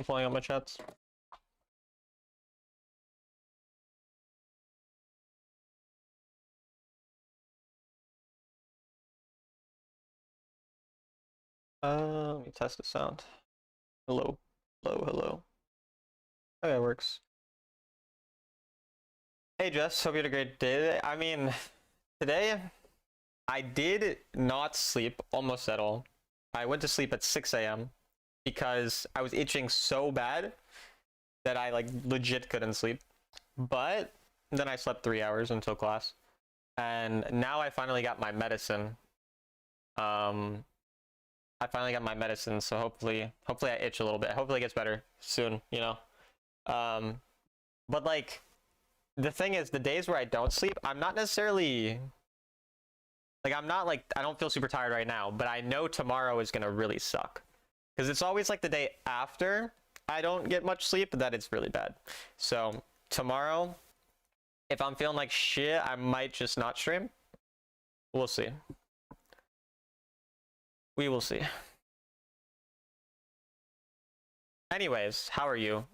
I'm pulling up my chats. Let me test the sound. Hello. Hello, hello. Okay, it works. Hey Jess, hope you had a great day. I mean, today I did not sleep almost at all. I went to sleep at 6 a.m. because I was itching so bad that I like legit couldn't sleep. But then I slept 3 hours until class. And now I finally got my medicine. I finally got my medicine, so hopefully I itch a little bit. Hopefully it gets better soon, you know. But like the thing is, the days where I don't sleep, I'm not necessarily like I don't feel super tired right now, but I know tomorrow is gonna really suck. Because it's always like the day after I don't get much sleep that it's really bad. So tomorrow, if I'm feeling like shit, I might just not stream. We'll see. We will see. Anyways, how are you?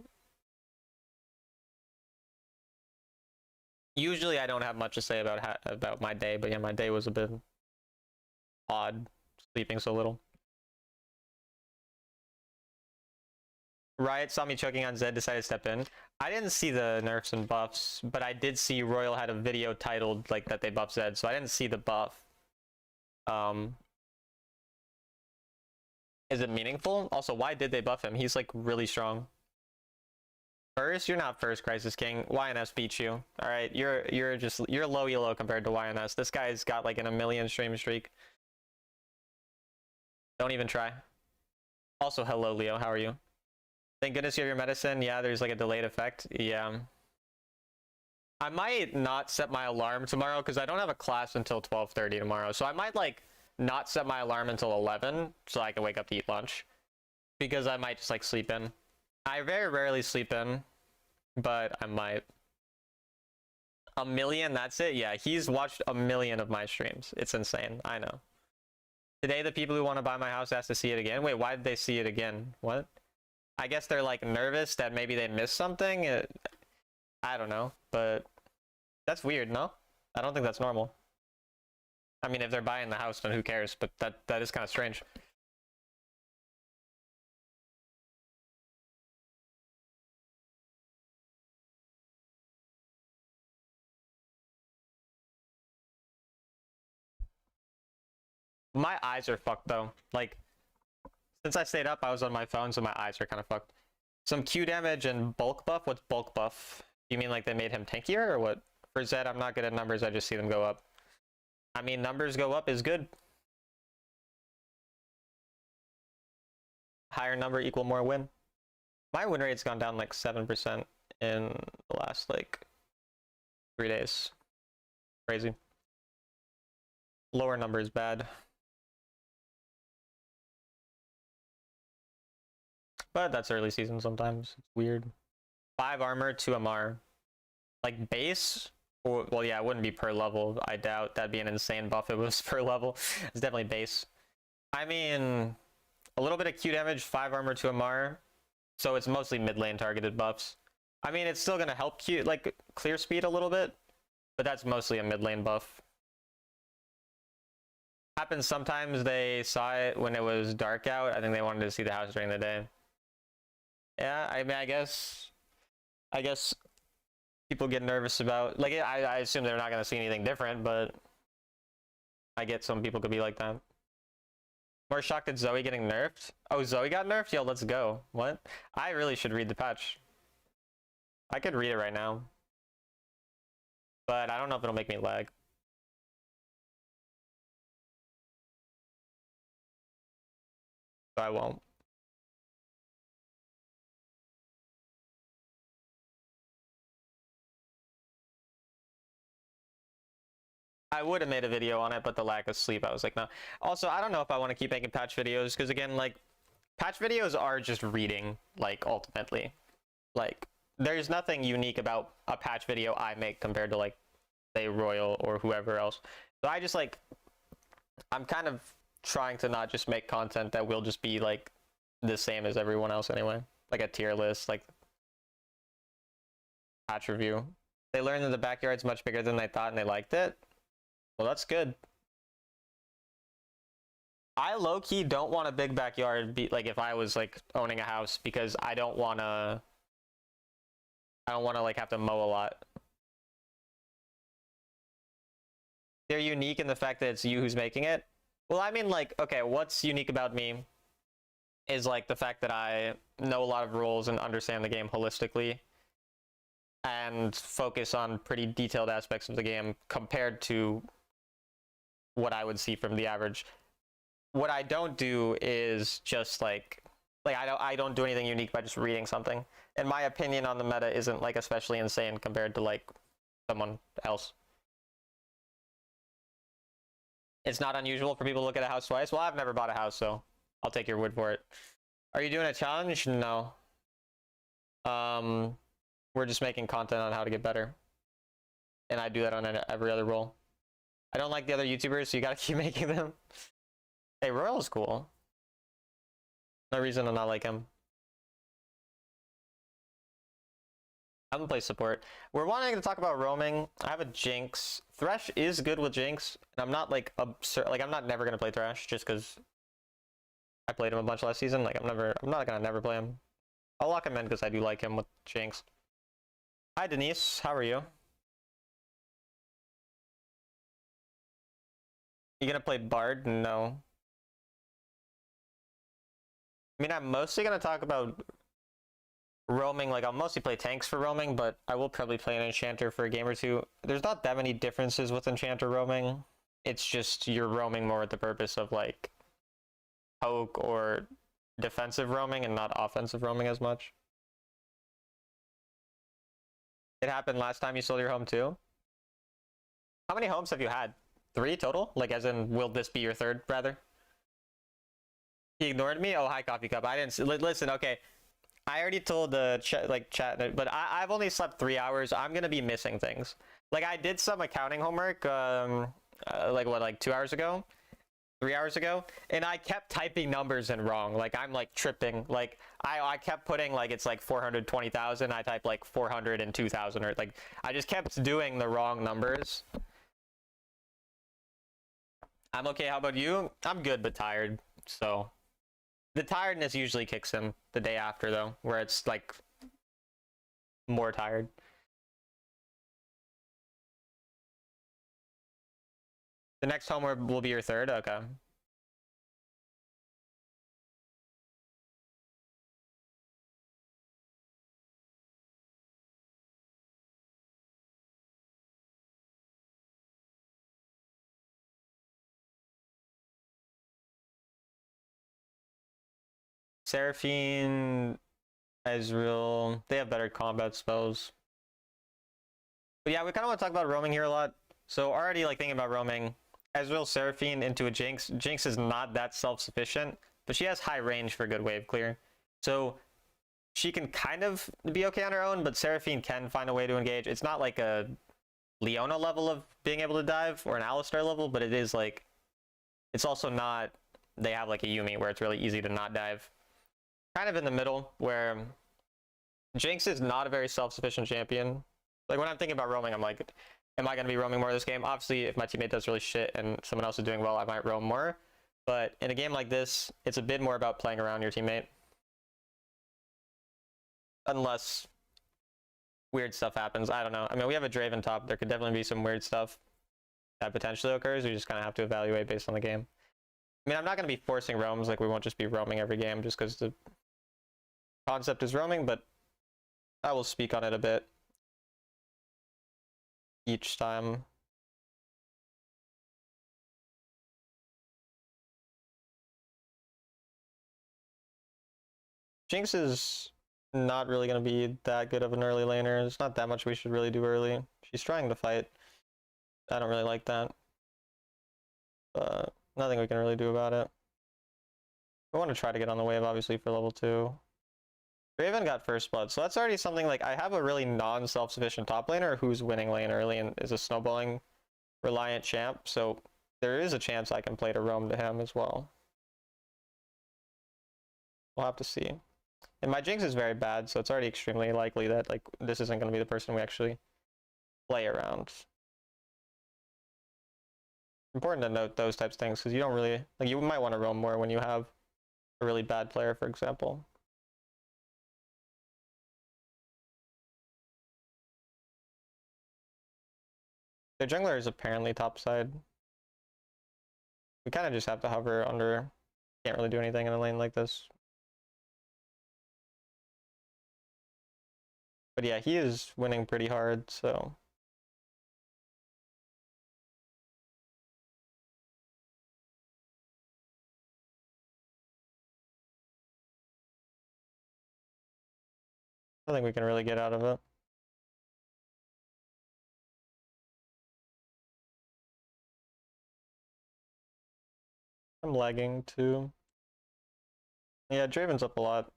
Usually I don't have much to say about my day, but yeah, my day was a bit odd, sleeping so little. Riot saw me choking on Zed, decided to step in. I didn't see the nerfs and buffs, but I did see Royal had a video titled like that they buffed Zed, so I didn't see the buff. Is it meaningful? Also, why did they buff him? He's like really strong. First, you're not first, Crisis King. YNS beat you. All right, you're low elo compared to YNS. This guy's got like an 1 million stream streak. Don't even try. Also, hello Leo, how are you? Thank goodness you have your medicine. Yeah, there's like a delayed effect. Yeah. I might not set my alarm tomorrow because I don't have a class until 12:30 tomorrow. So I might like not set my alarm until 11 so I can wake up to eat lunch. Because I might just like sleep in. I very rarely sleep in, but I might. 1 million, that's it? Yeah, he's watched 1 million of my streams. It's insane, I know. Today, the people who want to buy my house asked to see it again. Wait, why did they see it again? What? I guess they're like nervous that maybe they missed something. I don't know, but that's weird, no? I don't think that's normal. I mean, if they're buying the house, then who cares? But that is kind of strange. My eyes are fucked though. Like, since I stayed up, I was on my phone, so my eyes are kind of fucked. Some Q damage and bulk buff? What's bulk buff? You mean like they made him tankier or what? For Zed, I'm not good at numbers, I just see them go up. I mean, numbers go up is good. Higher number equal more win. My win rate's gone down like 7% in the last like 3 days. Crazy. Lower number is bad. But that's early season sometimes. It's weird. 5 armor, 2 MR. Like base? Well, yeah, it wouldn't be per level. I doubt that'd be an insane buff if it was per level. It's definitely base. I mean, a little bit of Q damage, 5 armor, 2 MR. So it's mostly mid lane targeted buffs. I mean, it's still gonna help like clear speed a little bit, but that's mostly a mid lane buff. Happens sometimes they saw it when it was dark out. I think they wanted to see the house during the day. Yeah, I mean, I guess people get nervous about, like, I assume they're not going to see anything different, but I get some people could be like that. More shocked at Zoe getting nerfed? Oh, Zoe got nerfed? Yo, let's go. What? I really should read the patch. I could read it right now. But I don't know if it'll make me lag. So I won't. I would have made a video on it, but the lack of sleep, I was like, no. Also, I don't know if I want to keep making patch videos, because again, like, patch videos are just reading, like, ultimately. Like, there's nothing unique about a patch video I make compared to, like, say, Royal or whoever else. So I just, like, I'm kind of trying to not just make content that will just be, like, the same as everyone else anyway. like a tier list, like patch review. They learned that the backyard's much bigger than they thought and they liked it. Well, that's good. I low-key don't want a big backyard, like if I was like owning a house, because I don't wanna like have to mow a lot. They're unique in the fact that it's you who's making it. Well, I mean, like, okay, what's unique about me is like the fact that I know a lot of rules and understand the game holistically and focus on pretty detailed aspects of the game compared to what I would see from the average. What I don't do is just like I don't do anything unique by just reading something. And my opinion on the meta isn't like especially insane compared to like someone else. It's not unusual for people to look at a house twice. Well, I've never bought a house, so I'll take your word for it. Are you doing a challenge? No. We're just making content on how to get better. And I do that on every other role. I don't like the other YouTubers, so you gotta keep making them. Hey, Royal's cool. No reason to not like him. I'm gonna play support. We're wanting to talk about roaming. I have a Jinx. Thresh is good with Jinx, and I'm not like absurd. Like I'm not never gonna play Thresh just because I played him a bunch last season. Like I'm not gonna never play him. I'll lock him in because I do like him with Jinx. Hi Denise, how are you? You gonna play Bard? No. I mean, I'm mostly gonna talk about roaming. Like I'll mostly play tanks for roaming, but I will probably play an enchanter for a game or two. There's not that many differences with enchanter roaming. It's just you're roaming more with the purpose of like poke or defensive roaming and not offensive roaming as much. It happened last time you sold your home too. How many homes have you had? 3 total? Like as in, will this be your 3rd rather? He ignored me? Oh, hi Coffee Cup. I didn't listen, okay. I already told the chat, but I've only slept 3 hours. I'm gonna be missing things. Like I did some accounting homework, like 2 hours ago, 3 hours ago, and I kept typing numbers in wrong. Like I'm like tripping. Like I kept putting like it's like 420,000. I typed like 402,000, or like I just kept doing the wrong numbers. I'm okay. How about you? I'm good but tired. So the tiredness usually kicks in the day after though, where it's like more tired. The next home will be your 3rd? Okay. Seraphine, Ezreal, they have better combat spells. But yeah, we kind of want to talk about roaming here a lot. So already like thinking about roaming, Ezreal, Seraphine into a Jinx. Jinx is not that self-sufficient, but she has high range for good wave clear. So she can kind of be okay on her own, but Seraphine can find a way to engage. It's not like a Leona level of being able to dive or an Alistar level, but it is like, it's also not, they have like a Yuumi where it's really easy to not dive. Kind of in the middle where Jinx is not a very self-sufficient champion. Like when I'm thinking about roaming, I'm like, am I going to be roaming more this game? Obviously, if my teammate does really shit and someone else is doing well, I might roam more. But in a game like this, it's a bit more about playing around your teammate. Unless weird stuff happens. I don't know. I mean, we have a Draven top. There could definitely be some weird stuff that potentially occurs. We just kind of have to evaluate based on the game. I mean, I'm not going to be forcing roams. Like, we won't just be roaming every game just because the concept is roaming, but I will speak on it a bit each time. Jinx is not really going to be that good of an early laner. There's not that much we should really do early. She's trying to fight. I don't really like that. But nothing we can really do about it. I want to try to get on the wave, obviously, for level 2. Draven got first blood, so that's already something like I have a really non-self-sufficient top laner who's winning lane early and is a snowballing reliant champ, so there is a chance I can play to roam to him as well. We'll have to see. And my Jinx is very bad, so it's already extremely likely that like this isn't going to be the person we actually play around. Important to note those types of things because you don't really like, you might want to roam more when you have a really bad player, for example. Their jungler is apparently topside. We kind of just have to hover under. Can't really do anything in a lane like this. But yeah, he is winning pretty hard, so. I think we can really get out of it. I'm lagging too. Yeah, Draven's up a lot.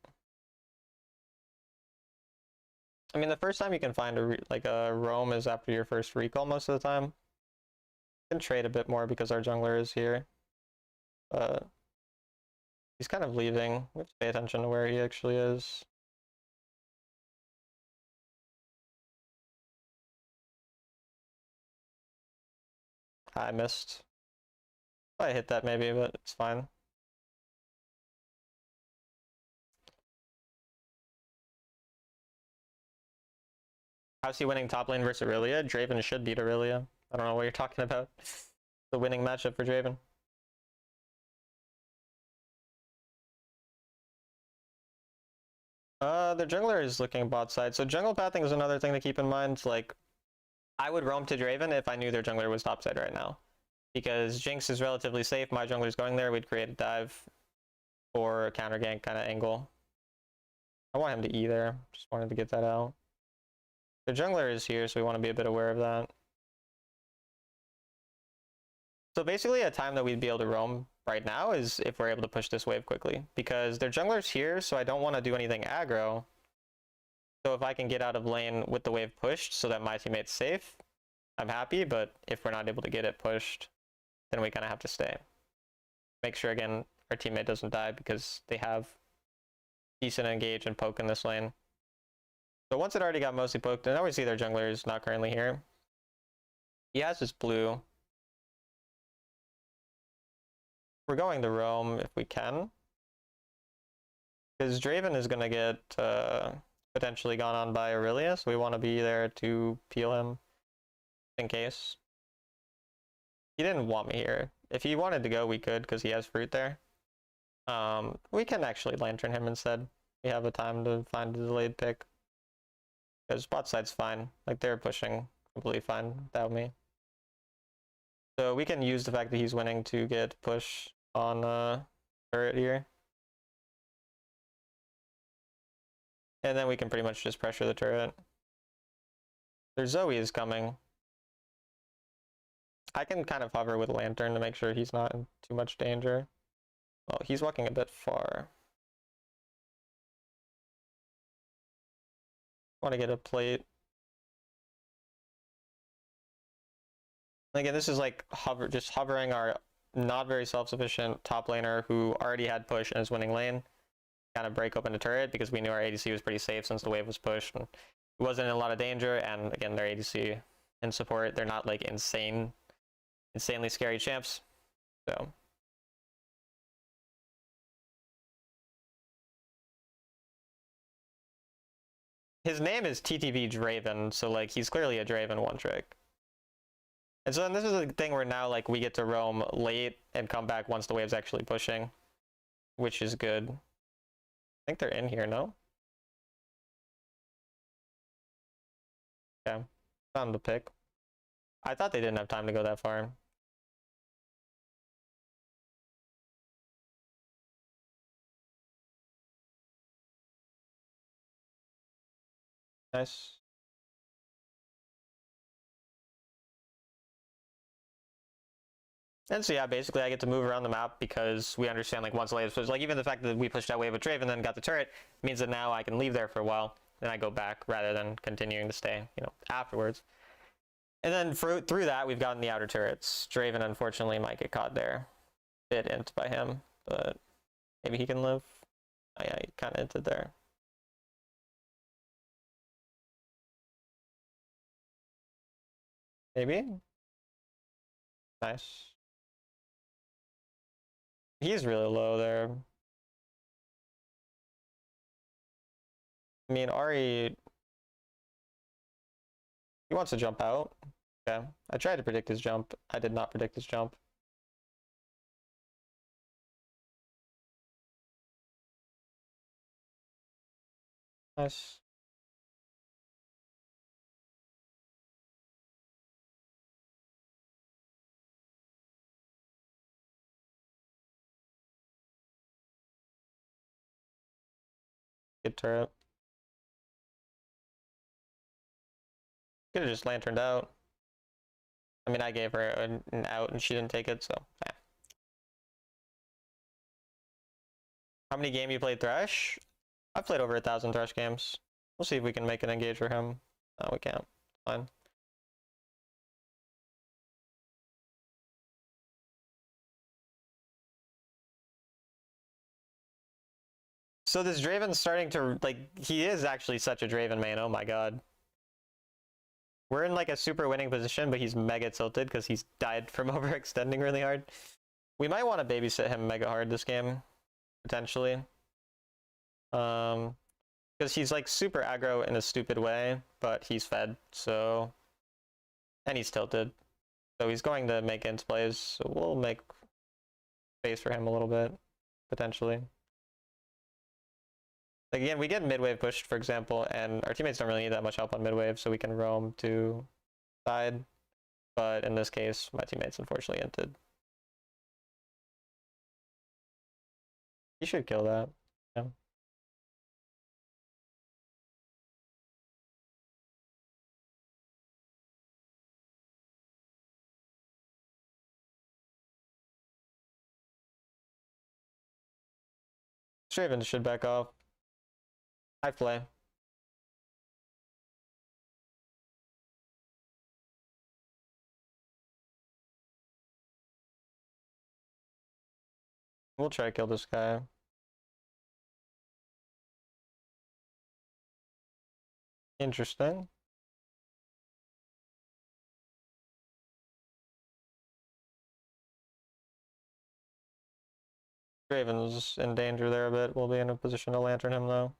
I mean, the first time you can find a roam is after your first recall most of the time. You can trade a bit more because our jungler is here. But he's kind of leaving. We have to pay attention to where he actually is. I missed. I hit that maybe, but it's fine. How's he winning top lane versus Aurelia? Draven should beat Aurelia. I don't know what you're talking about. The winning matchup for Draven. The jungler is looking bot side. So jungle pathing is another thing to keep in mind. Like, I would roam to Draven if I knew their jungler was topside right now. Because Jinx is relatively safe, my jungler's going there, we'd create a dive or a counter gank kind of angle. I want him to E there, just wanted to get that out. The jungler is here, so we want to be a bit aware of that. So basically a time that we'd be able to roam right now is if we're able to push this wave quickly. Because their jungler's here, so I don't want to do anything aggro. So if I can get out of lane with the wave pushed so that my teammate's safe, I'm happy, but if we're not able to get it pushed, then we kind of have to stay. Make sure, again, our teammate doesn't die because they have decent engage and poke in this lane. So once it already got mostly poked, and now we see their jungler is not currently here. He has his blue. We're going to roam if we can. Because Draven is going to get potentially gone on by Aurelia, so we want to be there to peel him in case. He didn't want me here. If he wanted to go, we could, because he has fruit there. We can actually lantern him instead. We have a time to find a delayed pick. Because bot side's fine. Like, they're pushing completely fine without me. So we can use the fact that he's winning to get push on turret here. And then we can pretty much just pressure the turret. Their Zoe is coming. I can kind of hover with Lantern to make sure he's not in too much danger. Well, he's walking a bit far. Want to get a plate. Again, this is like just hovering our not very self-sufficient top laner who already had push and is winning lane. Kind of break open the turret because we knew our ADC was pretty safe since the wave was pushed and it wasn't in a lot of danger. And again, their ADC and support, they're not like insanely scary champs. So his name is TTV Draven, so like he's clearly a Draven one trick. And so then this is the thing where now like we get to roam late and come back once the wave's actually pushing, which is good. I think they're in here, no? Okay, found the pick. I thought they didn't have time to go that far. Nice. And so yeah, basically I get to move around the map because we understand like once the wave, so like even the fact that we pushed that wave with Draven and then got the turret means that now I can leave there for a while and I go back rather than continuing to stay, you know, afterwards. And then through that we've gotten the outer turrets. Draven unfortunately might get caught there. Bit int by him, but maybe he can live. Oh yeah, he kind of inted there. Maybe? Nice. He's really low there. I mean, Ari, he wants to jump out. Okay. I tried to predict his jump. I did not predict his jump. Nice. Good turret. Could have just lanterned out. I mean, I gave her an out and she didn't take it, so yeah. How many games you played Thresh? I've played over 1,000 Thresh games. We'll see if we can make an engage for him. No, we can't. Fine. So this Draven's starting to, like, he is actually such a Draven main, oh my god. We're in like a super winning position, but he's mega tilted because he's died from overextending really hard. We might want to babysit him mega hard this game, potentially. Because he's like super aggro in a stupid way, but he's fed, so... And he's tilted. So he's going to make int plays, so we'll make space for him a little bit, potentially. Like again, we get mid-wave pushed, for example, and our teammates don't really need that much help on mid-wave, so we can roam to side. But in this case, my teammates unfortunately inted. He should kill that. Yeah. Straven should back off. I play. We'll try to kill this guy. Interesting. Draven's in danger there a bit. We'll be in a position to lantern him though.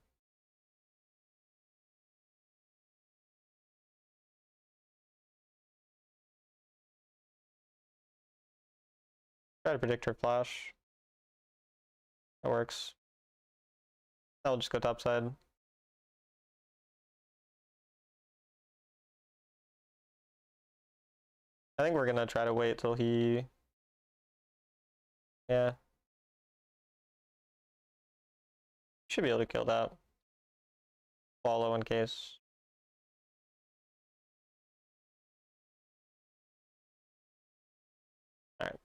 Try to predict her flash. That works. I'll just go topside. I think we're gonna try to wait till he... Yeah. Should be able to kill that. Follow in case. Alright.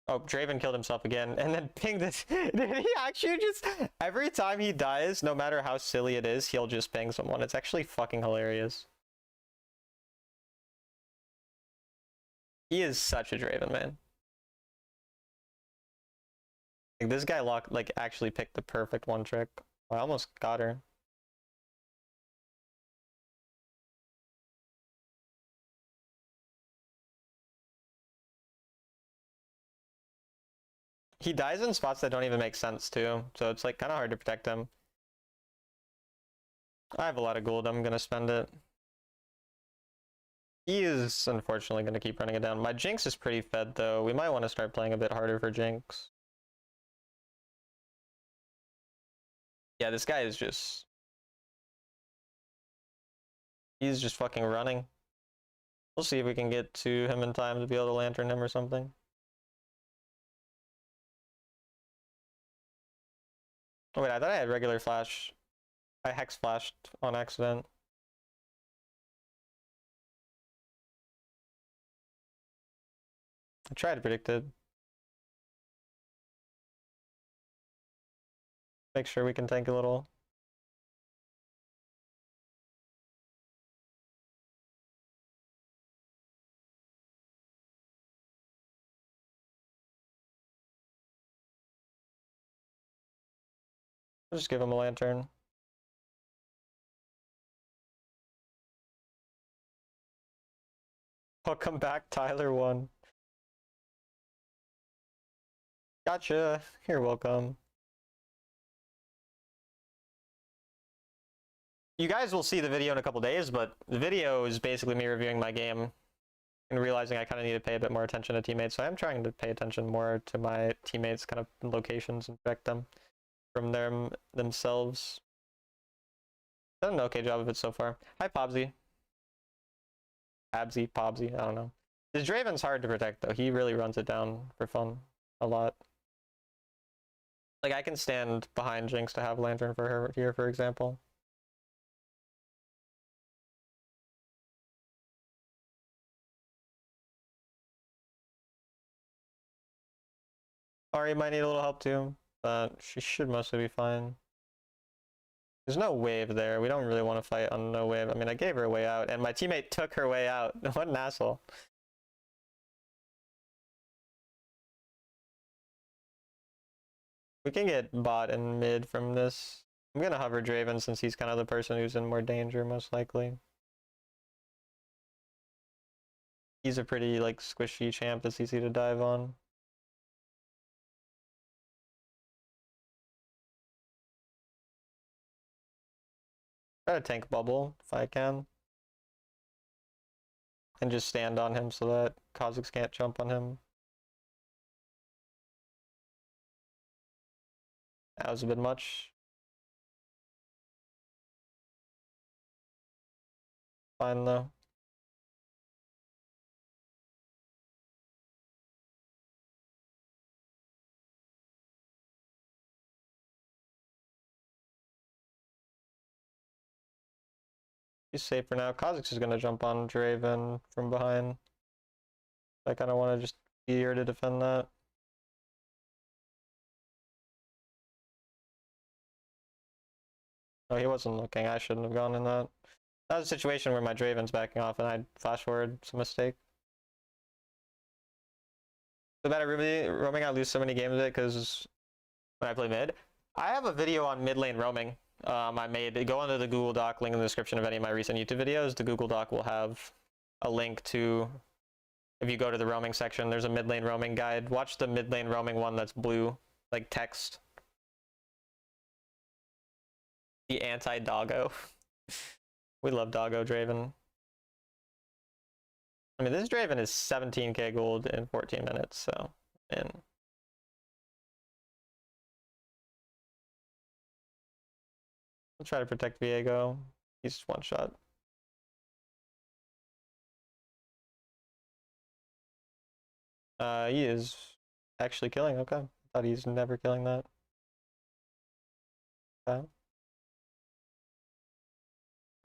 Oh, Draven killed himself again and then pinged this. Did he actually just... Every time he dies, no matter how silly it is, he'll just ping someone. It's actually fucking hilarious. He is such a Draven, man. Like, this guy actually picked the perfect one trick. I almost got her. He dies in spots that don't even make sense too, so it's like kind of hard to protect him. I have a lot of gold, I'm gonna spend it. He is unfortunately gonna keep running it down. My Jinx is pretty fed though. We might want to start playing a bit harder for Jinx. Yeah, this guy is just... He's just fucking running. We'll see if we can get to him in time to be able to lantern him or something. Oh wait, I thought I had regular flash. I hex flashed on accident. I tried to predict it. Make sure we can tank a little. I'll just give him a lantern. Welcome back, Tyler1. Gotcha. You're welcome. You guys will see the video in a couple days, but the video is basically me reviewing my game and realizing I kind of need to pay a bit more attention to teammates. So I'm trying to pay attention more to my teammates' kind of locations and check them from themselves. Done an okay job of it so far. Hi, Pobsy. Pobsy, I don't know. This Draven's hard to protect, though. He really runs it down for fun a lot. Like, I can stand behind Jinx to have Lantern for her here, for example. Ahri might need a little help too, but she should mostly be fine. There's no wave there. We don't really want to fight on no wave. I mean, I gave her a way out, and my teammate took her way out. What an asshole. We can get bot and mid from this. I'm gonna hover Draven since he's kind of the person who's in more danger, most likely. He's a pretty, like, squishy champ that's easy to dive on. Try to tank bubble if I can. And just stand on him so that Kha'Zix can't jump on him. That was a bit much. Fine though. He's safe for now. Kha'Zix is gonna jump on Draven from behind. I kind of want to just be here to defend that. Oh, he wasn't looking. I shouldn't have gone in that. That was a situation where my Draven's backing off and I flash forward. It's a mistake. So bad at roaming, I lose so many games of it because when I play mid. I have a video on mid lane roaming. I made. Go under the Google Doc, link in the description of any of my recent YouTube videos. The Google Doc will have a link to, if you go to the roaming section, there's a mid lane roaming guide. Watch the mid lane roaming one that's blue, like text. The anti-doggo. We love doggo Draven. I mean, this Draven is 17k gold in 14 minutes, so, and I'll try to protect Viego. He's just one shot. He is actually killing. Okay, I thought he's never killing that. Okay.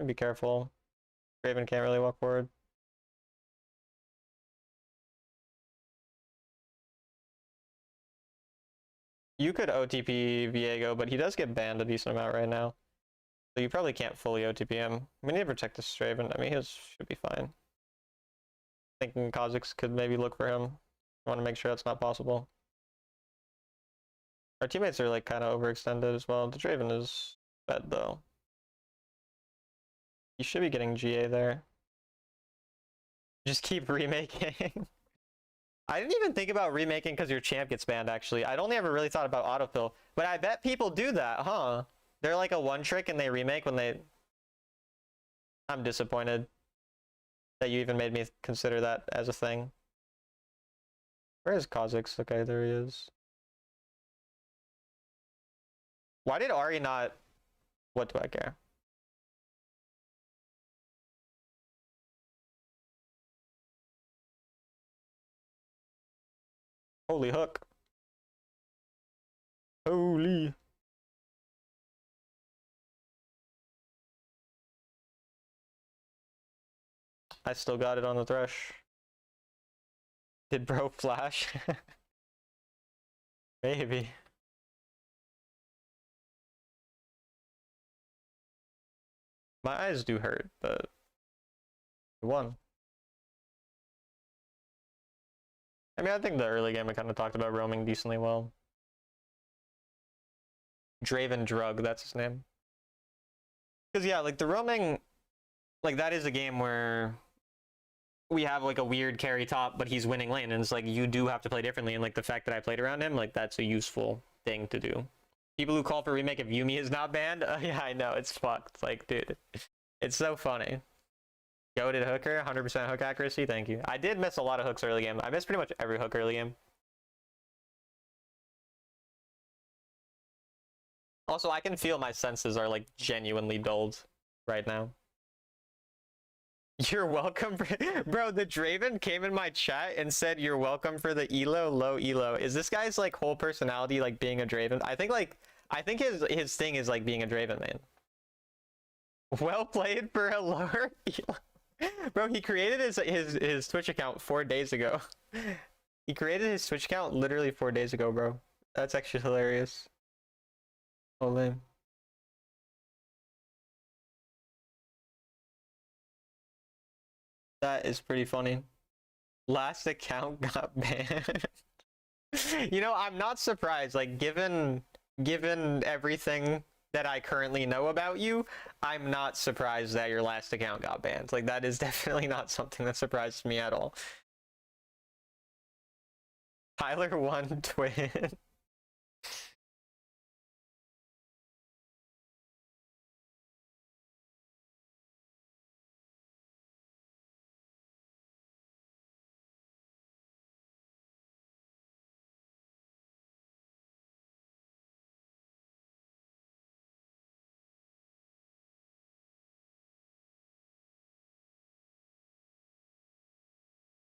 Be careful. Draven can't really walk forward. You could OTP Viego, but he does get banned a decent amount right now. So you probably can't fully OTP him. We need to protect this Draven. I mean, he should be fine. Thinking Kha'Zix could maybe look for him. I want to make sure that's not possible. Our teammates are like kind of overextended as well. The Draven is bad though. You should be getting GA there. Just keep remaking. I didn't even think about remaking because your champ gets banned, actually. I'd only ever really thought about autofill. But I bet people do that, huh? They're like a one trick and they remake when they... I'm disappointed that you even made me consider that as a thing. Where is Kha'Zix? Okay, there he is. Why did Ahri not... What do I care? Holy hook. Holy. I still got it on the Thresh. Did bro flash? Maybe. My eyes do hurt, but we won. I mean, I think the early game I kind of talked about roaming decently well. Draven Drug, that's his name. Because yeah, like the roaming, like that is a game where we have like a weird carry top, but he's winning lane, and it's like you do have to play differently. And like the fact that I played around him, like that's a useful thing to do. People who call for remake if Yuumi is not banned, yeah, I know it's fucked. Like, dude, it's so funny. Goated hooker, 100% hook accuracy. Thank you. I did miss a lot of hooks early game. I missed pretty much every hook early game. Also, I can feel my senses are like genuinely dulled right now. You're welcome for bro, the Draven came in my chat and said you're welcome for the elo, low elo. Is this guy's like whole personality like being a Draven? I think his thing is like being a Draven, man. Well played for a lower elo. Bro, he created his Twitch account 4 days ago. He created his Twitch account literally 4 days ago, bro. That's actually hilarious. Oh, lame. That is pretty funny. Last account got banned. You know, I'm not surprised. Like, given everything that I currently know about you, I'm not surprised that your last account got banned. Like, that is definitely not something that surprises me at all. Tyler won twin.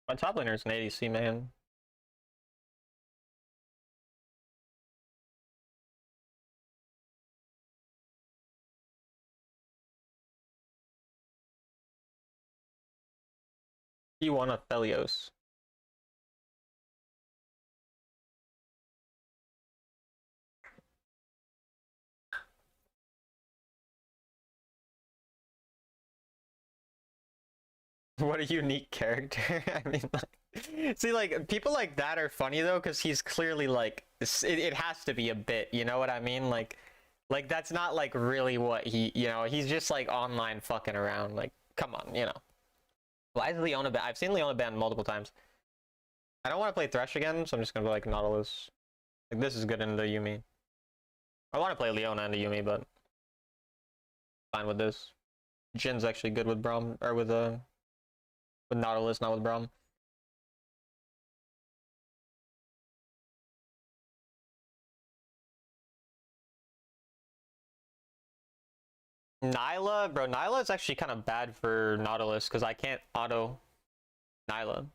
My top laner is an ADC, man. He won Aphelios. What a unique character. I mean, like, see, like, people like that are funny though, because he's clearly like, it has to be a bit, you know what I mean? Like that's not like really what he, you know, he's just like online fucking around. Like, come on, you know. Why is Leona banned? I've seen Leona banned multiple times. I don't want to play Thresh again, so I'm just gonna be like Nautilus. Like, this is good into Yuumi. I want to play Leona into Yuumi, but fine with this. Jin's actually good with Braum, or with Nautilus, not with Braum. Nyla, bro, Nyla is actually kind of bad for Nautilus because I can't auto Nyla.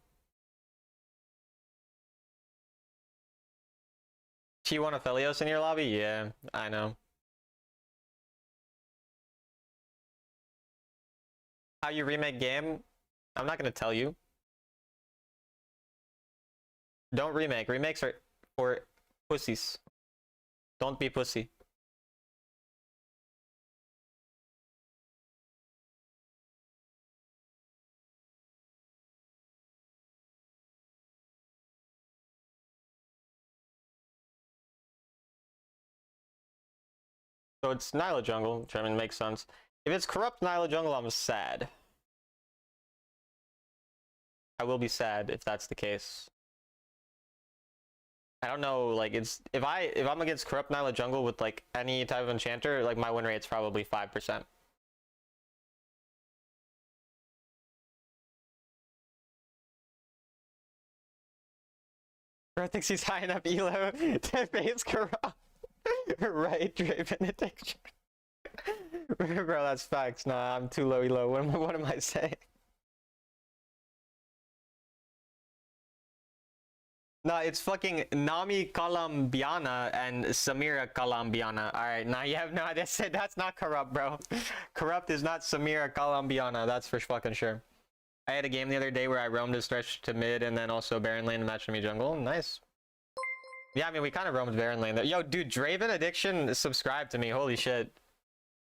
T1 Aphelios in your lobby? Yeah, I know. How you remake game? I'm not gonna tell you. Don't remake. Remakes are for pussies. Don't be pussy. So it's Nyla jungle, which I mean makes sense. If it's corrupt Nyla jungle, I'm sad. I will be sad if that's the case. I don't know, like it's if I'm against corrupt Nyla jungle with like any type of enchanter, like my win rate's probably 5%. Bro thinks he's high enough elo to face corrupt. Right, Draven addiction. Bro, that's facts. Nah, I'm too low elo. What am I saying? No, it's fucking Nami Colombiana and Samira Colombiana. Alright, now you have no idea. That's not corrupt, bro. Corrupt is not Samira Colombiana, that's for fucking sure. I had a game the other day where I roamed a stretch to mid and then also Baron lane and matched me jungle. Nice. Yeah, I mean, we kind of roamed Baron lane there. Yo, dude, Draven Addiction subscribed to me. Holy shit.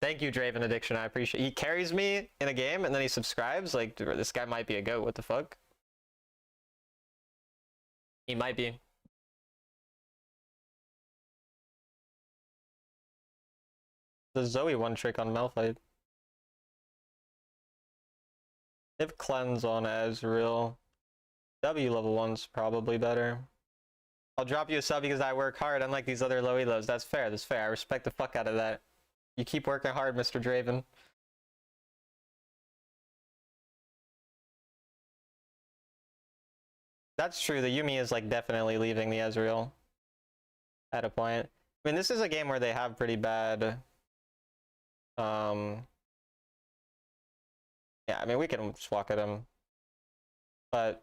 Thank you, Draven Addiction. I appreciate it. He carries me in a game and then he subscribes. Like, dude, this guy might be a goat. What the fuck? He might be. The Zoe one trick on Malphite. If cleanse on Ezreal, W level 1's probably better. I'll drop you a sub because I work hard, unlike these other low elos. That's fair, that's fair. I respect the fuck out of that. You keep working hard, Mr. Draven. That's true, the Yuumi is like definitely leaving the Ezreal at a point. I mean, this is a game where they have pretty bad... Yeah, I mean, we can just walk at him. But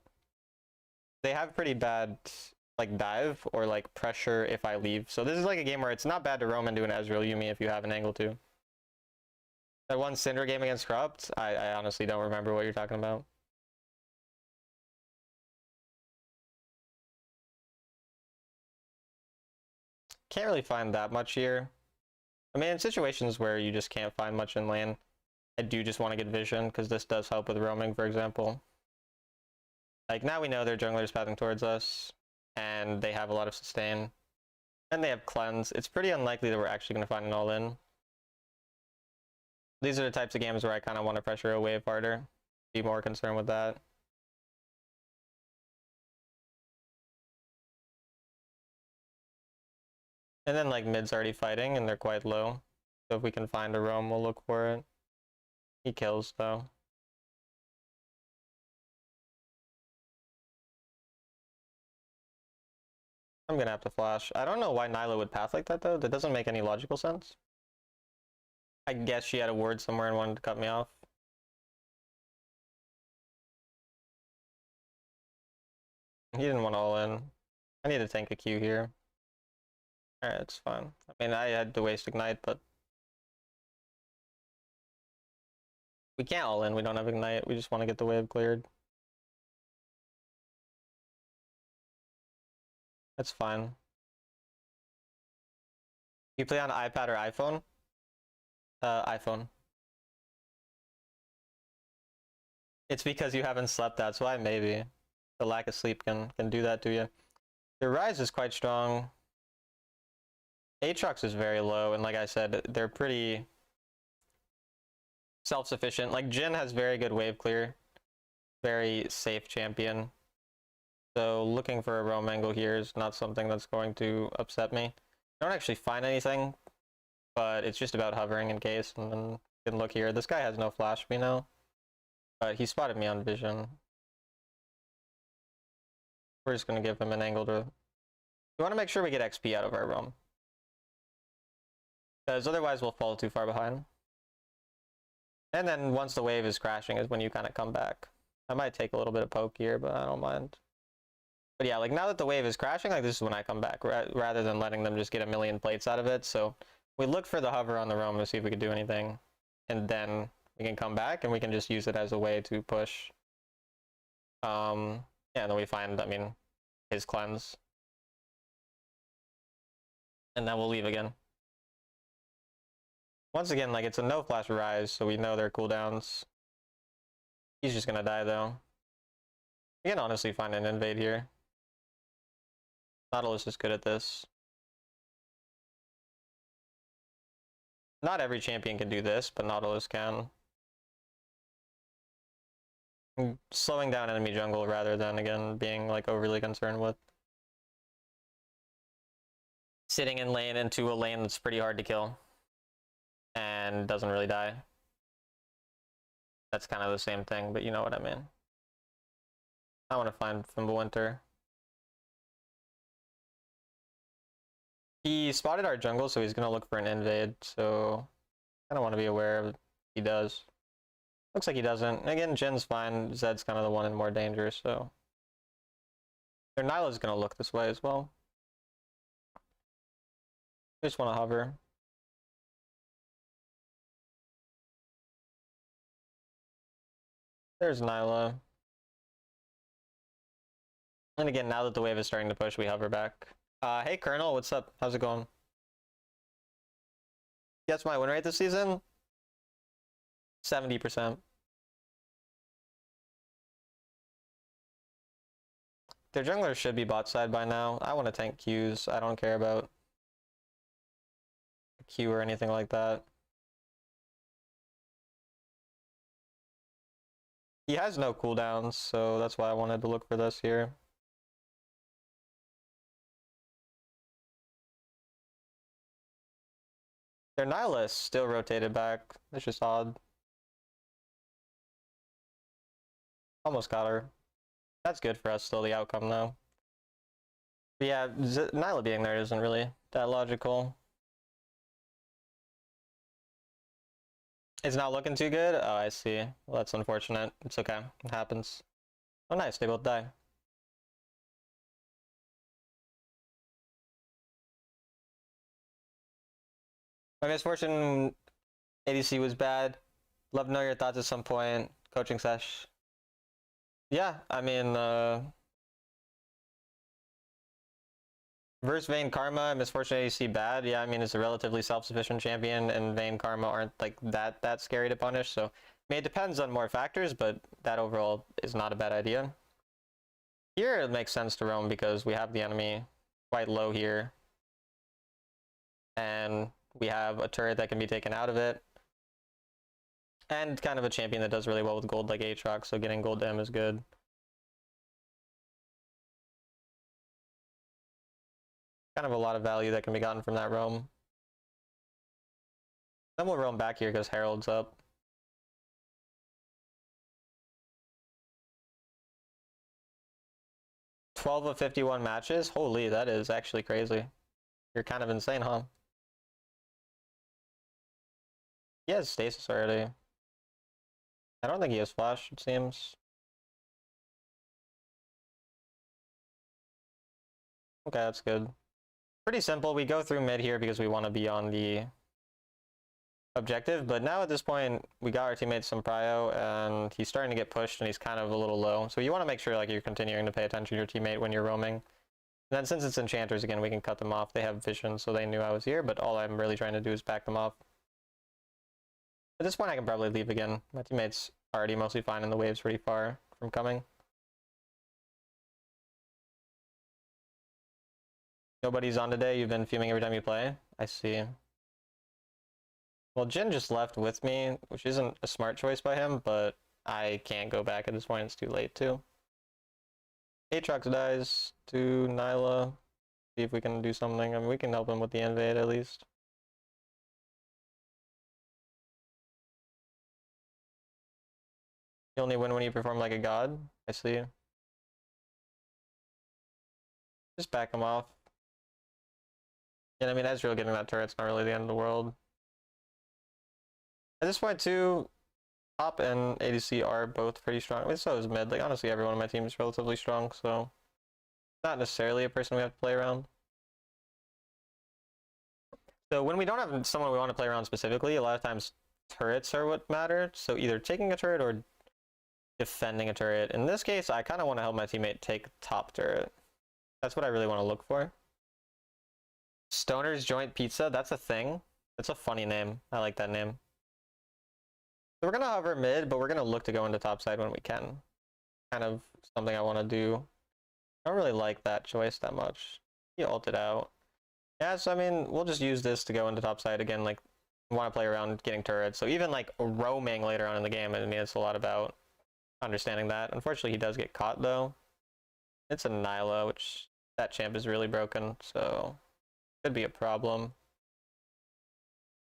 they have pretty bad like dive or like pressure if I leave. So this is like a game where it's not bad to roam into an Ezreal Yuumi if you have an angle to. That one Syndra game against Corrupt, I honestly don't remember what you're talking about. Can't really find that much here. I mean, in situations where you just can't find much in lane, I do just want to get vision, because this does help with roaming, for example. Like, now we know their jungler's pathing towards us, and they have a lot of sustain. And they have cleanse. It's pretty unlikely that we're actually going to find an all-in. These are the types of games where I kind of want to pressure a wave harder. Be more concerned with that. And then like mid's already fighting and they're quite low. So if we can find a roam, we'll look for it. He kills though. I'm gonna have to flash. I don't know why Nyla would path like that though. That doesn't make any logical sense. I guess she had a ward somewhere and wanted to cut me off. He didn't want all in. I need to tank a Q here. Alright, it's fine. I mean, I had to waste Ignite, but... We can't all in, we don't have Ignite. We just want to get the wave cleared. That's fine. You play on iPad or iPhone? iPhone. It's because you haven't slept, that's why, maybe. The lack of sleep can do that to you. Your Rise is quite strong. Aatrox is very low, and like I said, they're pretty self-sufficient. Like, Jhin has very good wave clear. Very safe champion. So looking for a roam angle here is not something that's going to upset me. I don't actually find anything, but it's just about hovering in case, and then you can look here. This guy has no flash me now, but he spotted me on vision. We're just going to give him an angle to... We want to make sure we get XP out of our roam, because otherwise we'll fall too far behind. And then once the wave is crashing is when you kind of come back. I might take a little bit of poke here, but I don't mind. But yeah, like now that the wave is crashing, like this is when I come back, rather than letting them just get a million plates out of it. So we look for the hover on the roam to see if we could do anything, and then we can come back and we can just use it as a way to push. Yeah, and then we find, I mean, his cleanse. And then we'll leave again. Once again, like, it's a no flash Rise, so we know their cooldowns. He's just gonna die though. We can honestly find an invade here. Nautilus is good at this. Not every champion can do this, but Nautilus can. Slowing down enemy jungle rather than, again, being like overly concerned with sitting in lane into a lane that's pretty hard to kill and doesn't really die. That's kind of the same thing, but you know what I mean. I want to find Fimbulwinter. He spotted our jungle, so he's going to look for an invade, so I don't want to be aware of if he does. Looks like he doesn't. Again, Jin's fine. Zed's kind of the one in more danger, so... Their Nyla's going to look this way as well. I just want to hover. There's Nyla. And again, now that the wave is starting to push, we hover back. Hey Colonel, what's up? How's it going? Guess my win rate this season? 70%. Their jungler should be bot side by now. I want to tank Qs. I don't care about Q or anything like that. He has no cooldowns, so that's why I wanted to look for this here. Their Nihilist still rotated back. That's just odd. Almost got her. That's good for us, still, the outcome, though. But yeah, Nilah being there isn't really that logical. It's not looking too good? Oh, I see. Well, that's unfortunate. It's okay. It happens. Oh, nice. They both die. My misfortune ADC was bad. Love to know your thoughts at some point. Coaching sesh. Yeah, I mean, versus Vayne Karma, misfortune ADC bad. Yeah, I mean, it's a relatively self-sufficient champion, and Vayne Karma aren't like that scary to punish. So, I mean, it depends on more factors, but that overall is not a bad idea. Here, it makes sense to roam because we have the enemy quite low here, and we have a turret that can be taken out of it, and kind of a champion that does really well with gold like Aatrox, so getting gold to him is good. Kind of a lot of value that can be gotten from that roam. Then we'll roam back here because Herald's up. 12 of 51 matches? Holy, that is actually crazy. You're kind of insane, huh? He has stasis already. I don't think he has flash, it seems. Okay, that's good. Pretty simple. We go through mid here because we want to be on the objective, but now at this point, we got our teammate some prio, and he's starting to get pushed, and he's kind of a little low. So you want to make sure like you're continuing to pay attention to your teammate when you're roaming. And then since it's enchanters again, we can cut them off. They have vision, so they knew I was here, but all I'm really trying to do is back them off. At this point, I can probably leave again. My teammate's already mostly fine, and the wave's pretty far from coming. Nobody's on today. You've been fuming every time you play. I see. Well, Jin just left with me, which isn't a smart choice by him, but I can't go back at this point. It's too late, too. Aatrox dies to Nilah. See if we can do something. I mean, we can help him with the invade, at least. You only win when you perform like a god? I see. Just back him off. And I mean, Ezreal getting that turret's not really the end of the world. At this point, too, top and ADC are both pretty strong. I mean, so is mid. Like, honestly, everyone on my team is relatively strong, so not necessarily a person we have to play around. So when we don't have someone we want to play around specifically, a lot of times turrets are what matter. So either taking a turret or defending a turret. In this case, I kind of want to help my teammate take top turret. That's what I really want to look for. Stoner's Joint Pizza, that's a thing. That's a funny name. I like that name. So we're going to hover mid, but we're going to look to go into top side when we can. Kind of something I want to do. I don't really like that choice that much. He ulted out. Yeah, so I mean, we'll just use this to go into top side again. Like, we want to play around getting turrets. So even like roaming later on in the game, I mean, it's a lot about understanding that. Unfortunately, he does get caught though. It's a Nilah, which that champ is really broken, so could be a problem.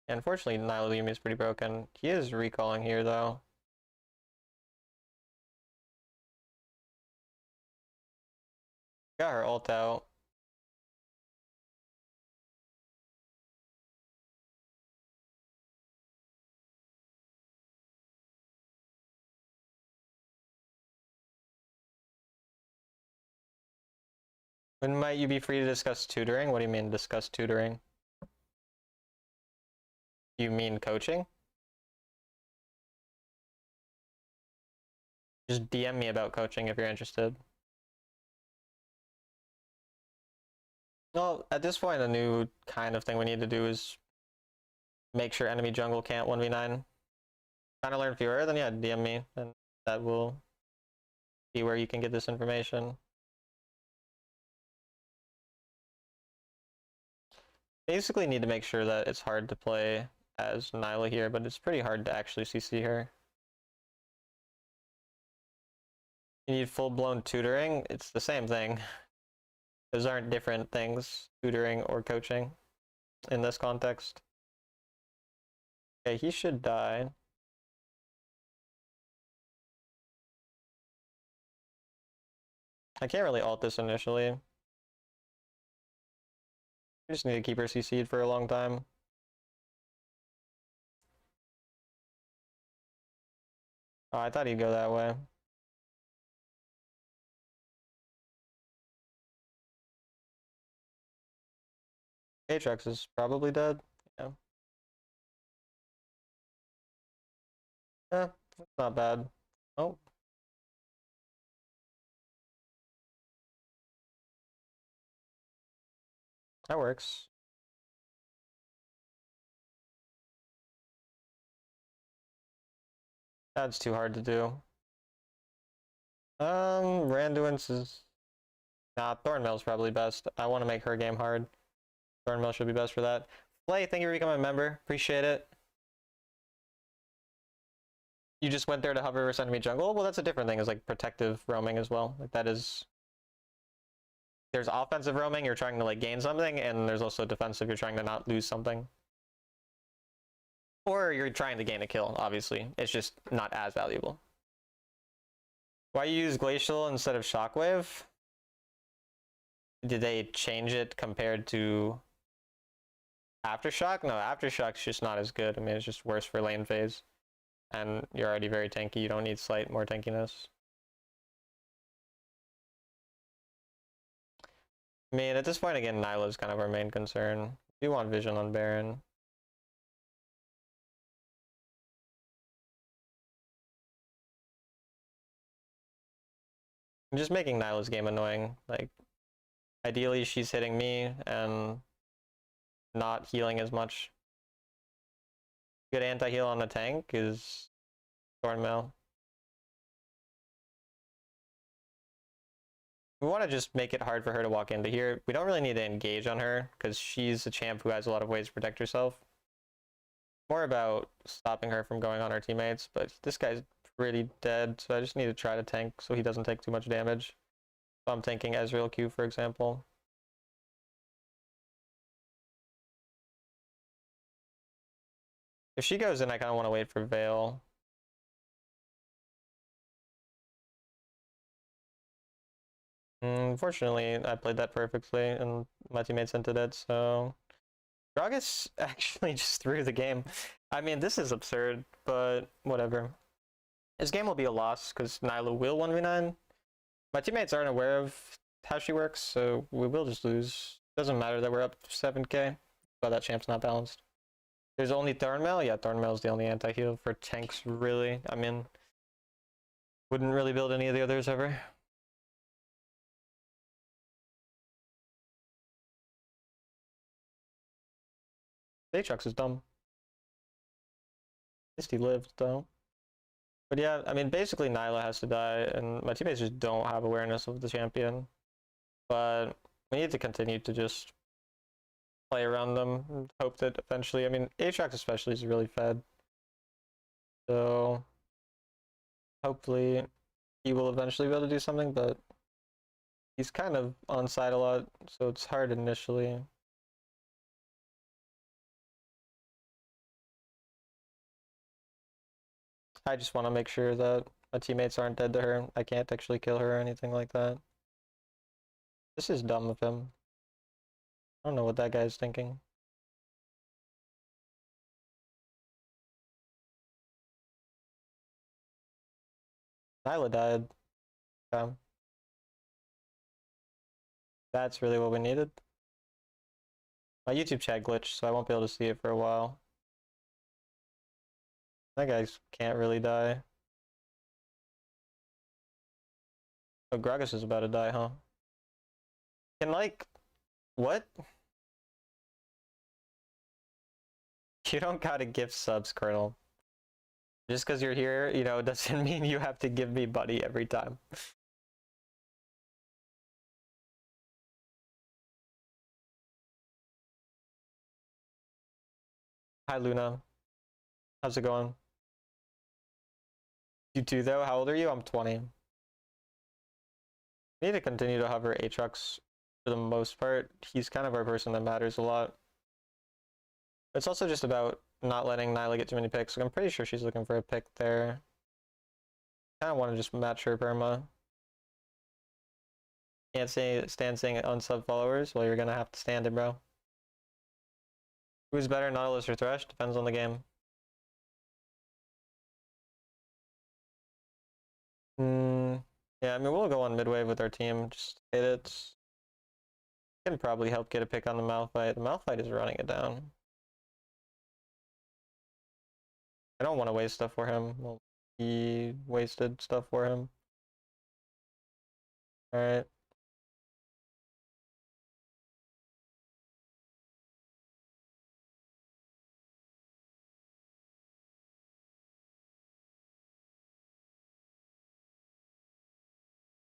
And unfortunately, Nilah Yumi is pretty broken. He is recalling here though. Got her ult out. When might you be free to discuss tutoring? What do you mean, discuss tutoring? You mean coaching? Just DM me about coaching if you're interested. Well, at this point, a new kind of thing we need to do is make sure enemy jungle can't 1v9. Trying to learn fewer, then yeah, DM me, and that will be where you can get this information. Basically need to make sure that it's hard to play as Nilah here, but it's pretty hard to actually CC her. You need full-blown tutoring. It's the same thing. Those aren't different things, tutoring or coaching, in this context. Okay, he should die. I can't really ult this initially. We just need to keep her CC'd for a long time. Oh, I thought he'd go that way. Aatrox is probably dead. Yeah. Yeah, that's not bad. Oh. That works. That's too hard to do. Randuin's is... Nah, Thornmail's probably best. I want to make her game hard. Thornmail should be best for that. Flay, thank you for becoming a member. Appreciate it. You just went there to hover versus enemy jungle? Well, that's a different thing. It's like protective roaming as well. Like that is... There's offensive roaming, you're trying to like gain something, and there's also defensive, you're trying to not lose something. Or you're trying to gain a kill, obviously. It's just not as valuable. Why you use Glacial instead of Shockwave? Did they change it compared to Aftershock? No, Aftershock's just not as good. I mean, it's just worse for lane phase. And you're already very tanky, you don't need slight more tankiness. I mean, at this point, again, Nyla's kind of our main concern. We want vision on Baron. I'm just making Nyla's game annoying. Like, ideally, she's hitting me and not healing as much. Good anti-heal on a tank is Thornmail. We want to just make it hard for her to walk into here. We don't really need to engage on her because she's a champ who has a lot of ways to protect herself. More about stopping her from going on our teammates, but this guy's pretty dead, so I just need to try to tank so he doesn't take too much damage. So I'm thinking Ezreal Q, for example. If she goes in, I kind of want to wait for Veil. Unfortunately, I played that perfectly, and my teammates entered it, so... Gragas actually just threw the game. I mean, this is absurd, but whatever. This game will be a loss, because Nyla will 1v9. My teammates aren't aware of how she works, so we will just lose. Doesn't matter that we're up 7k, but that champ's not balanced. There's only Thornmail? Yeah, Thornmail's the only anti-heal for tanks, really. I mean, wouldn't really build any of the others ever. Aatrox is dumb. At least he lived, though. But yeah, I mean, basically Nyla has to die, and my teammates just don't have awareness of the champion. But we need to continue to just play around them and hope that eventually, I mean, Aatrox especially is really fed. So hopefully he will eventually be able to do something, but he's kind of on side a lot, so it's hard initially. I just want to make sure that my teammates aren't dead to her. I can't actually kill her or anything like that. This is dumb of him. I don't know what that guy's thinking. Nyla died. That's really what we needed. My YouTube chat glitched, so I won't be able to see it for a while. That guy can't really die. Oh, Gragas is about to die, huh? Can, like... What? You don't gotta give subs, Colonel. Just because you're here, you know, doesn't mean you have to give me buddy every time. Hi, Luna. How's it going? You too, though? How old are you? I'm 20. We need to continue to hover Aatrox for the most part. He's kind of our person that matters a lot. It's also just about not letting Nilah get too many picks. Like, I'm pretty sure she's looking for a pick there. Kind of want to just match her perma. Can't stand saying unsub followers. Well, you're gonna have to stand it, bro. Who's better, Nautilus or Thresh? Depends on the game. Yeah, I mean, we'll go on midwave with our team. Just hit it. Can probably help get a pick on the Malphite. The Malphite is running it down. I don't want to waste stuff for him. Well, he wasted stuff for him. Alright.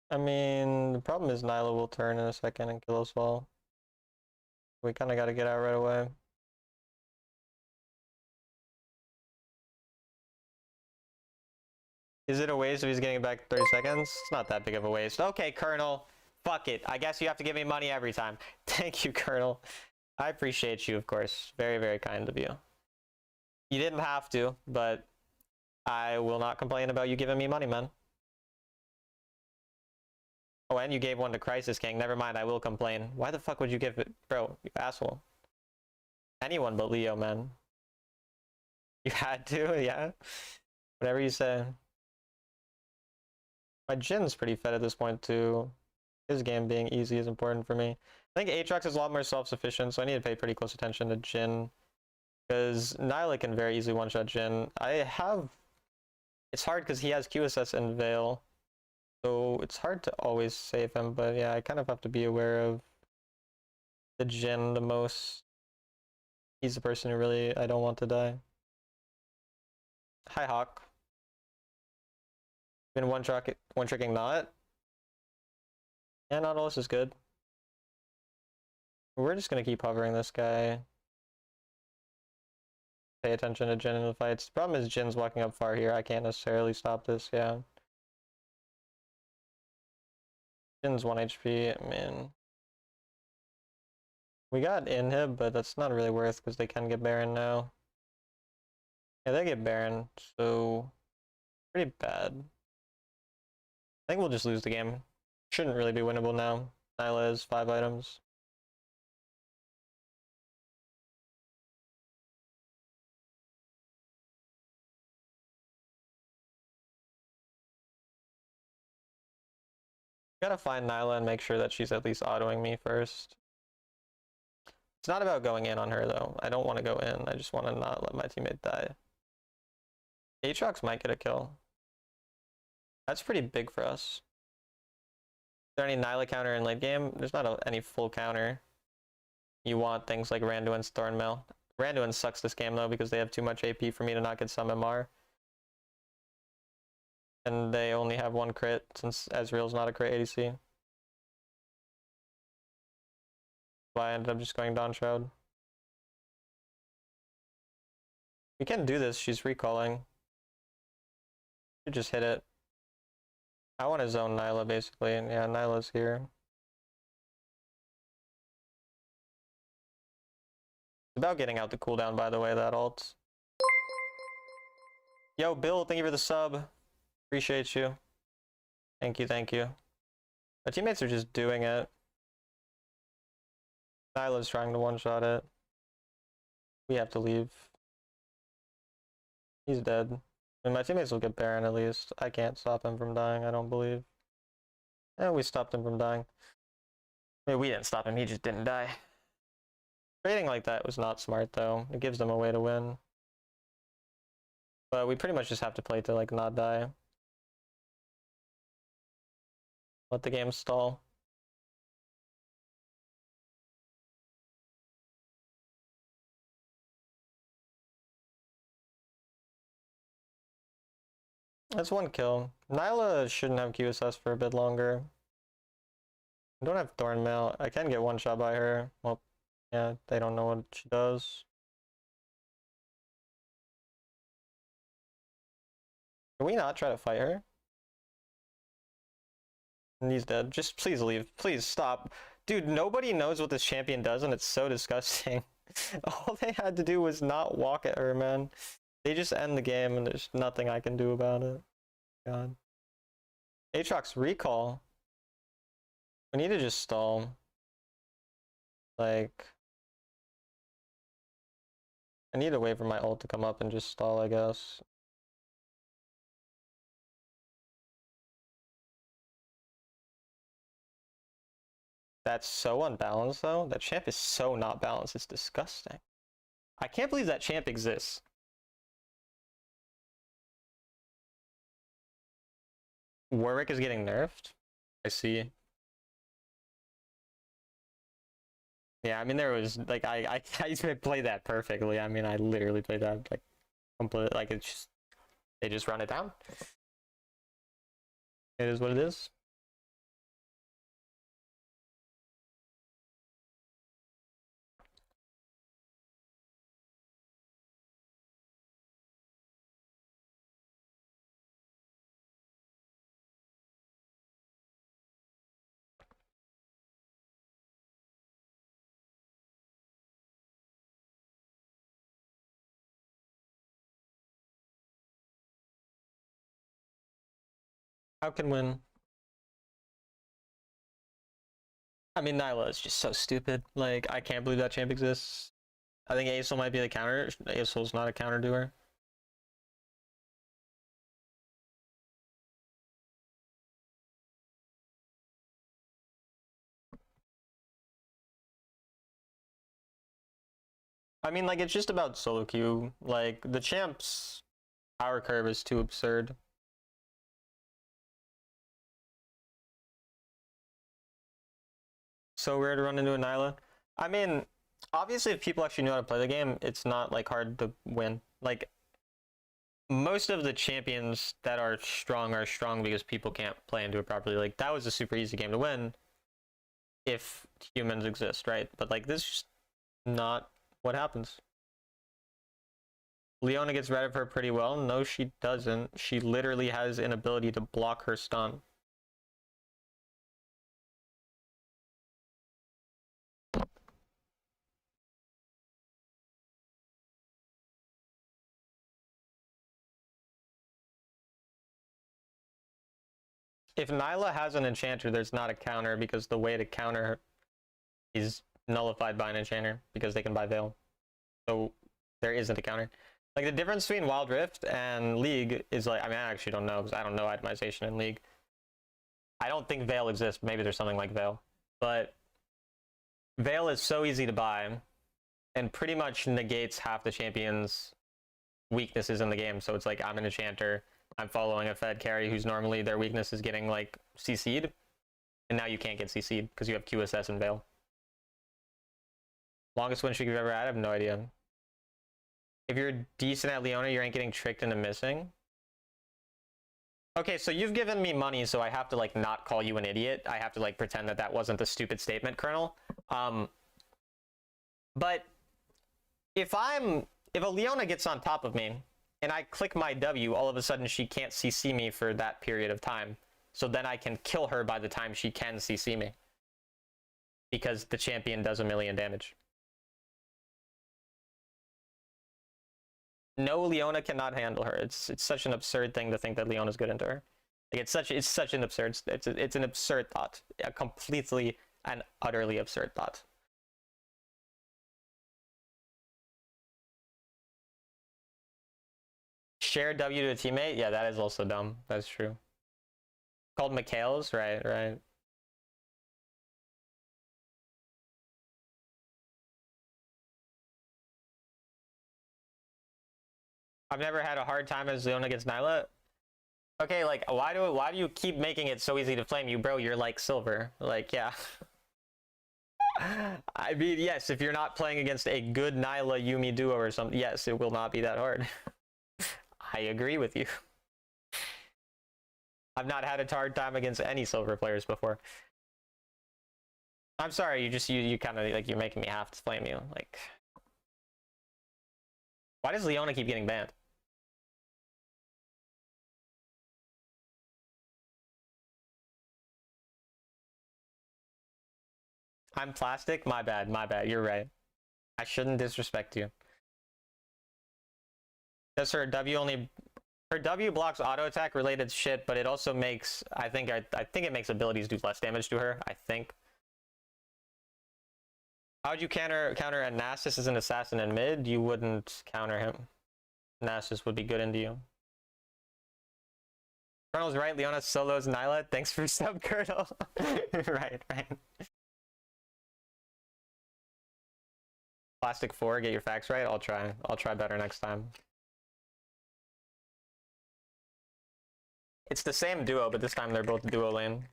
I mean, the problem is Nilah will turn in a second and kill us all. We kind of got to get out right away. Is it a waste if he's getting back 30 seconds? It's not that big of a waste. Okay, Colonel. Fuck it. I guess you have to give me money every time. Thank you, Colonel. I appreciate you, of course. Very, very kind of you. You didn't have to, but I will not complain about you giving me money, man. Oh, and you gave one to Crisis King. Never mind, I will complain. Why the fuck would you give it? Bro, you asshole. Anyone but Leo, man. You had to, yeah. Whatever you say. My Jin's pretty fed at this point, too. His game being easy is important for me. I think Aatrox is a lot more self-sufficient, so I need to pay pretty close attention to Jhin. Because Nilah can very easily one-shot Jhin. It's hard because he has QSS and Veil. So it's hard to always save him, but yeah, I kind of have to be aware of the Jhin the most. He's the person who really I don't want to die. Hi, Hawk. Been one-tricking Not. Yeah, Nautilus is good. We're just gonna keep hovering this guy. Pay attention to Jhin in the fights. The problem is Jin's walking up far here. I can't necessarily stop this, yeah. Jin's 1 HP, I mean... We got inhib, but that's not really worth because they can get Baron now. Yeah, they get Baron, so... Pretty bad. I think we'll just lose the game. Shouldn't really be winnable now. Nilah has 5 items. Gotta find Nilah and make sure that she's at least autoing me first. It's not about going in on her though. I don't want to go in. I just want to not let my teammate die. Aatrox might get a kill. That's pretty big for us. Is there any Nilah counter in late game? There's not any full counter. You want things like Randuin's Thornmail. Randuin sucks this game though because they have too much AP for me to not get some MR. And they only have 1 crit since Ezreal's not a crit ADC. Why I ended up just going Dawn Shroud. We can do this, she's recalling. You just hit it. I want to zone Nilah basically, and yeah, Nilah's here. It's about getting out the cooldown, by the way, that ult. Yo, Bill, thank you for the sub. Appreciate you. Thank you, thank you. My teammates are just doing it. Nilah's trying to one-shot it. We have to leave. He's dead. And my teammates will get Baron at least. I can't stop him from dying, I don't believe. And we stopped him from dying. I mean, we didn't stop him, he just didn't die. Trading like that was not smart though. It gives them a way to win. But we pretty much just have to play to like not die. Let the game stall. That's 1 kill. Nilah shouldn't have QSS for a bit longer. I don't have Thornmail. I can get one shot by her. Well, yeah, they don't know what she does. Can we not try to fight her? And he's dead. Just please leave. Please stop. Dude, nobody knows what this champion does, and it's so disgusting. All they had to do was not walk at her, man. They just end the game, and there's nothing I can do about it. God. Aatrox recall. We need to just stall. Like, I need to wait for my ult to come up and just stall, I guess. That's so unbalanced, though. That champ is so not balanced. It's disgusting. I can't believe that champ exists. Warwick is getting nerfed. I see. Yeah, I mean, there was like I played that perfectly. I mean, I literally played that like complete. Like it's just they just run it down. It is what it is. How can win? I mean, Nyla is just so stupid. Like, I can't believe that champ exists. I think Aesol might be the counter. Aesol's not a counter doer. I mean, like, it's just about solo queue. Like, the champ's power curve is too absurd. So weird to run into a Nyla. I mean, obviously, if people actually know how to play the game, it's not, like, hard to win. Like, most of the champions that are strong because people can't play into it properly. Like, that was a super easy game to win if humans exist, right? But, like, this is just not what happens. Leona gets rid of her pretty well. No, she doesn't. She literally has an ability to block her stun. If Nyla has an enchanter, there's not a counter because the way to counter is nullified by an enchanter because they can buy Veil. So there isn't a counter. Like, the difference between Wild Rift and League is like, I mean, I actually don't know because I don't know itemization in League. I don't think Veil exists. Maybe there's something like Veil. But Veil is so easy to buy and pretty much negates half the champion's weaknesses in the game. So it's like, I'm an enchanter. I'm following a Fed carry who's normally their weakness is getting like CC'd. And now you can't get CC'd because you have QSS and Veil. Longest win streak you've ever had? I have no idea. If you're decent at Leona, you ain't getting tricked into missing. Okay, so you've given me money, so I have to like not call you an idiot. I have to like pretend that that wasn't a stupid statement, Colonel. But if a Leona gets on top of me and I click my W, all of a sudden she can't CC me for that period of time. So then I can kill her by the time she can CC me. Because the champion does 1,000,000 damage. No, Leona cannot handle her. It's such an absurd thing to think that Leona's good into her. Like, it's such an absurd it's an absurd thought. A completely and utterly absurd thought. Share W to a teammate? Yeah, that is also dumb. That's true. Called Mikhail's? Right, right. I've never had a hard time as Leona against Nyla. Okay, like, why do you keep making it so easy to flame you, bro? You're like silver. Like, yeah. I mean, yes, if you're not playing against a good Nyla Yuumi duo or something, yes, it will not be that hard. I agree with you. I've not had a hard time against any silver players before. I'm sorry, you kind of like, you're making me have to flame you. Like, why does Leona keep getting banned? I'm plastic? My bad, you're right. I shouldn't disrespect you. Does her W only... Her W blocks auto attack related shit, but it also makes... I think it makes abilities do less damage to her, I think. How would you counter a Nasus as an assassin in mid? You wouldn't counter him. Nasus would be good into you. Colonel's right, Leona solos Nyla. Thanks for sub, Colonel. right. Plastic 4, get your facts right. I'll try better next time. It's the same duo, but this time they're both duo lane.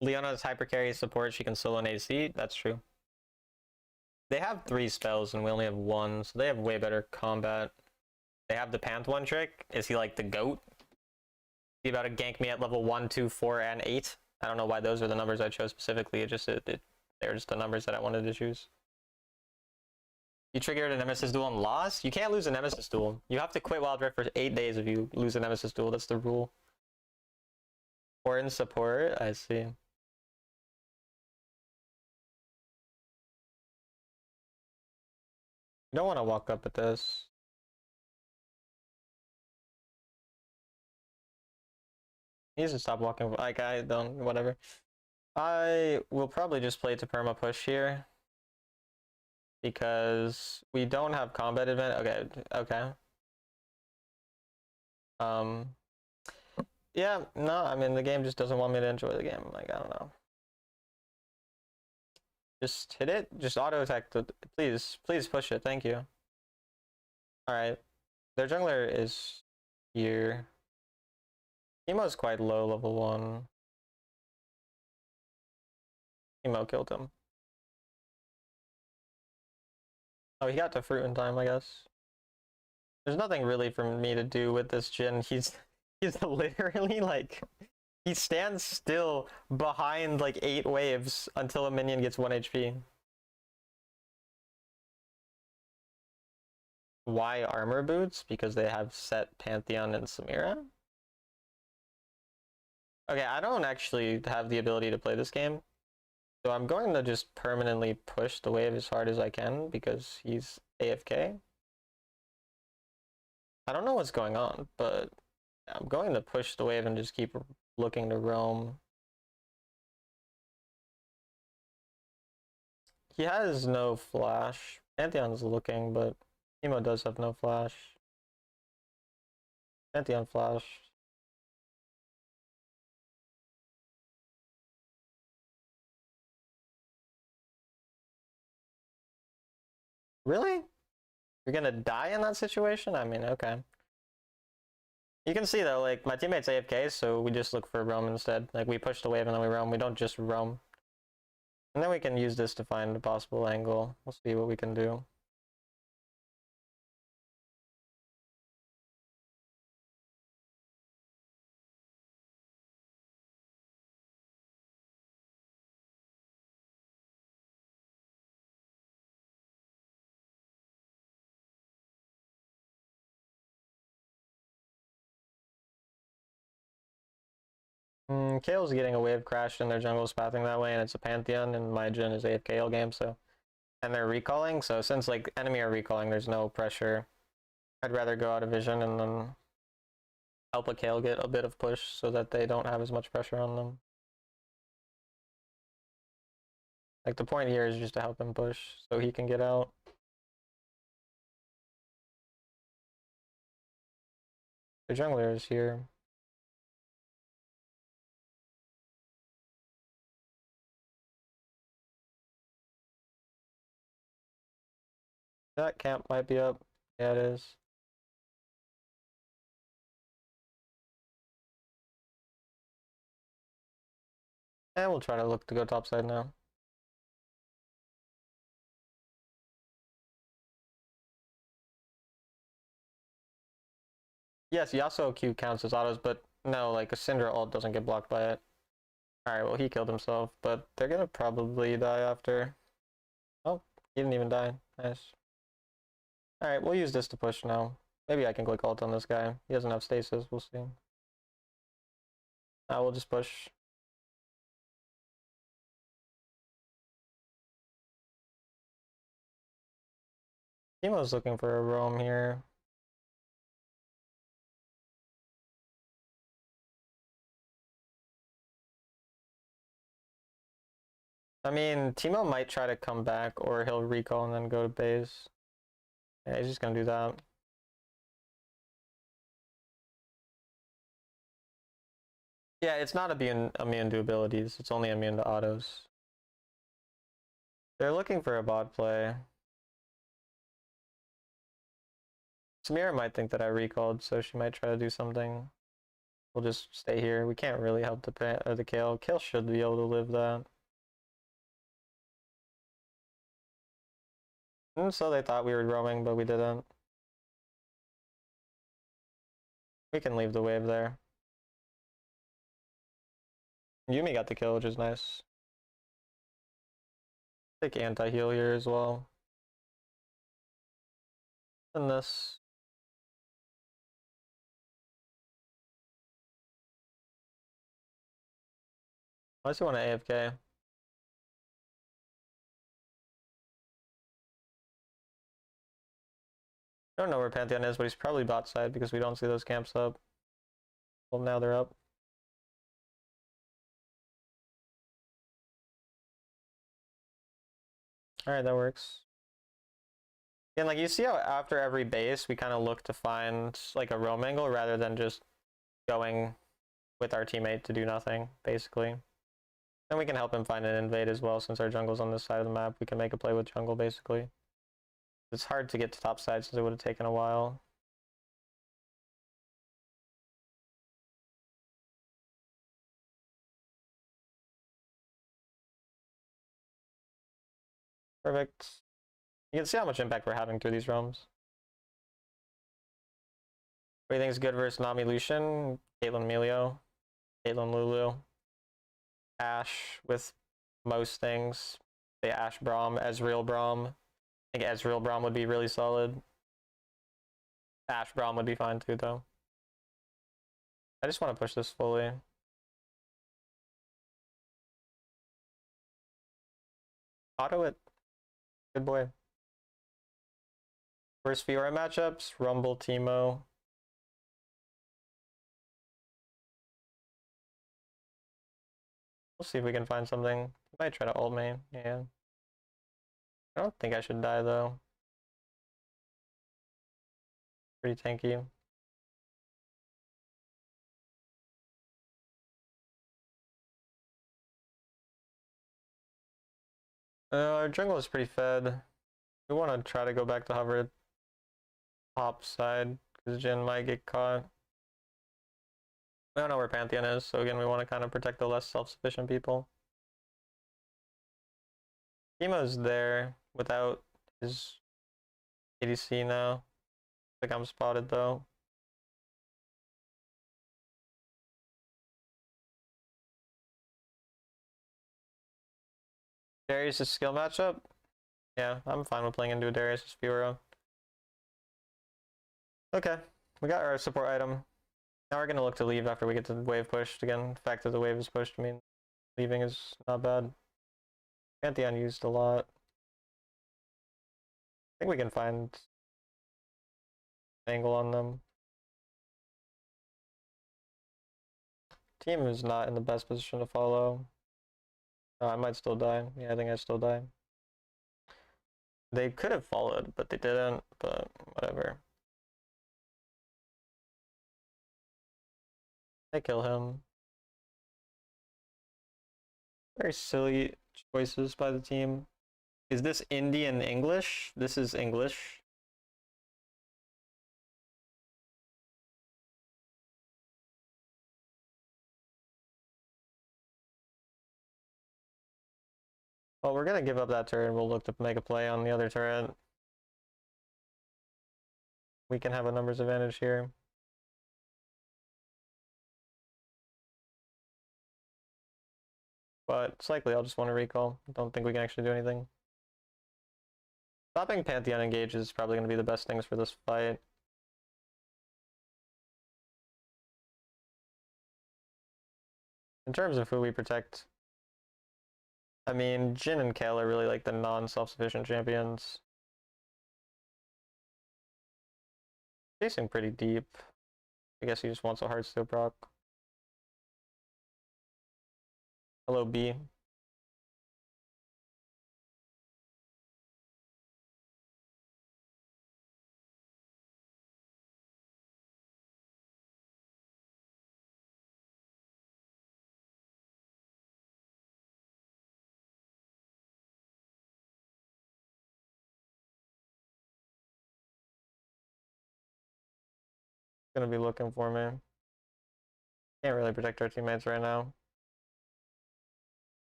Leona's hyper carry support, she can solo an AC. That's true. They have 3 spells and we only have 1, so they have way better combat. They have the Pantheon trick. Is he like the GOAT? He about to gank me at level 1, 2, 4, and 8. I don't know why those are the numbers I chose specifically. They're just the numbers that I wanted to choose. You triggered a Nemesis duel and lost? You can't lose a Nemesis duel. You have to quit Wild Rift for 8 days if you lose a Nemesis duel. That's the rule. Or in support, I see. You don't want to walk up at this. He needs to stop walking. Like, I don't, whatever. I will probably just play to perma push here. Because we don't have combat advantage. Okay. Yeah, no, I mean, the game just doesn't want me to enjoy the game. Like, I don't know. Just hit it. Just auto attack. Please push it. Thank you. Alright. Their jungler is here. Teemo's quite low, level 1. Teemo killed him. Oh, he got to fruit in time, I guess. There's nothing really for me to do with this Jhin. He's literally like... He stands still behind like 8 waves until a minion gets 1 HP. Why armor boots? Because they have set Pantheon and Samira? Okay, I don't actually have the ability to play this game. So I'm going to just permanently push the wave as hard as I can because he's AFK. I don't know what's going on, but I'm going to push the wave and just keep looking to roam. He has no flash. Pantheon's looking, but Teemo does have no flash. Pantheon flash. Really? You're gonna die in that situation? I mean, okay. You can see though, like, my teammate's AFK, so we just look for roam instead. Like, we push the wave and then we roam. We don't just roam. And then we can use this to find a possible angle. We'll see what we can do. Kale's getting a wave crash and their jungle's pathing that way, and it's a Pantheon, and my Jhin is AFK all game, so... And they're recalling, so since, like, enemy are recalling, there's no pressure. I'd rather go out of vision and then help a Kale get a bit of push so that they don't have as much pressure on them. Like, the point here is just to help him push so he can get out. The jungler is here. That camp might be up. Yeah, it is. And we'll try to look to go topside now. Yes, Yasuo Q counts as autos, but no, like a Syndra ult doesn't get blocked by it. Alright, well he killed himself, but they're gonna probably die after. Oh, he didn't even die. Nice. Alright, we'll use this to push now. Maybe I can click ult on this guy. He doesn't have stasis, we'll see. We'll just push. Teemo's looking for a roam here. I mean, Teemo might try to come back, or he'll recall and then go to base. Yeah, he's just gonna do that. Yeah, it's not immune to abilities. It's only immune to autos. They're looking for a bot play. Samira might think that I recalled, so she might try to do something. We'll just stay here. We can't really help the Kayle. Kayle should be able to live that. And so they thought we were roaming, but we didn't. We can leave the wave there. Yuumi got the kill, which is nice. Take anti-heal here as well. And this. Unless you want to AFK. I don't know where Pantheon is, but he's probably bot side because we don't see those camps up. Well, now they're up. Alright, that works. And like you see how after every base we kind of look to find like a roam angle rather than just going with our teammate to do nothing, basically. Then we can help him find an invade as well, since our jungle's on this side of the map. We can make a play with jungle, basically. It's hard to get to top side since it would have taken a while. Perfect. You can see how much impact we're having through these roams. What do you think is good versus Nami Lucian, Caitlyn Emilio, Caitlyn Lulu, Ashe with most things. Say Ashe Braum, Ezreal Braum. I think Ezreal Braum would be really solid. Ashe Braum would be fine too, though. I just want to push this fully. Auto it. Good boy. First Fiora matchups, Rumble, Teemo. We'll see if we can find something. Might try to ult main, yeah. I don't think I should die though. Pretty tanky. Our jungle is pretty fed. We want to try to go back to hover top side, because Jhin might get caught. We don't know where Pantheon is, so again, we want to kind of protect the less self-sufficient people. Teemo's there without his ADC now. I think I'm spotted though. Darius' skill matchup? Yeah, I'm fine with playing into a Darius' Fiora. Okay, we got our support item. Now we're gonna look to leave after we get the wave pushed. Again, the fact that the wave is pushed, I mean, leaving is not bad. Pantheon used a lot. I think we can find an angle on them. Team is not in the best position to follow. I might still die. Yeah, I think I still die. They could have followed, but they didn't, but whatever. They kill him. Very silly choices by the team. Is this Indian English? This is English. Well, we're gonna give up that turret. We'll look to make a play on the other turret. We can have a numbers advantage here. But it's likely I'll just want to recall. Don't think we can actually do anything. Stopping Pantheon engage is probably going to be the best things for this fight. In terms of who we protect, I mean, Jhin and Kayle are really like the non-self-sufficient champions. Chasing pretty deep. I guess he just wants a Heartsteel proc. Hello, B. Gonna be looking for me. Can't really protect our teammates right now.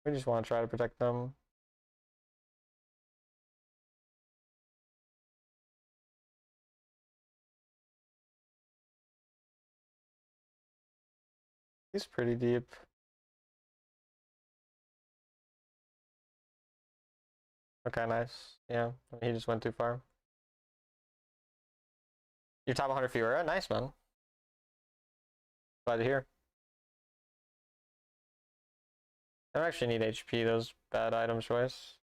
We just want to try to protect them. He's pretty deep. Okay, nice. Yeah, he just went too far. You're top 100 Fiora? Nice, man. Glad to hear. I don't actually need HP, those bad item choice.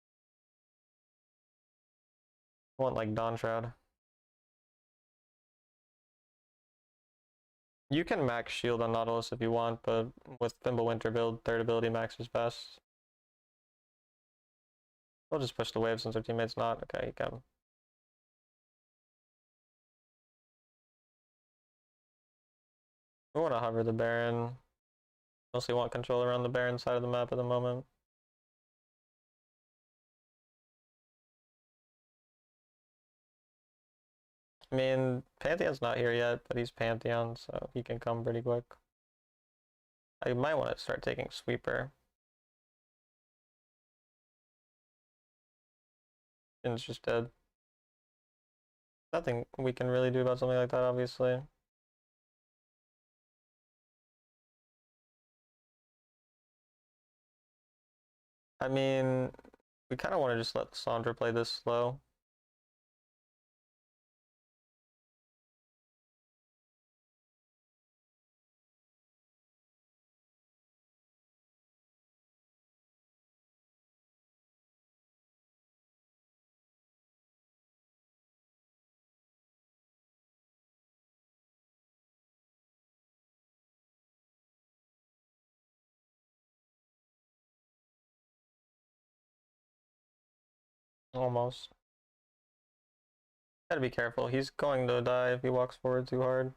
I want like Dawn Shroud. You can max shield on Nautilus if you want, but with Fimbulwinter build, third ability max is best. We'll just push the wave since our teammate's not. Okay, you can. We want to hover the Baron. Mostly want control around the Baron side of the map at the moment. I mean, Pantheon's not here yet, but he's Pantheon, so he can come pretty quick. I might want to start taking Sweeper. Jin's just dead. Nothing we can really do about something like that, obviously. I mean, we kind of want to just let Sandra play this slow. Almost. Gotta be careful. He's going to die if he walks forward too hard.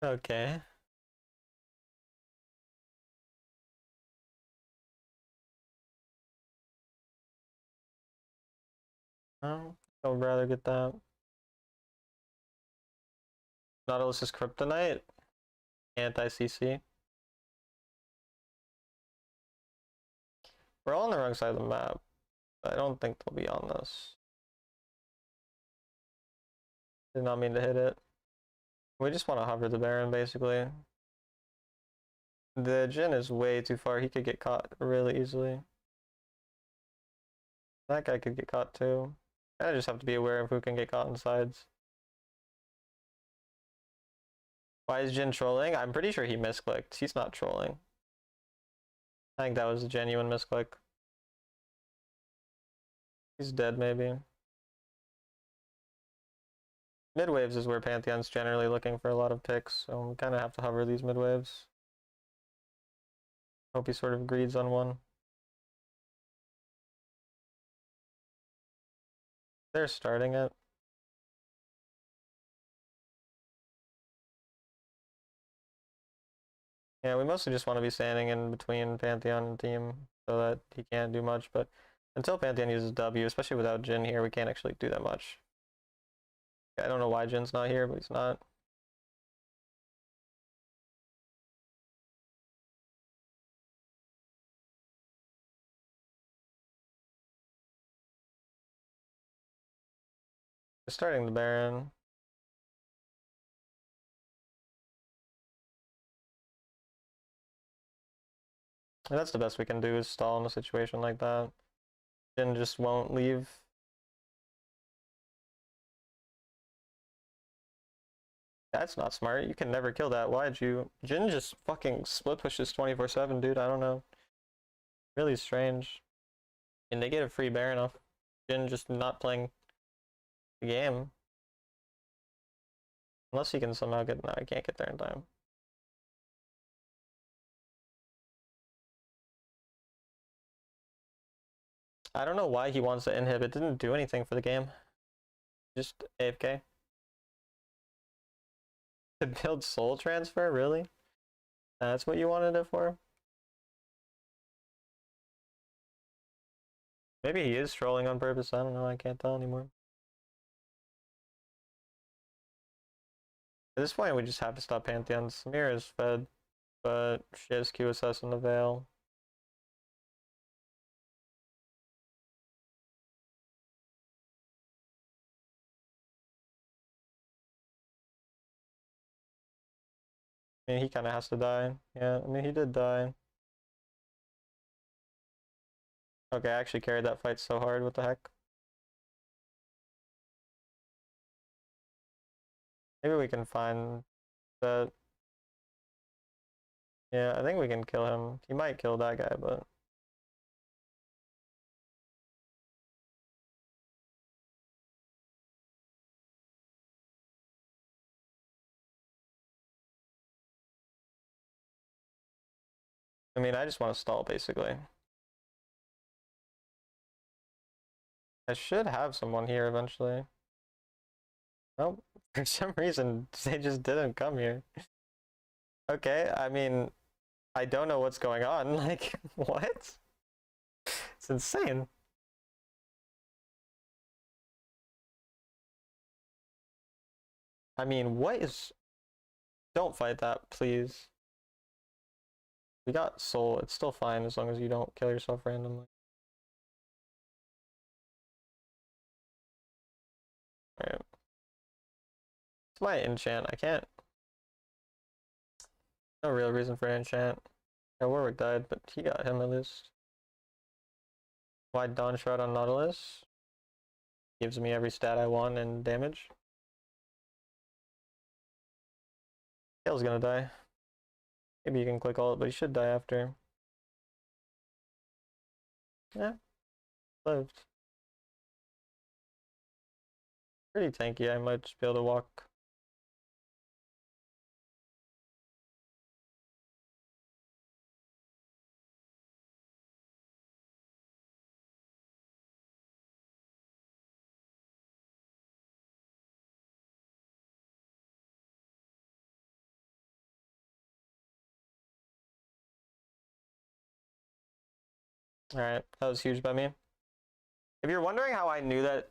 Okay. Oh, I would rather get that. Nautilus is Kryptonite. Anti-CC. We're all on the wrong side of the map. I don't think they'll be on this. Did not mean to hit it. We just want to hover the Baron, basically. The Jhin is way too far. He could get caught really easily. That guy could get caught too. I just have to be aware of who can get caught in sides. Why is Jhin trolling? I'm pretty sure he misclicked. He's not trolling. I think that was a genuine misclick. He's dead, maybe. Mid waves is where Pantheon's generally looking for a lot of picks, so we kind of have to hover these mid waves. Hope he sort of greeds on one. They're starting it. Yeah, we mostly just want to be standing in between Pantheon and team so that he can't do much, but until Pantheon uses W, especially without Jhin here, we can't actually do that much. I don't know why Jin's not here, but he's not. We're starting the Baron. And that's the best we can do, is stall in a situation like that. Jhin just won't leave. That's not smart. You can never kill that. Why'd you? Jhin just fucking split pushes 24/7, dude. I don't know. Really strange. And they get a free Baron off Jhin just not playing the game. Unless he can somehow get... No, I can't get there in time. I don't know why he wants to inhib. It didn't do anything for the game. Just AFK. To build soul transfer? Really? That's what you wanted it for? Maybe he is trolling on purpose. I don't know. I can't tell anymore. At this point, we just have to stop Pantheon. Samira is fed, but she has QSS in the Veil. I mean, he kind of has to die. Yeah, I mean, he did die. Okay, I actually carried that fight so hard. What the heck? Maybe we can find that. Yeah, I think we can kill him. He might kill that guy, but... I mean, I just want to stall, basically. I should have someone here eventually. Nope. For some reason, they just didn't come here. Okay, I mean, I don't know what's going on. Like, what? It's insane. I mean, what is... Don't fight that, please. We got soul. It's still fine as long as you don't kill yourself randomly. Alright. It's my enchant. I can't... No real reason for an enchant. Yeah, Warwick died, but he got him at least. Wide Dawn Shroud on Nautilus. Gives me every stat I want and damage. Kale's gonna die. Maybe you can click all it, but he should die after. Yeah. Lived. Pretty tanky. I might just be able to walk. Alright, that was huge by me. If you're wondering how I knew that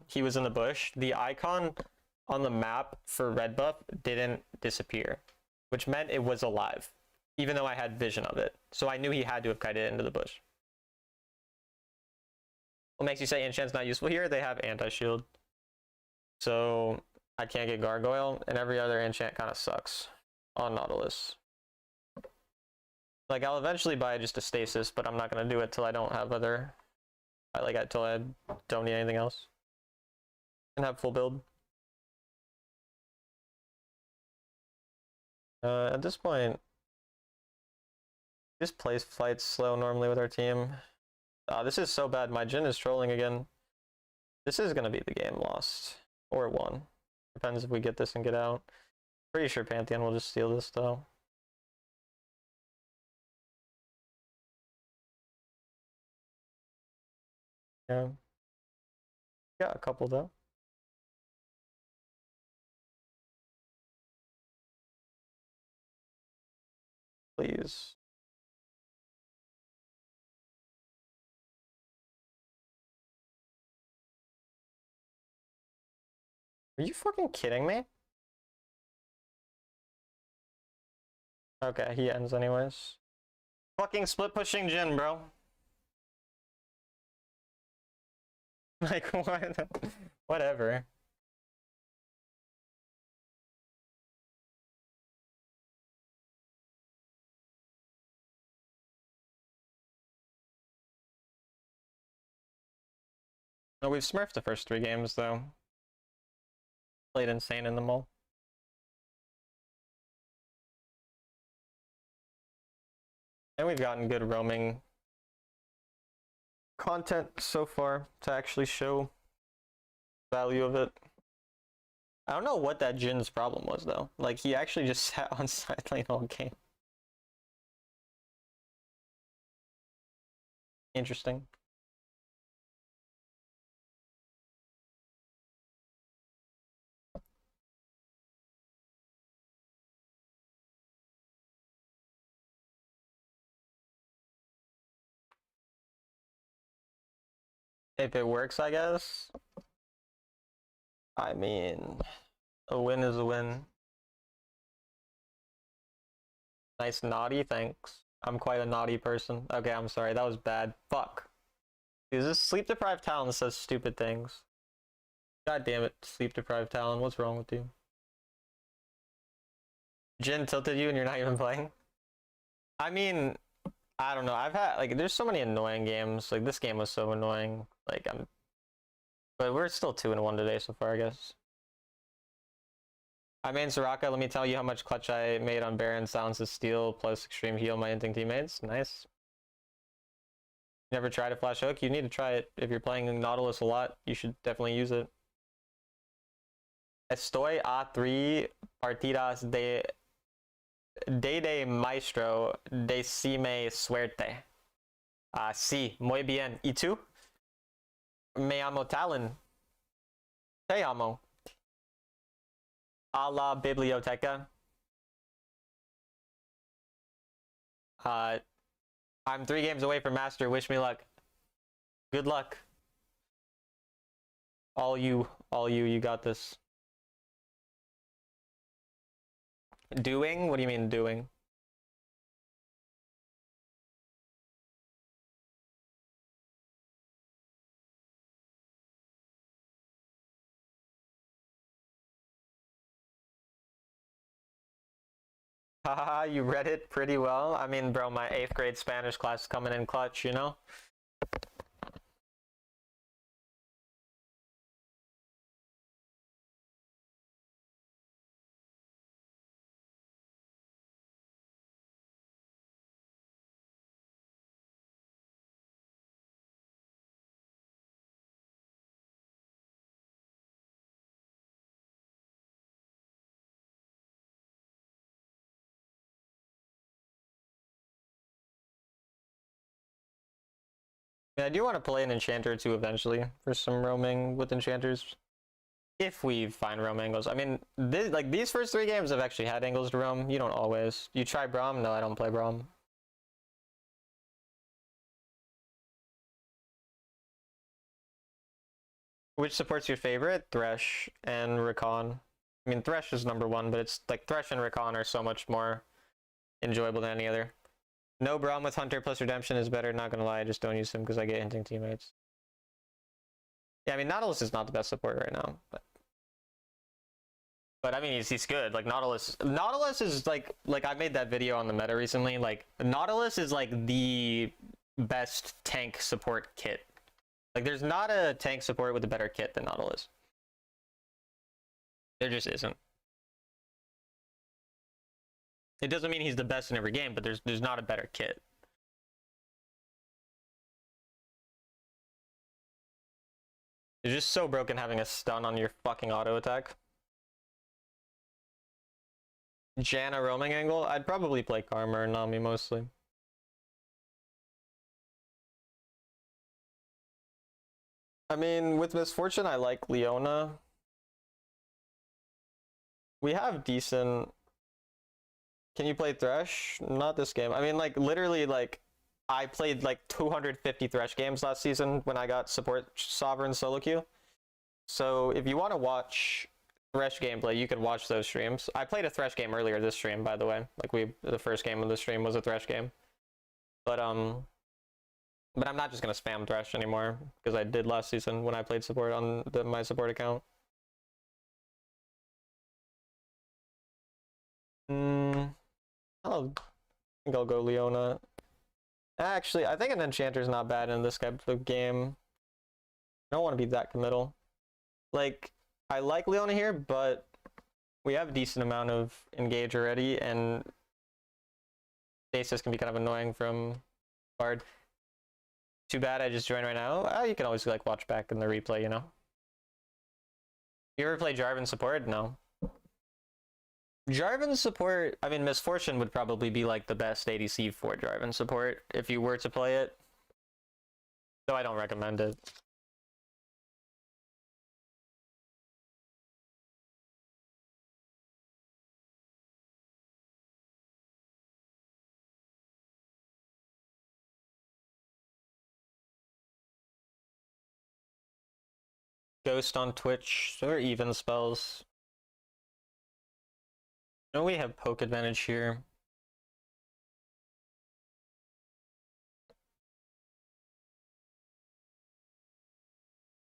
he was in the bush, the icon on the map for red buff didn't disappear, which meant it was alive, even though I had vision of it. So I knew he had to have kited into the bush. What makes you say enchant's not useful here? They have anti-shield. So I can't get Gargoyle, and every other enchant kind of sucks on Nautilus. Like, I'll eventually buy just a stasis, but I'm not going to do it till I don't have other... till I don't need anything else. And have full build. At this point, just plays fights slow normally with our team. This is so bad. My Jhin is trolling again. This is going to be the game lost. Or won. Depends if we get this and get out. Pretty sure Pantheon will just steal this, though. Yeah. Got a couple, though. Please. Are you fucking kidding me? Okay, he ends anyways. Fucking split pushing Jhin, bro. Like, what? Whatever. No, we've smurfed the first 3 games though. Played insane in them all. And we've gotten good roaming content so far to actually show value of it. I don't know what that Jin's problem was though. Like he actually just sat on side lane all game. Interesting. If it works, I guess. I mean, a win is a win. Nice naughty, thanks. I'm quite a naughty person. Okay, I'm sorry, that was bad. Fuck. Dude, this sleep deprived Talon says stupid things. God damn it, sleep deprived Talon, what's wrong with you? Jin tilted you and you're not even playing? I mean, I don't know. I've had, like, there's so many annoying games. Like, this game was so annoying. Like, but we're still 2-1 today so far, I guess. I main Soraka. Let me tell you how much clutch I made on Baron, Silence of Steel, plus Extreme Heal my Inting teammates. Nice. Never tried a flash hook? You need to try it. If you're playing Nautilus a lot, you should definitely use it. Estoy a 3 partidas de maestro, decime suerte. Sí, muy bien. ¿Y tú? Me llamo Talon. Te amo. A la biblioteca. I'm 3 games away from Master. Wish me luck. Good luck. All you, you got this. Doing? What do you mean doing? Haha, you read it pretty well. I mean, bro, my 8th grade Spanish class is coming in clutch, you know? Yeah, I do want to play an Enchanter too eventually for some roaming with Enchanters. If we find roam angles. I mean, these first 3 games have actually had angles to roam. You don't always. You try Braum? No, I don't play Braum. Which supports your favorite? Thresh and Rakan. I mean, Thresh is #1, but it's like Thresh and Rakan are so much more enjoyable than any other. No Braum with Hunter plus Redemption is better, not gonna lie. I just don't use him because I get hinting teammates. Yeah, I mean, Nautilus is not the best support right now, but I mean, he's good. Like Nautilus is like I made that video on the meta recently. Like Nautilus is like the best tank support kit. Like there's not a tank support with a better kit than Nautilus. There just isn't. It doesn't mean he's the best in every game, but there's not a better kit. You're just so broken having a stun on your fucking auto attack. Janna roaming angle? I'd probably play Karma or Nami mostly. I mean, with Misfortune, I like Leona. We have decent... Can you play Thresh? Not this game. I mean, like, literally, like, I played, like, 250 Thresh games last season when I got support Sovereign solo queue. So, if you want to watch Thresh gameplay, you can watch those streams. I played a Thresh game earlier this stream, by the way. Like, the first game of the stream was a Thresh game. But I'm not just gonna spam Thresh anymore, because I did last season when I played support on my support account. I think I'll go Leona. Actually, I think an Enchanter's not bad in this type of game. I don't want to be that committal. Like, I like Leona here, but we have a decent amount of engage already, and Stasis can be kind of annoying from Bard. Too bad I just joined right now. You can always like watch back in the replay, you know. You ever play Jarvan support? No. Jarvan support, I mean, Misfortune would probably be like the best ADC for Jarvan support if you were to play it. Though I don't recommend it. Ghost on Twitch, or even spells. No, we have poke advantage here.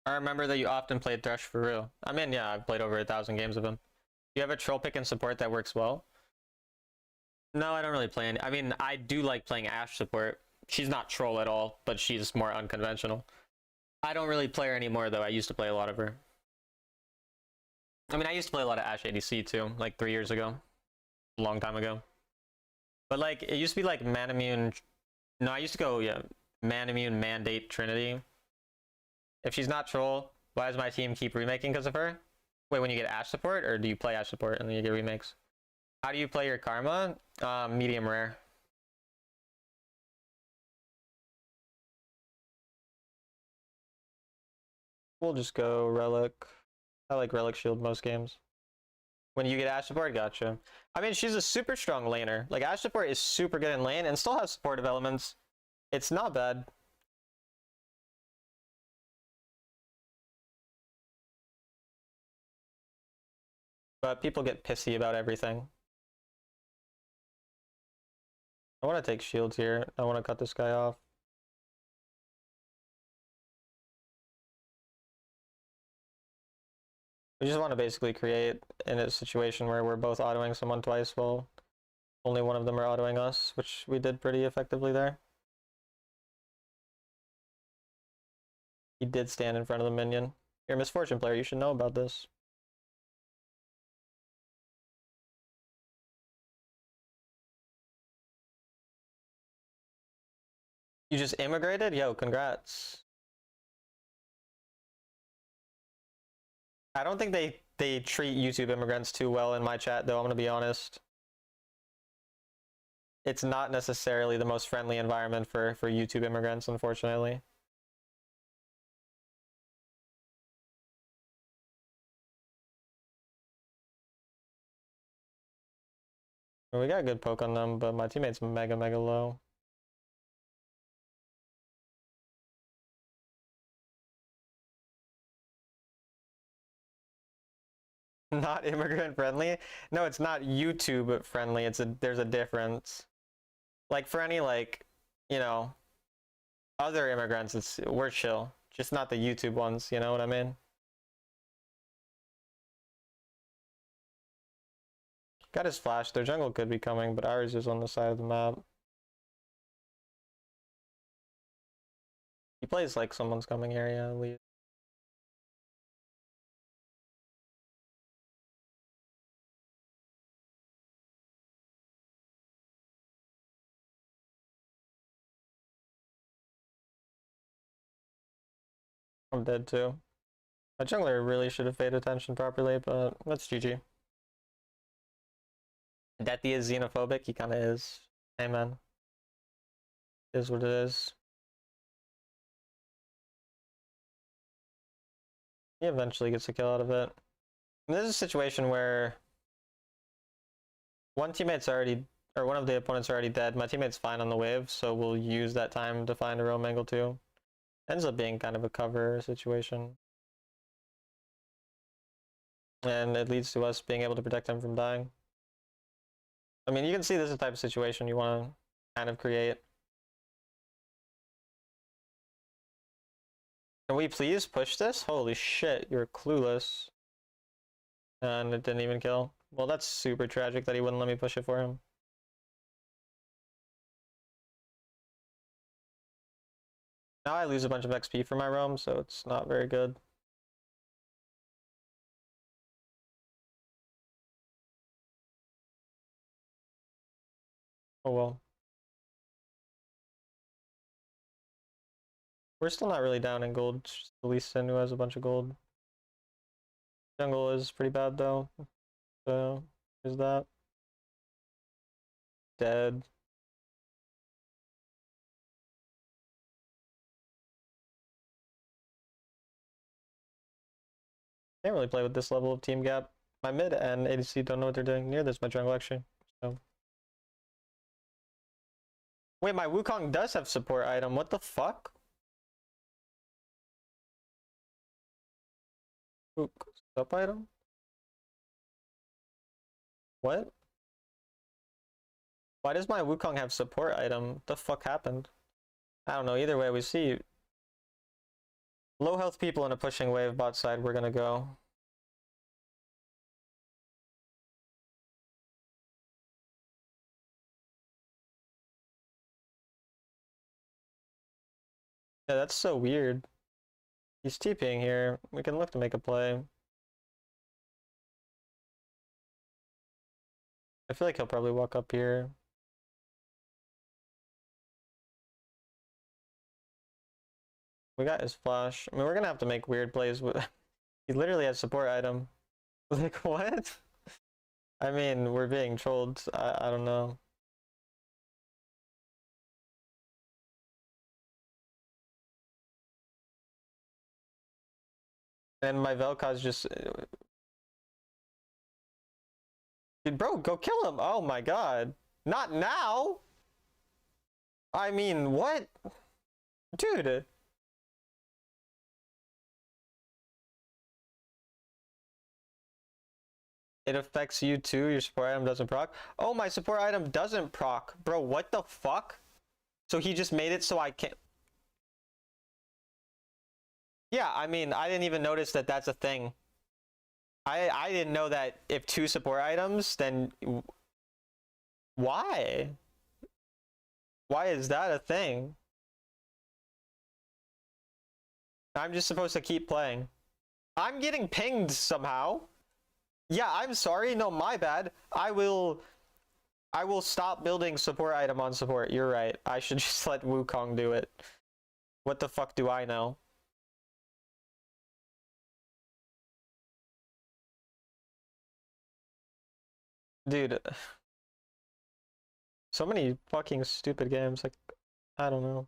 I remember that you often played Thresh for real. I mean, yeah, I've played over 1,000 games of him. Do you have a troll pick and support that works well? No, I don't really play any. I mean, I do like playing Ashe support. She's not troll at all, but she's more unconventional. I don't really play her anymore, though. I used to play a lot of her. I mean, I used to play a lot of Ashe ADC, too, like 3 years ago. A long time ago. But, like, it used to be, like, Manamune... No, I used to go, yeah, Manamune, Mandate, Trinity. If she's not troll, why does my team keep remaking because of her? Wait, when you get Ashe support, or do you play Ashe support and then you get remakes? How do you play your Karma? Medium rare. We'll just go Relic. I like Relic Shield most games. When you get Ashe support, gotcha. I mean, she's a super strong laner. Like, Ashe support is super good in lane and still has supportive elements. It's not bad. But people get pissy about everything. I want to take shields here. I want to cut this guy off. We just want to basically create in a situation where we're both autoing someone twice while only one of them are autoing us, which we did pretty effectively there. He did stand in front of the minion. You're a Misfortune player, you should know about this. You just immigrated? Yo, congrats. I don't think they treat YouTube immigrants too well in my chat, though, I'm gonna be honest. It's not necessarily the most friendly environment for YouTube immigrants, unfortunately. We got a good poke on them, but my teammate's mega low. Not immigrant friendly? No, it's not YouTube friendly. There's a difference. Like for any like, you know, other immigrants, we're chill. Just not the YouTube ones, you know what I mean? Got his flash. Their jungle could be coming, but ours is on the side of the map. He plays like someone's coming here, yeah, at least. I'm dead too. My jungler really should have paid attention properly, but that's GG. Dethi is xenophobic, he kinda is. Hey man. Is what it is. He eventually gets a kill out of it. And this is a situation where one teammate's already, or one of the opponents are already dead. My teammate's fine on the wave, so we'll use that time to find a roam angle too. Ends up being kind of a cover situation. And it leads to us being able to protect him from dying. I mean, you can see this is the type of situation you want to kind of create. Can we please push this? Holy shit, you're clueless. And it didn't even kill. Well, that's super tragic that he wouldn't let me push it for him. Now I lose a bunch of XP for my roam, so it's not very good. Oh well. We're still not really down in gold. It's just Lee Sin who has a bunch of gold. Jungle is pretty bad though. So is that dead? Can't really play with this level of team gap. My mid and ADC don't know what they're doing. Near this, my jungle actually. So. Wait, my Wukong does have support item. What the fuck? Sup item? What? Why does my Wukong have support item? What the fuck happened? I don't know. Either way, we see low health people in a pushing wave bot side. We're gonna go. Yeah, that's so weird. He's TPing here. We can look to make a play. I feel like he'll probably walk up here. We got his flash. I mean, we're gonna have to make weird plays with. He literally has support item. Like, what? I mean, we're being trolled. I don't know. And my Vel'Koz just... Dude, bro, go kill him! Oh my god. Not now! I mean, what? Dude. It affects you too, your support item doesn't proc. Oh, my support item doesn't proc. Bro, what the fuck? So he just made it so I can't... Yeah, I mean, I didn't even notice that that's a thing. I didn't know that if 2 support items, then... Why? Why is that a thing? I'm just supposed to keep playing. I'm getting pinged somehow. Yeah, I'm sorry. No, my bad. I will stop building support item on support. You're right. I should just let Wukong do it. What the fuck do I know? Dude. So many fucking stupid games. Like, I don't know.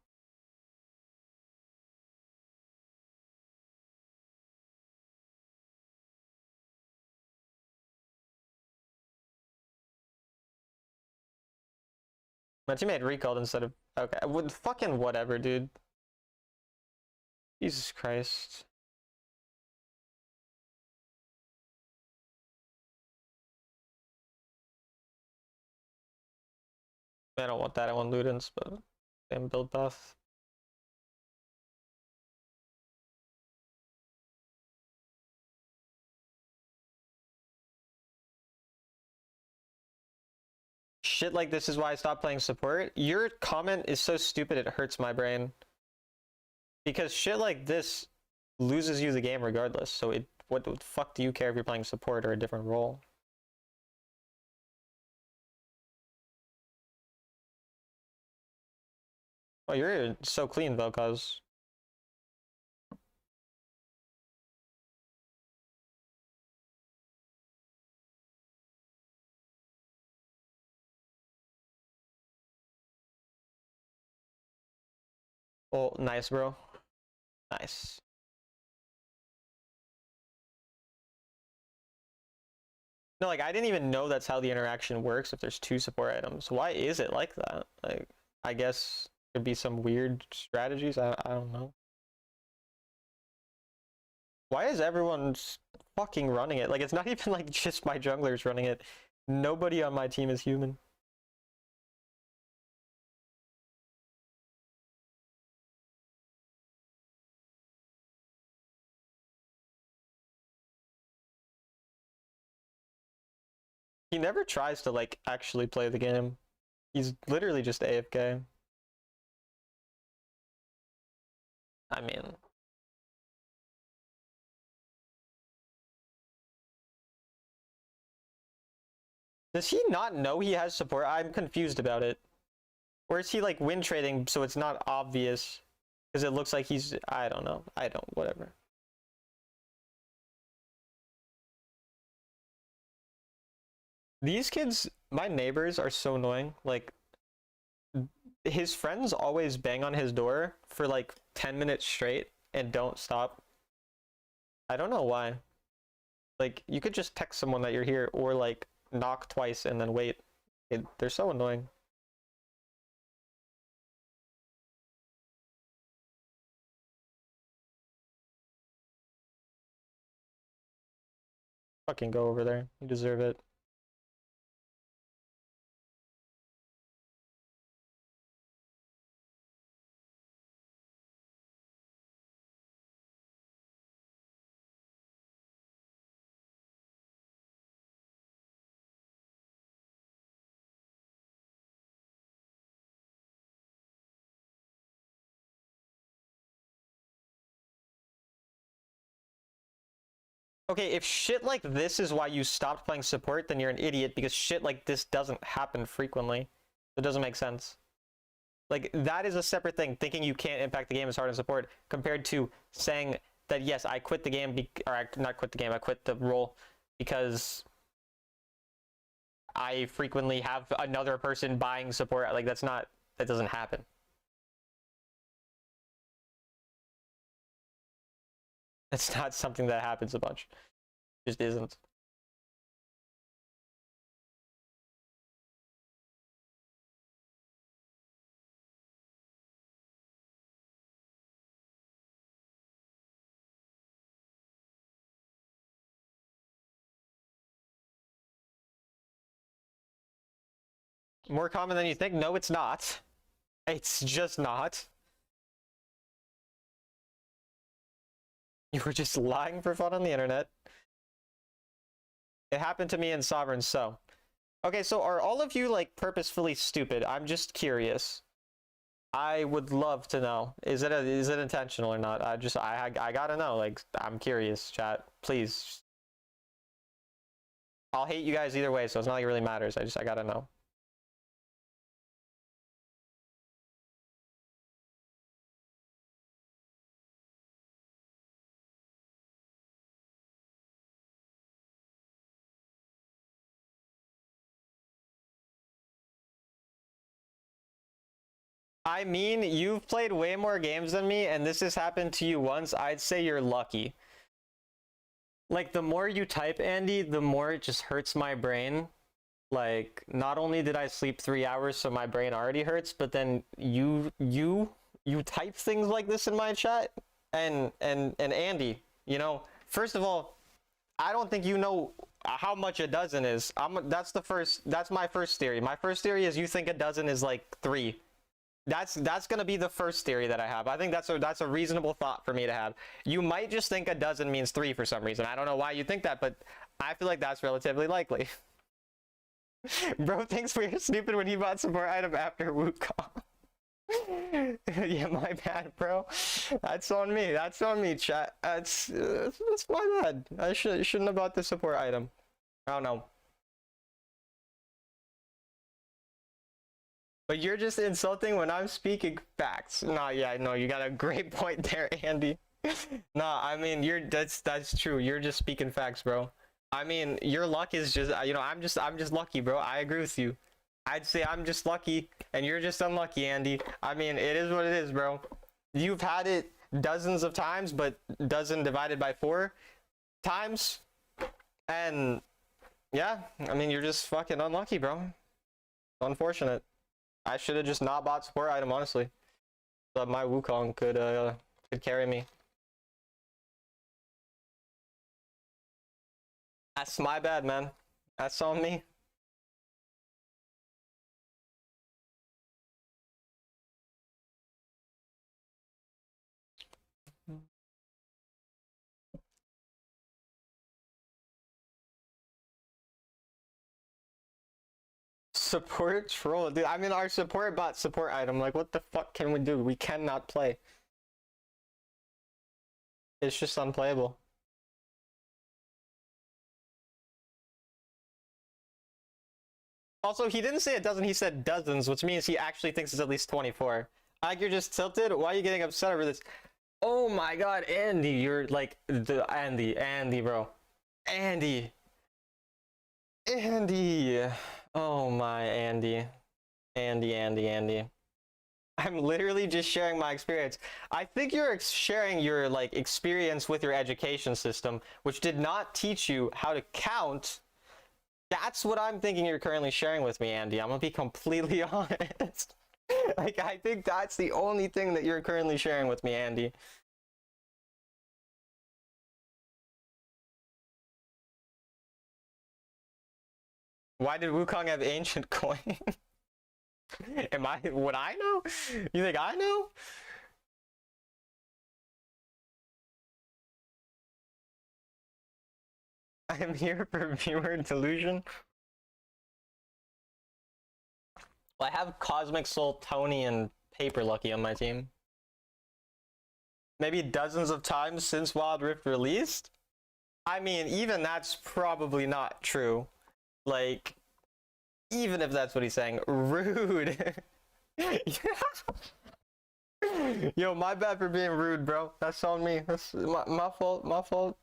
My teammate recalled instead of... Okay, fucking whatever, dude. Jesus Christ. I don't want that. I want Ludens, but same build path. Shit like this is why I stopped playing support. Your comment is so stupid it hurts my brain. Because shit like this loses you the game regardless. So what the fuck do you care if you're playing support or a different role? Oh, you're so clean, Vel'Koz. Oh, nice, bro. Nice. No, like, I didn't even know that's how the interaction works if there's 2 support items. Why is it like that? Like, I guess there'd be some weird strategies. I don't know. Why is everyone fucking running it? Like, it's not even like just my junglers running it. Nobody on my team is human. He never tries to, like, actually play the game. He's literally just AFK. I mean, does he not know he has support? I'm confused about it. Or is he like win trading so it's not obvious? Because it looks like he's, I don't know. Whatever. These kids, my neighbors are so annoying. Like, his friends always bang on his door for like 10 minutes straight and don't stop. I don't know why. Like, you could just text someone that you're here or like knock twice and then wait. They're so annoying. Fucking go over there. You deserve it. Okay, if shit like this is why you stopped playing support, then you're an idiot because shit like this doesn't happen frequently. It doesn't make sense. Like, that is a separate thing, thinking you can't impact the game as hard as support, compared to saying that, yes, I quit the game, or I not quit the game, I quit the role because I frequently have another person buying support. Like, that doesn't happen. It's not something that happens a bunch. It just isn't. More common than you think? No, it's not. It's just not. You were just lying for fun on the internet. It happened to me in Sovereign, so. Okay, so are all of you, like, purposefully stupid? I'm just curious. I would love to know. Is it intentional or not? I gotta know. Like, I'm curious, chat. Please. I'll hate you guys either way, so it's not like it really matters. I gotta know. I mean, you've played way more games than me, and this has happened to you once. I'd say you're lucky. Like, the more you type, Andy, the more it just hurts my brain. Like, not only did I sleep 3 hours, so my brain already hurts, but then you type things like this in my chat, and Andy, you know, first of all, I don't think you know how much a dozen is. That's my first theory. My first theory is you think a dozen is like 3. That's gonna be the first theory that I have. I think that's a reasonable thought for me to have. You might just think a dozen means 3 for some reason. I don't know why you think that, but I feel like that's relatively likely. Bro thinks we're stupid when he bought support item after Wukong. Yeah, my bad, bro. That's on me. That's on me, chat. That's my bad. I shouldn't have bought the support item. I don't know. But you're just insulting when I'm speaking facts. Nah, yeah, no, you got a great point there, Andy. Nah, I mean, that's true. You're just speaking facts, bro. I mean, your luck is just, you know, I'm just lucky, bro. I agree with you. I'd say I'm just lucky, and you're just unlucky, Andy. I mean, it is what it is, bro. You've had it dozens of times, but dozen divided by 4 times, and yeah, I mean, you're just fucking unlucky, bro. Unfortunate. I should have just not bought support item, honestly. So my Wukong could carry me. That's my bad, man. That's on me. Support troll, dude. I mean, our support bot support item. Like, what the fuck can we do? We cannot play. It's just unplayable. Also, he didn't say a dozen, he said dozens, which means he actually thinks it's at least 24. Like, you're just tilted? Why are you getting upset over this? Oh my god, Andy, you're like, Andy, bro. Andy. Oh my, Andy. Andy. I'm literally just sharing my experience. I think you're sharing your like experience with your education system, which did not teach you how to count. That's what I'm thinking you're currently sharing with me, Andy. I'm gonna be completely honest. Like, I think that's the only thing that you're currently sharing with me, Andy. Why did Wukong have ancient coin? Would I know? You think I know? I'm here for viewer delusion. Well, I have Cosmic Soul, Tony, and Paper Lucky on my team. Maybe dozens of times since Wild Rift released? I mean, even that's probably not true. Like, even if that's what he's saying. Rude. Yo, my bad for being rude, bro. That's on me. That's my fault.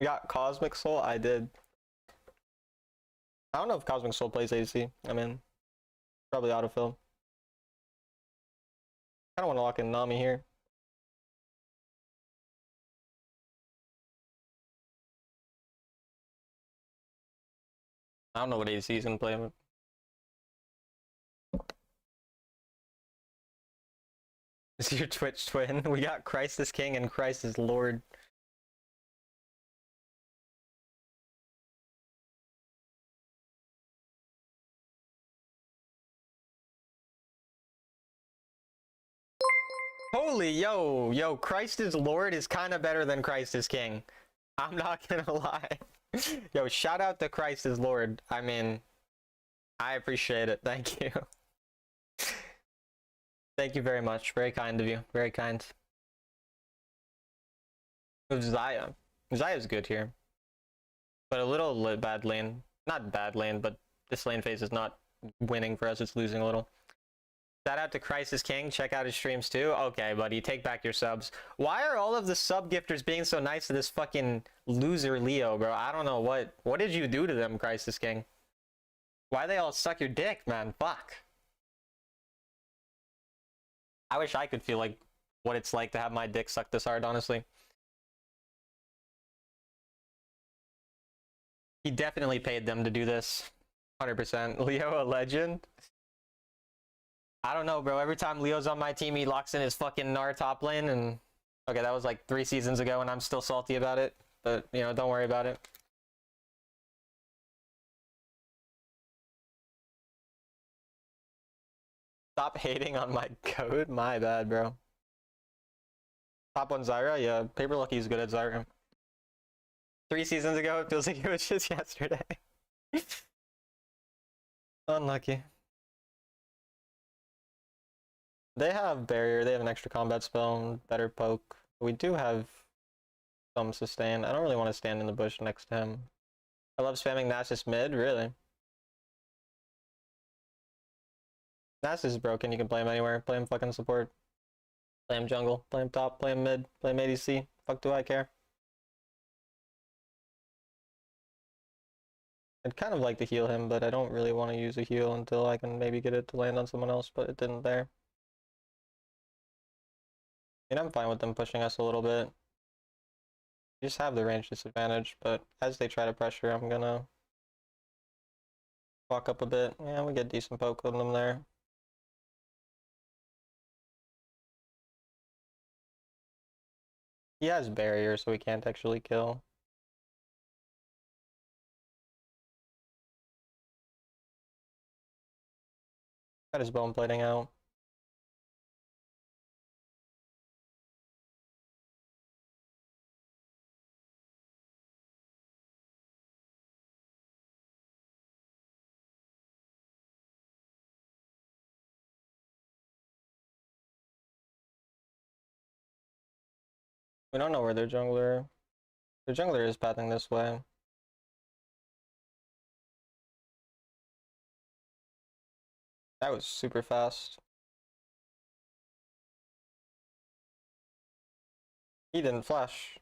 You got Cosmic Soul? I did. I don't know if Cosmic Soul plays AC. I mean, probably autofill. I don't want to lock in Nami here. I don't know what AC is gonna play with. Is your Twitch twin? We got Christ is King and Christ is Lord. Holy, yo, Christ is Lord is kind of better than Christ is King. I'm not gonna lie. Yo, shout out to Christ is Lord. I mean, I appreciate it. Thank you. Thank you very much. Very kind of you. Very kind. Xayah. Xayah's good here. But a little bad lane. Not bad lane, but this lane phase is not winning for us. It's losing a little. Shout out to Christ is King. Check out his streams too. Okay, buddy, take back your subs. Why are all of the sub gifters being so nice to this fucking loser Leo, bro? I don't know what did you do to them, Christ is King? Why they all suck your dick, man? Fuck. I wish I could feel like what it's like to have my dick sucked this hard, honestly. He definitely paid them to do this. 100%. Leo, a legend? I don't know, bro. Every time Leo's on my team, he locks in his fucking Gnar top lane, and okay, that was like 3 seasons ago, and I'm still salty about it. But you know, don't worry about it. Stop hating on my code. My bad, bro. Top 1 Zyra? Yeah, Paper Lucky's good at Zyra. 3 seasons ago, it feels like it was just yesterday. Unlucky. They have barrier, they have an extra combat spell, better poke. We do have some sustain. I don't really want to stand in the bush next to him. I love spamming Nasus mid, really. Nasus is broken, you can play him anywhere. Play him fucking support. Play him jungle, play him top, play him mid, play him ADC. Fuck do I care? I'd kind of like to heal him, but I don't really want to use a heal until I can maybe get it to land on someone else, but it didn't there. I mean, I'm fine with them pushing us a little bit. We just have the range disadvantage, but as they try to pressure, I'm gonna walk up a bit. Yeah, we get decent poke on them there. He has barrier, so we can't actually kill. Got his bone plating out. We don't know where their jungler... Their jungler is pathing this way. That was super fast. He didn't flash.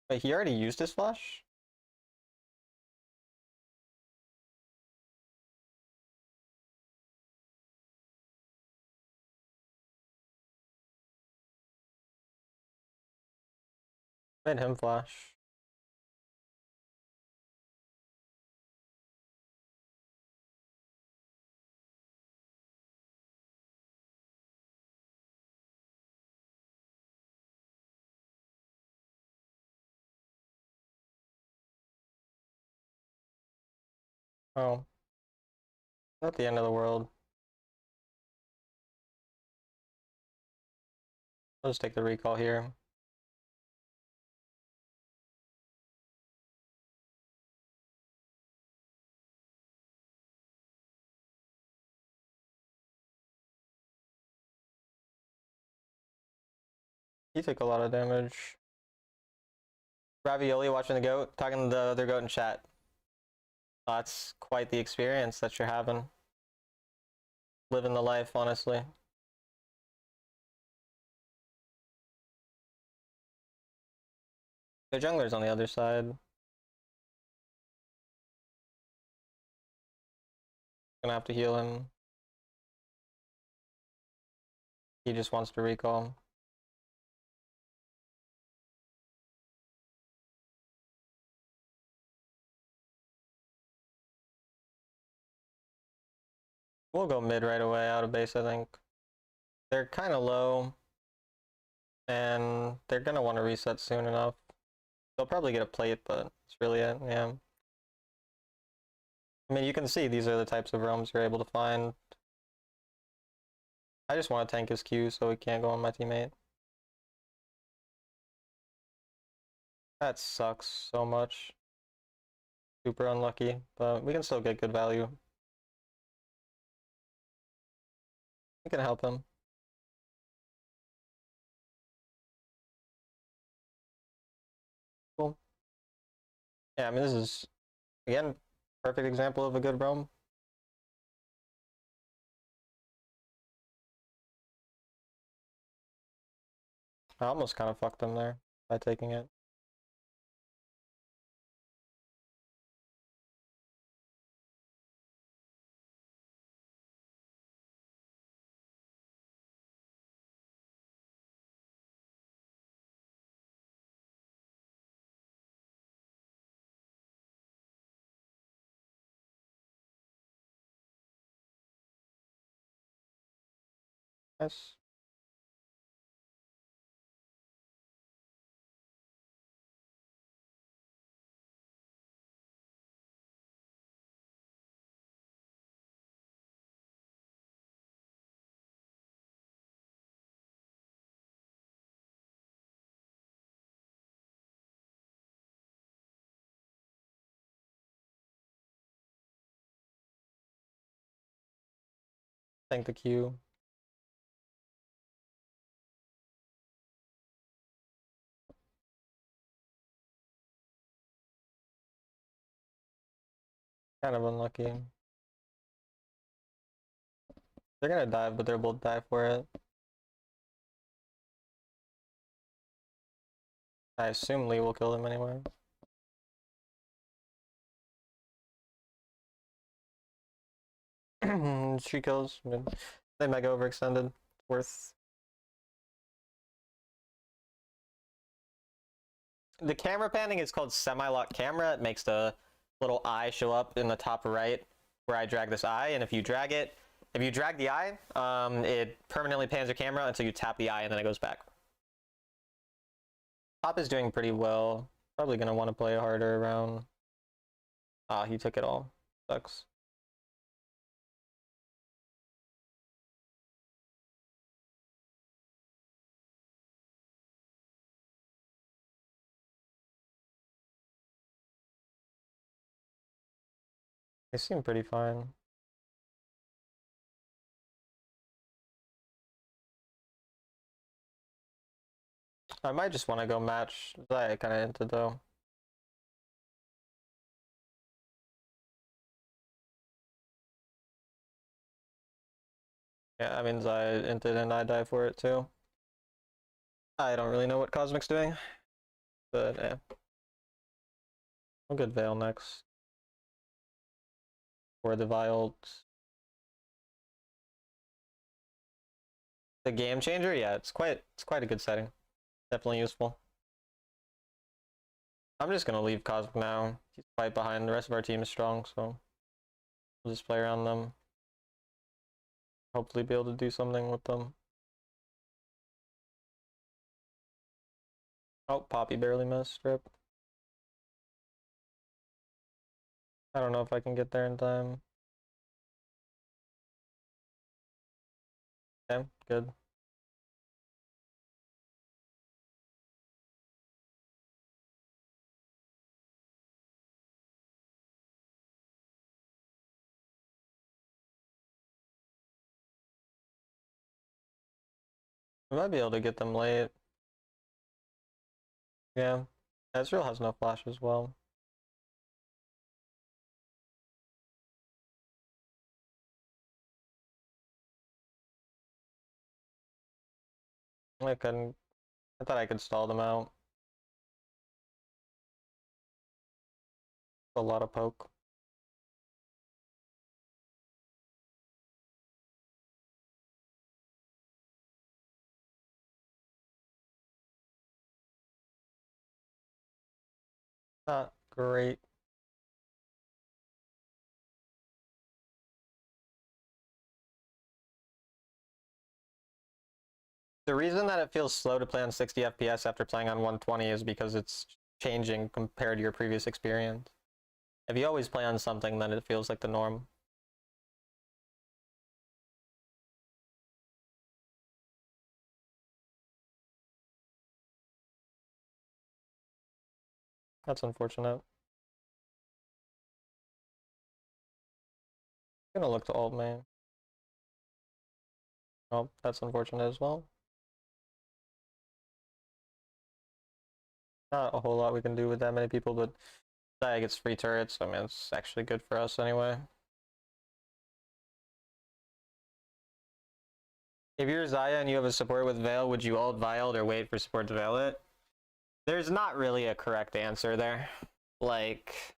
Wait, he already used his flash? Made him flash. Oh. Not the end of the world. I'll just take the recall here. He took a lot of damage. Ravioli watching the goat, talking to the other goat in chat. Oh, that's quite the experience that you're having. Living the life, honestly. The jungler's on the other side. Gonna have to heal him. He just wants to recall. We'll go mid right away out of base, I think. They're kind of low. And they're gonna want to reset soon enough. They'll probably get a plate, but that's really it, yeah. I mean, you can see these are the types of roams you're able to find. I just want to tank his Q so he can't go on my teammate. That sucks so much. Super unlucky, but we can still get good value. We can help him. Cool. Yeah, I mean, this is, again, perfect example of a good roam. I almost kind of fucked them there by taking it. Nice. Thank the Q. Kind of unlucky. They're gonna dive, but they'll both die for it. I assume Lee will kill them anyway. 3 kills. I mean, they mega overextended. Worth. The camera panning is called semi-lock camera. It makes the little eye show up in the top right where I drag this eye, and if you drag the eye, it permanently pans your camera until you tap the eye and then it goes back. Top is doing pretty well. Probably gonna want to play harder around. Ah, he took it all. Sucks. They seem pretty fine. I might just want to go match Zaya kind of into though. Yeah, I mean Zaya inted and I die for it too. I don't really know what Cosmic's doing, but yeah. I'll get Veil next. Or the Vial. The game changer, yeah, it's quite a good setting. Definitely useful. I'm just gonna leave Cosmic now. He's quite behind. The rest of our team is strong, so we'll just play around them. Hopefully be able to do something with them. Oh, Poppy barely missed. Rip. I don't know if I can get there in time. Okay, good. We might be able to get them late. Yeah. Ezreal has no flash as well. I thought I could stall them out. A lot of poke. Not great. The reason that it feels slow to play on 60 FPS after playing on 120 is because it's changing compared to your previous experience. If you always play on something, then it feels like the norm. That's unfortunate. I'm gonna look to alt main. Oh, that's unfortunate as well. Not a whole lot we can do with that many people, but Zaya gets free turrets. I mean, it's actually good for us anyway. If you're Zaya and you have a support with Veil, would you ult Vial or wait for support to Veil it? There's not really a correct answer there. Like,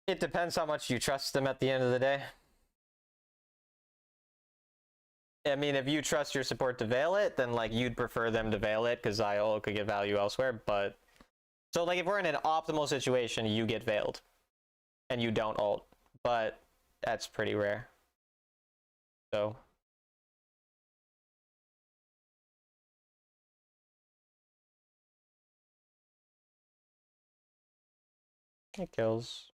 it depends how much you trust them at the end of the day. I mean, if you trust your support to Veil it, then like you'd prefer them to Veil it because Zaya ult could get value elsewhere. But so like if we're in an optimal situation, you get Veiled and you don't ult, but that's pretty rare. So it kills.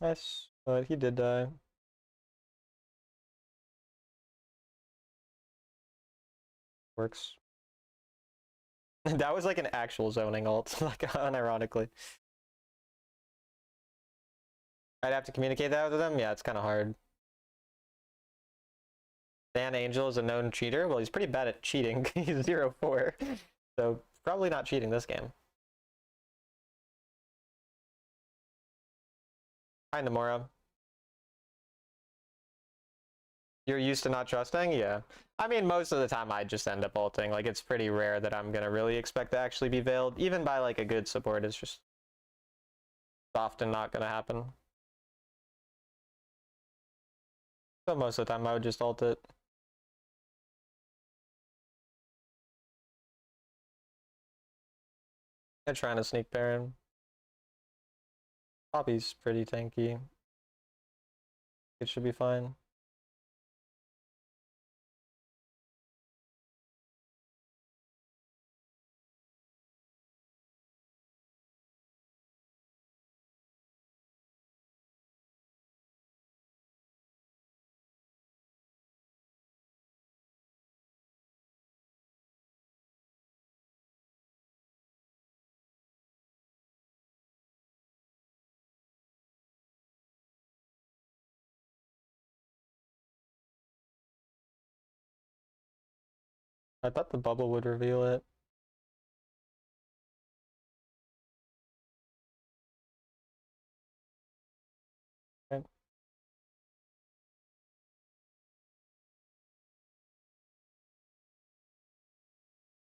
Nice, but he did die. Works. That was like an actual zoning ult, like unironically. I'd have to communicate that with them? Yeah, it's kind of hard. Dan Angel is a known cheater? Well, he's pretty bad at cheating. He's 0-4. So probably not cheating this game. Hi, Nomura. You're used to not trusting? Yeah. I mean, most of the time I just end up ulting. Like, it's pretty rare that I'm gonna really expect to actually be veiled. Even by, like, a good support, it's just often not gonna happen. So most of the time I would just ult it. I'm trying to sneak Baron. Poppy's pretty tanky. It should be fine. I thought the bubble would reveal it. Okay.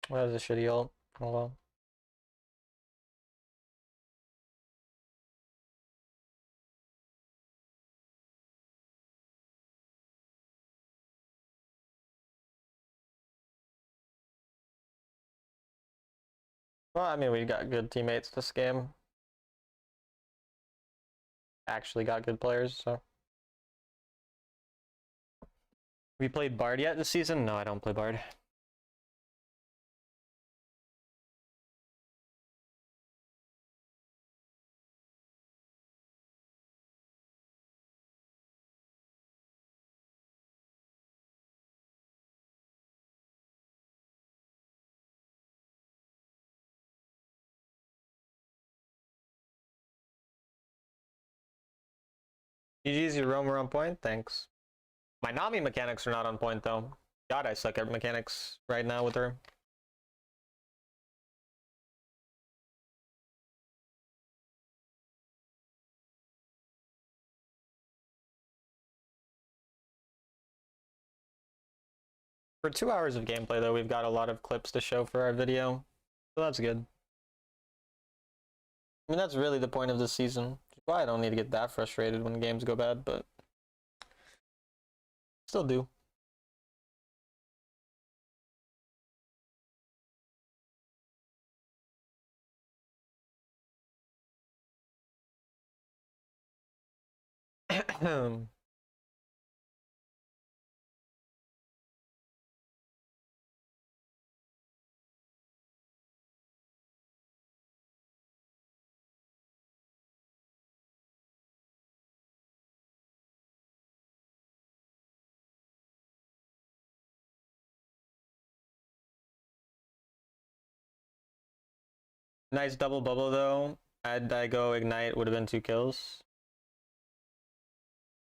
Well, that was a shitty ult. Oh well. Well, I mean, we got good teammates this game. Actually got good players, so. We played Bard yet this season? No, I don't play Bard. GG's, your roamer on point? Thanks. My Nami mechanics are not on point, though. God, I suck at mechanics right now with her. For 2 hours of gameplay, though, we've got a lot of clips to show for our video. So that's good. I mean, that's really the point of this season. Why I don't need to get that frustrated when games go bad, but still do. Nice double bubble, though. Had I go Ignite, would have been 2 kills.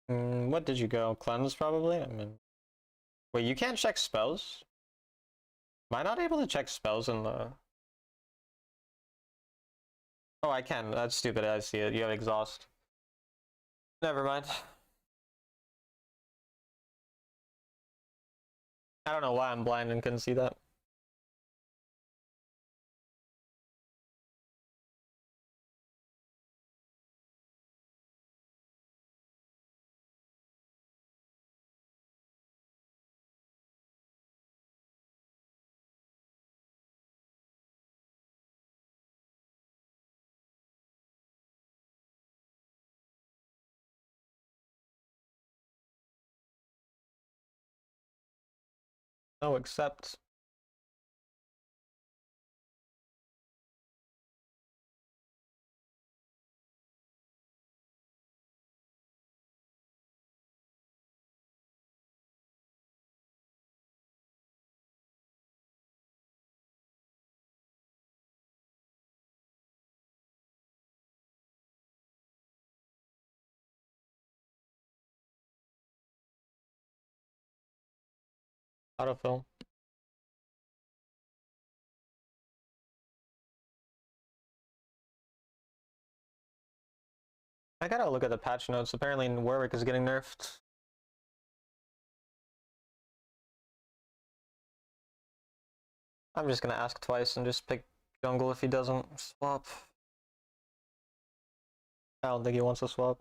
What did you go? Cleanse, probably? I mean... Wait, you can't check spells? Am I not able to check spells in the... Oh, I can. That's stupid. I see it. You have exhaust. Never mind. I don't know why I'm blind and couldn't see that. Oh, except... Autofill. I gotta look at the patch notes. Apparently Warwick is getting nerfed. I'm just gonna ask twice and just pick jungle if he doesn't swap. I don't think he wants to swap.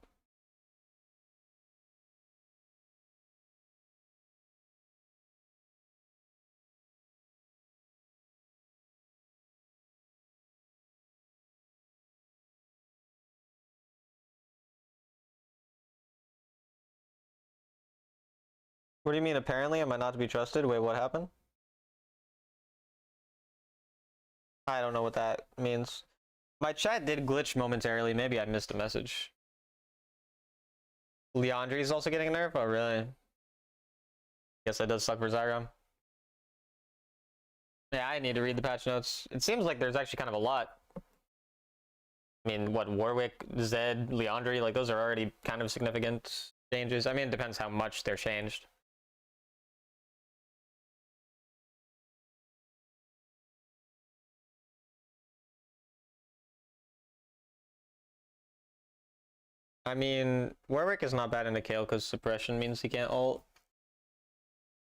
What do you mean, apparently? Am I not to be trusted? Wait, what happened? I don't know what that means. My chat did glitch momentarily. Maybe I missed a message. Liandry is also getting a nerf? Oh, really? Guess that does suck for Zyra. Yeah, I need to read the patch notes. It seems like there's actually kind of a lot. I mean, what, Warwick, Zed, Liandry, like those are already kind of significant changes. I mean, it depends how much they're changed. I mean, Warwick is not bad into Kayle because suppression means he can't ult.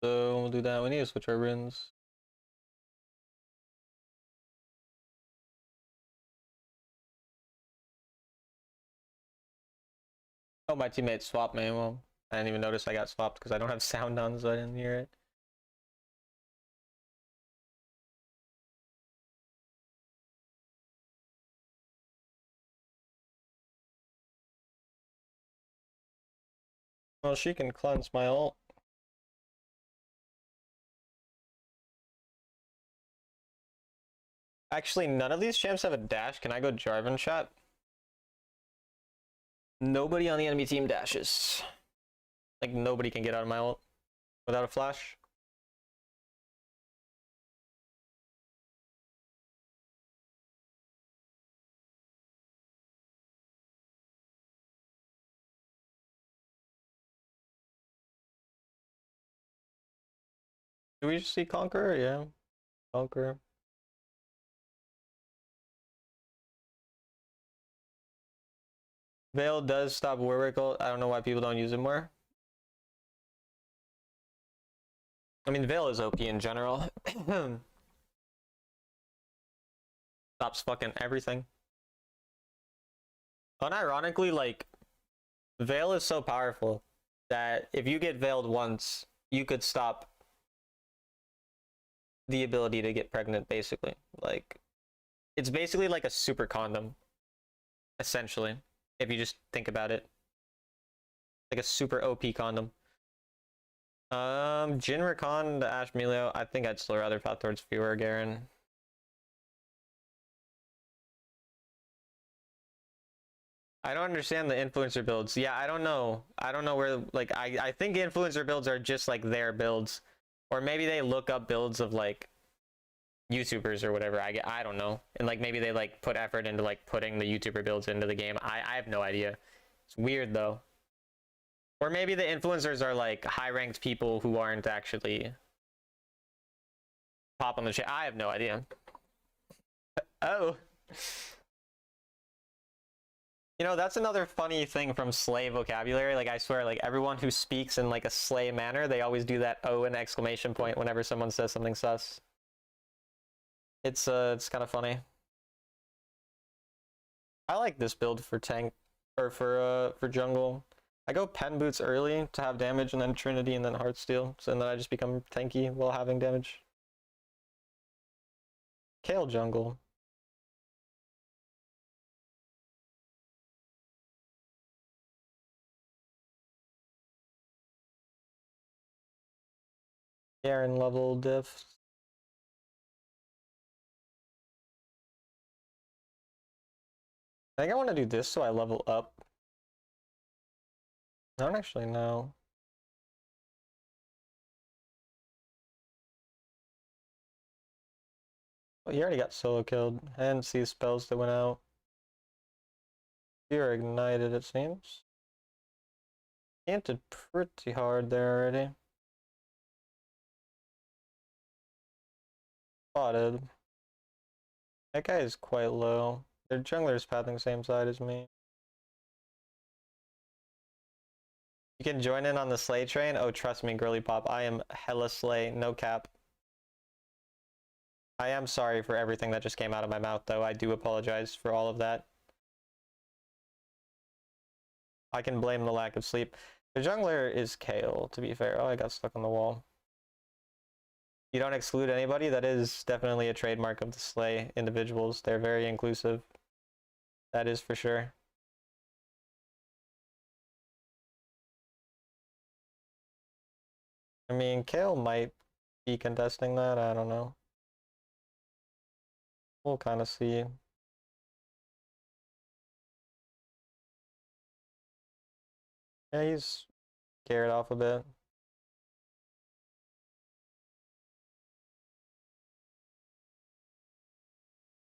So we'll do that. We need to switch our runes. Oh, my teammate swapped me. Well, I didn't even notice I got swapped because I don't have sound on, so I didn't hear it. Well, she can cleanse my ult. Actually, none of these champs have a dash. Can I go Jarvan chat? Nobody on the enemy team dashes. Like, nobody can get out of my ult without a flash. Do we just see Conqueror? Yeah. Conqueror. Veil does stop Warwick ult. I don't know why people don't use it more. I mean, Veil is OP in general. Stops fucking everything. Unironically, like, Veil is so powerful that if you get veiled once, you could stop the ability to get pregnant, basically. Like, it's basically like a super condom, essentially, if you just think about it. Like a super OP condom. Jhin Rakan to Ashe Melio. I think I'd still rather path towards Fewer Garen. I don't understand the influencer builds. Yeah, I don't know. I don't know where, like, I think influencer builds are just like their builds. Or maybe they look up builds of like YouTubers or whatever. I don't know. And like maybe they like put effort into like putting the YouTuber builds into the game. I have no idea. It's weird though. Or maybe the influencers are like high ranked people who aren't actually pop on the chat. I have no idea. Oh. You know, that's another funny thing from Slay vocabulary. Like, I swear, like, everyone who speaks in, like, a Slay manner, they always do that O and exclamation point whenever someone says something sus. It's kind of funny. I like this build for tank, or for jungle. I go Pen Boots early to have damage, and then Trinity, and then Heartsteel, so then I just become tanky while having damage. Kayle jungle. Garen level diff. I think I want to do this so I level up. I don't actually know. Oh, he already got solo killed. I didn't see spells that went out. You're ignited, it seems. Canted pretty hard there already. Spotted. That guy is quite low. Their jungler's pathing the same side as me. You can join in on the Slay train? Oh, trust me, girly pop. I am hella Slay, no cap. I am sorry for everything that just came out of my mouth, though. I do apologize for all of that. I can blame the lack of sleep. The jungler is Kayle, to be fair. Oh, I got stuck on the wall. You don't exclude anybody? That is definitely a trademark of the Slay individuals. They're very inclusive. That is for sure. I mean, Kayle might be contesting that. I don't know. We'll kind of see. Yeah, he's scared off a bit.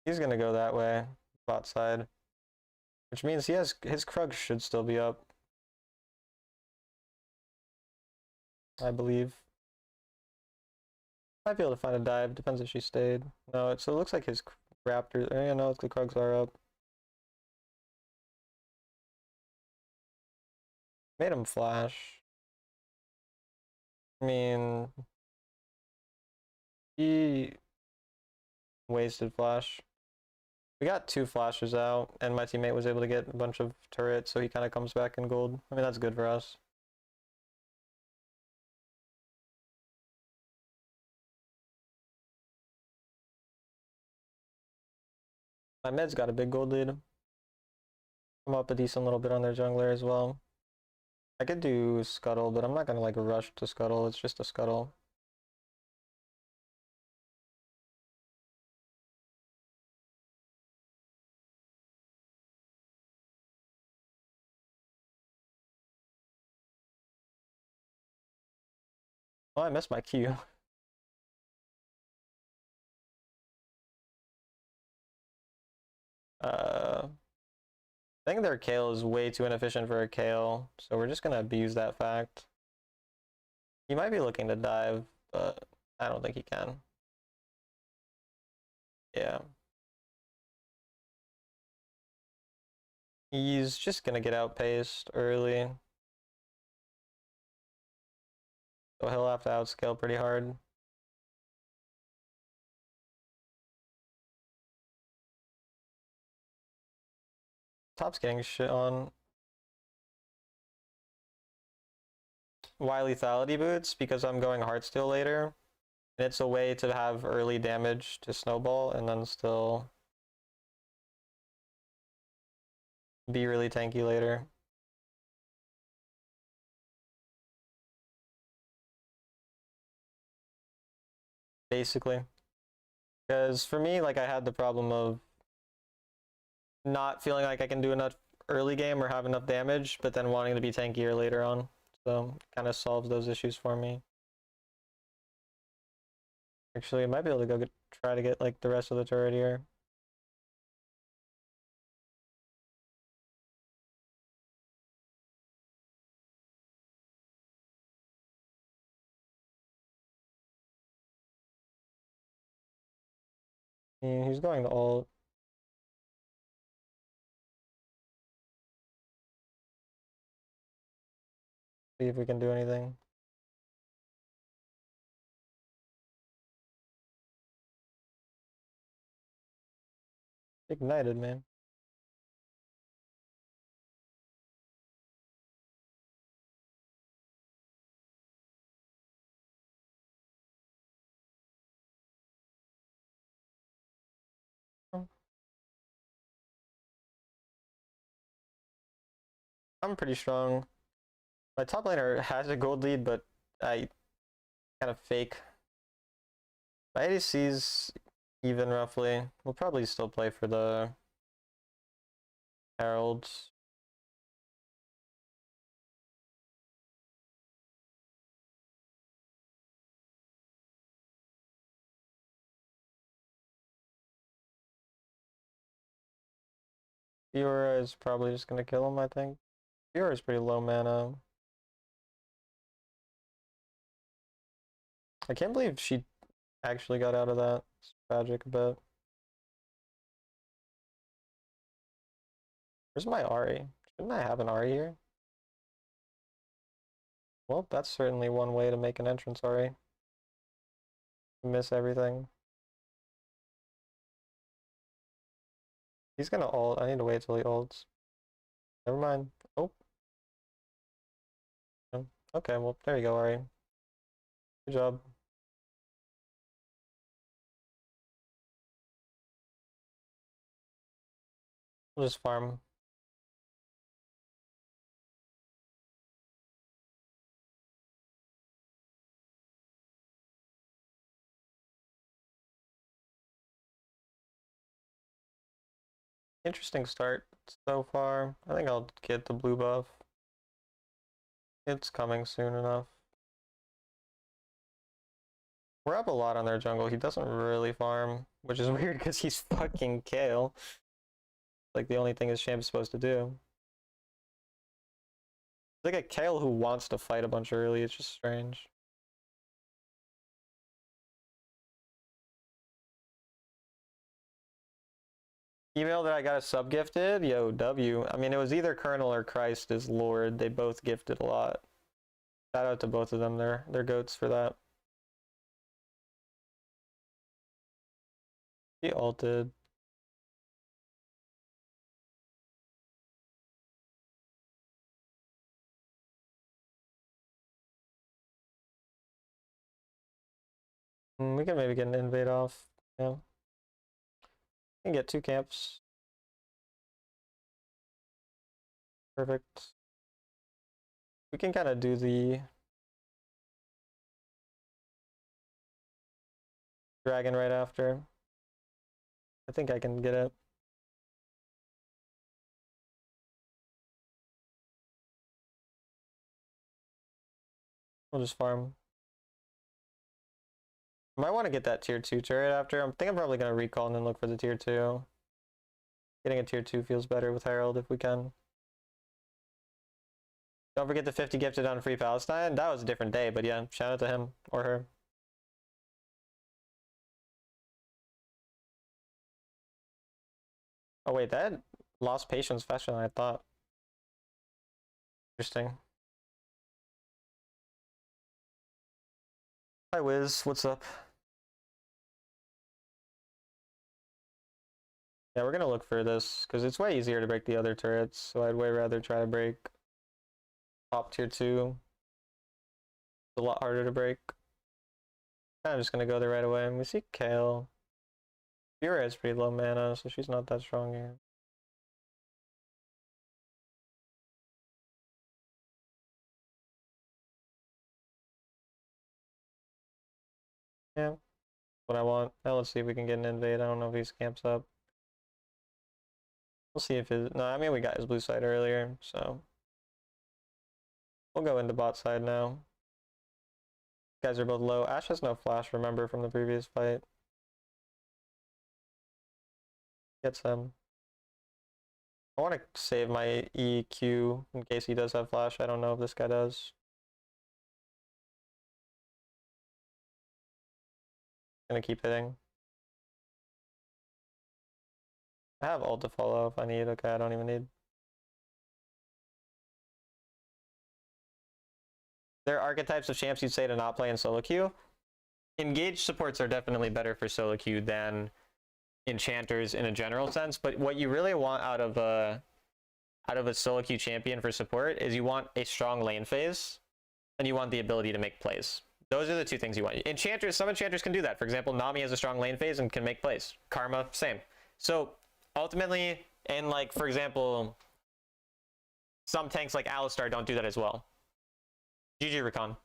He's gonna go that way, bot side. Which means he has his Krug should still be up. I believe. Might be able to find a dive, depends if she stayed. No, so it looks like his Raptors, no, the Krugs are up. Made him flash. I mean, he wasted flash. We got 2 flashes out, and my teammate was able to get a bunch of turrets, so he kind of comes back in gold. I mean, that's good for us. My mid's got a big gold lead. I'm up a decent little bit on their jungler as well. I could do Scuttle, but I'm not gonna like rush to Scuttle, it's just a Scuttle. Oh, I missed my Q. I think their Kayle is way too inefficient for a Kayle, so we're just gonna abuse that fact. He might be looking to dive, but I don't think he can. Yeah. He's just gonna get outpaced early. So he'll have to outscale pretty hard. Top's getting shit on. Why lethality boots? Because I'm going Heartsteel later. And it's a way to have early damage to snowball and then still be really tanky later. Basically. Because for me, like I had the problem of not feeling like I can do enough early game or have enough damage, but then wanting to be tankier later on. So it kind of solves those issues for me. Actually, I might be able to go try to get like the rest of the turret here. Yeah, he's going to ult. See if we can do anything. Ignited, man. I'm pretty strong. My top laner has a gold lead, but I kind of fake. My ADC's even roughly. We'll probably still play for the Heralds. Fiora is probably just gonna kill him, I think. Fiora is pretty low mana. I can't believe she actually got out of that. It's tragic a bit. Where's my Ahri? Shouldn't I have an Ahri here? Well, that's certainly one way to make an entrance Ahri. Miss everything. He's gonna ult. I need to wait till he ults. Never mind. Oh. Okay, well, there you go, Ahri. Good job. We'll just farm. Interesting start so far. I think I'll get the blue buff. It's coming soon enough. We're up a lot on their jungle. He doesn't really farm, which is weird because he's fucking Kayle. Like the only thing his champ's supposed to do. Like a Kayle who wants to fight a bunch early, it's just strange. Email that I got a sub gifted? Yo, W. I mean, it was either Colonel or Christ is Lord. They both gifted a lot. Shout out to both of them. They're goats for that. He ulted. We can maybe get an invade off. Yeah. We can get 2 camps. Perfect. We can kind of do the dragon right after. I think I can get it. We'll just farm. Might want to get that tier 2 turret after. I think I'm probably going to recall and then look for the tier 2. Getting a tier 2 feels better with Herald if we can. Don't forget the 50 gifted on Free Palestine. That was a different day, but yeah, shout out to him or her. Oh wait, that lost patience faster than I thought. Interesting. Hi Wiz, what's up? Yeah, we're gonna look for this because it's way easier to break the other turrets, so I'd way rather try to break top tier 2. It's a lot harder to break. I'm just gonna go there right away. And we see Kale. Fira has pretty low mana, so she's not that strong here. Yeah, what I want. Now let's see if we can get an invade. I don't know if he's camps up. We'll see if his... No, I mean, we got his blue side earlier, so... We'll go into bot side now. Guys are both low. Ashe has no flash, remember, from the previous fight. Gets him. I want to save my EQ in case he does have flash. I don't know if this guy does. Gonna keep hitting. I have ult to follow if I need. Okay, I don't even need. There are archetypes of champs you'd say to not play in solo queue. Engaged supports are definitely better for solo queue than enchanters in a general sense, but what you really want out of a solo queue champion for support is you want a strong lane phase and you want the ability to make plays. Those are the 2 things you want. Enchanters, some enchanters can do that. For example, Nami has a strong lane phase and can make plays. Karma, same. So ultimately, and like for example, some tanks like Alistar don't do that as well. GG Recon.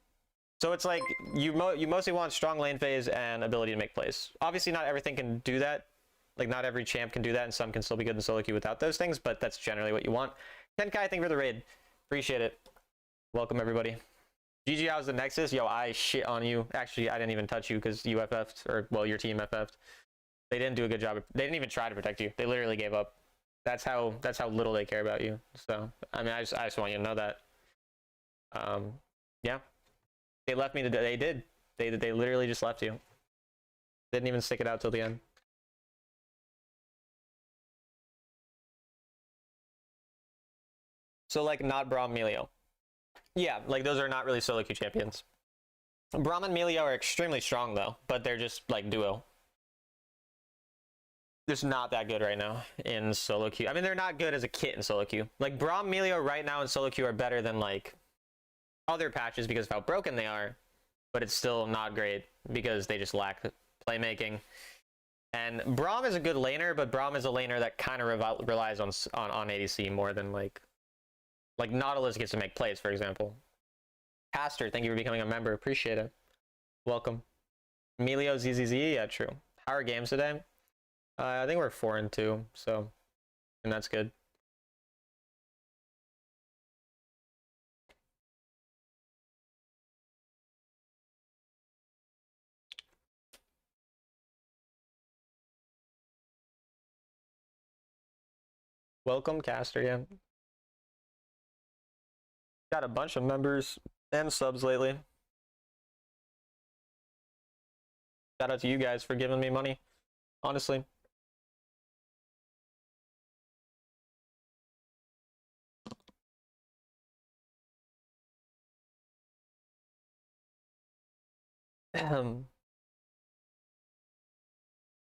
So it's like you mostly want strong lane phase and ability to make plays. Obviously not everything can do that. Like not every champ can do that, and some can still be good in solo queue without those things, but that's generally what you want. 10K, thank you for the raid. Appreciate it. Welcome everybody. GG, how's the Nexus? Yo, I shit on you. Actually, I didn't even touch you because you FF'd, or well, your team FF'd. They didn't do a good job. They didn't even try to protect you. They literally gave up. That's how little they care about you. So I mean, I just want you to know that. Yeah, they left me. They did. They literally just left you. Didn't even stick it out till the end. So like not Braum, Melio. Yeah, like those are not really solo queue champions. Braum and Melio are extremely strong though, but they're just like duo. Just not that good right now in solo queue. I mean, they're not good as a kit in solo queue. Like Braum, Melio right now in solo queue are better than like other patches because of how broken they are, but it's still not great because they just lack playmaking. And Braum is a good laner, but Braum is a laner that kind of relies on ADC more than like Nautilus gets to make plays, for example. Pastor, thank you for becoming a member. Appreciate it. Welcome. Melio ZZZ, yeah, true. How are games today? I think we're 4-2, so, and that's good. Welcome, Caster, yeah. Got a bunch of members and subs lately. Shout out to you guys for giving me money, honestly.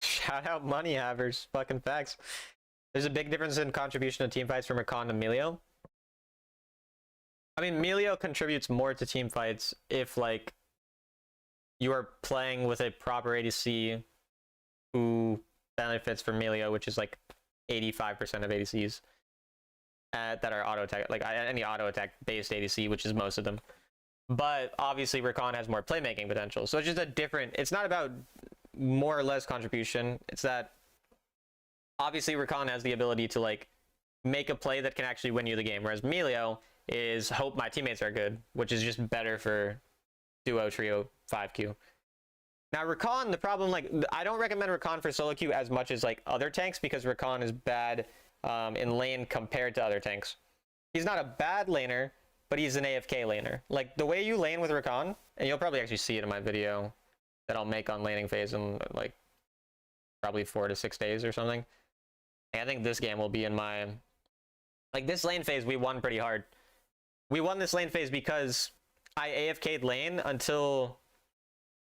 Shout out money havers, fucking facts. There's a big difference in contribution to team fights from Rakan to Melio. I mean, Melio contributes more to team fights if, like, you are playing with a proper ADC who benefits from Melio, which is like 85% of ADCs that are auto attack, like any auto attack based ADC, which is most of them. But obviously, Rakan has more playmaking potential, so it's just a different. It's not about more or less contribution. It's that obviously Rakan has the ability to like make a play that can actually win you the game, whereas Melio is hope my teammates are good, which is just better for duo, trio, 5Q. Now Rakan, the problem, like, I don't recommend Rakan for solo queue as much as like other tanks because Rakan is bad in lane compared to other tanks. He's not a bad laner, but he's an AFK laner. Like the way you lane with Rakan, and you'll probably actually see it in my video that I'll make on laning phase in like probably 4 to 6 days or something. And I think this game will be in my, like this lane phase we won pretty hard. We won this lane phase because I AFK'd lane until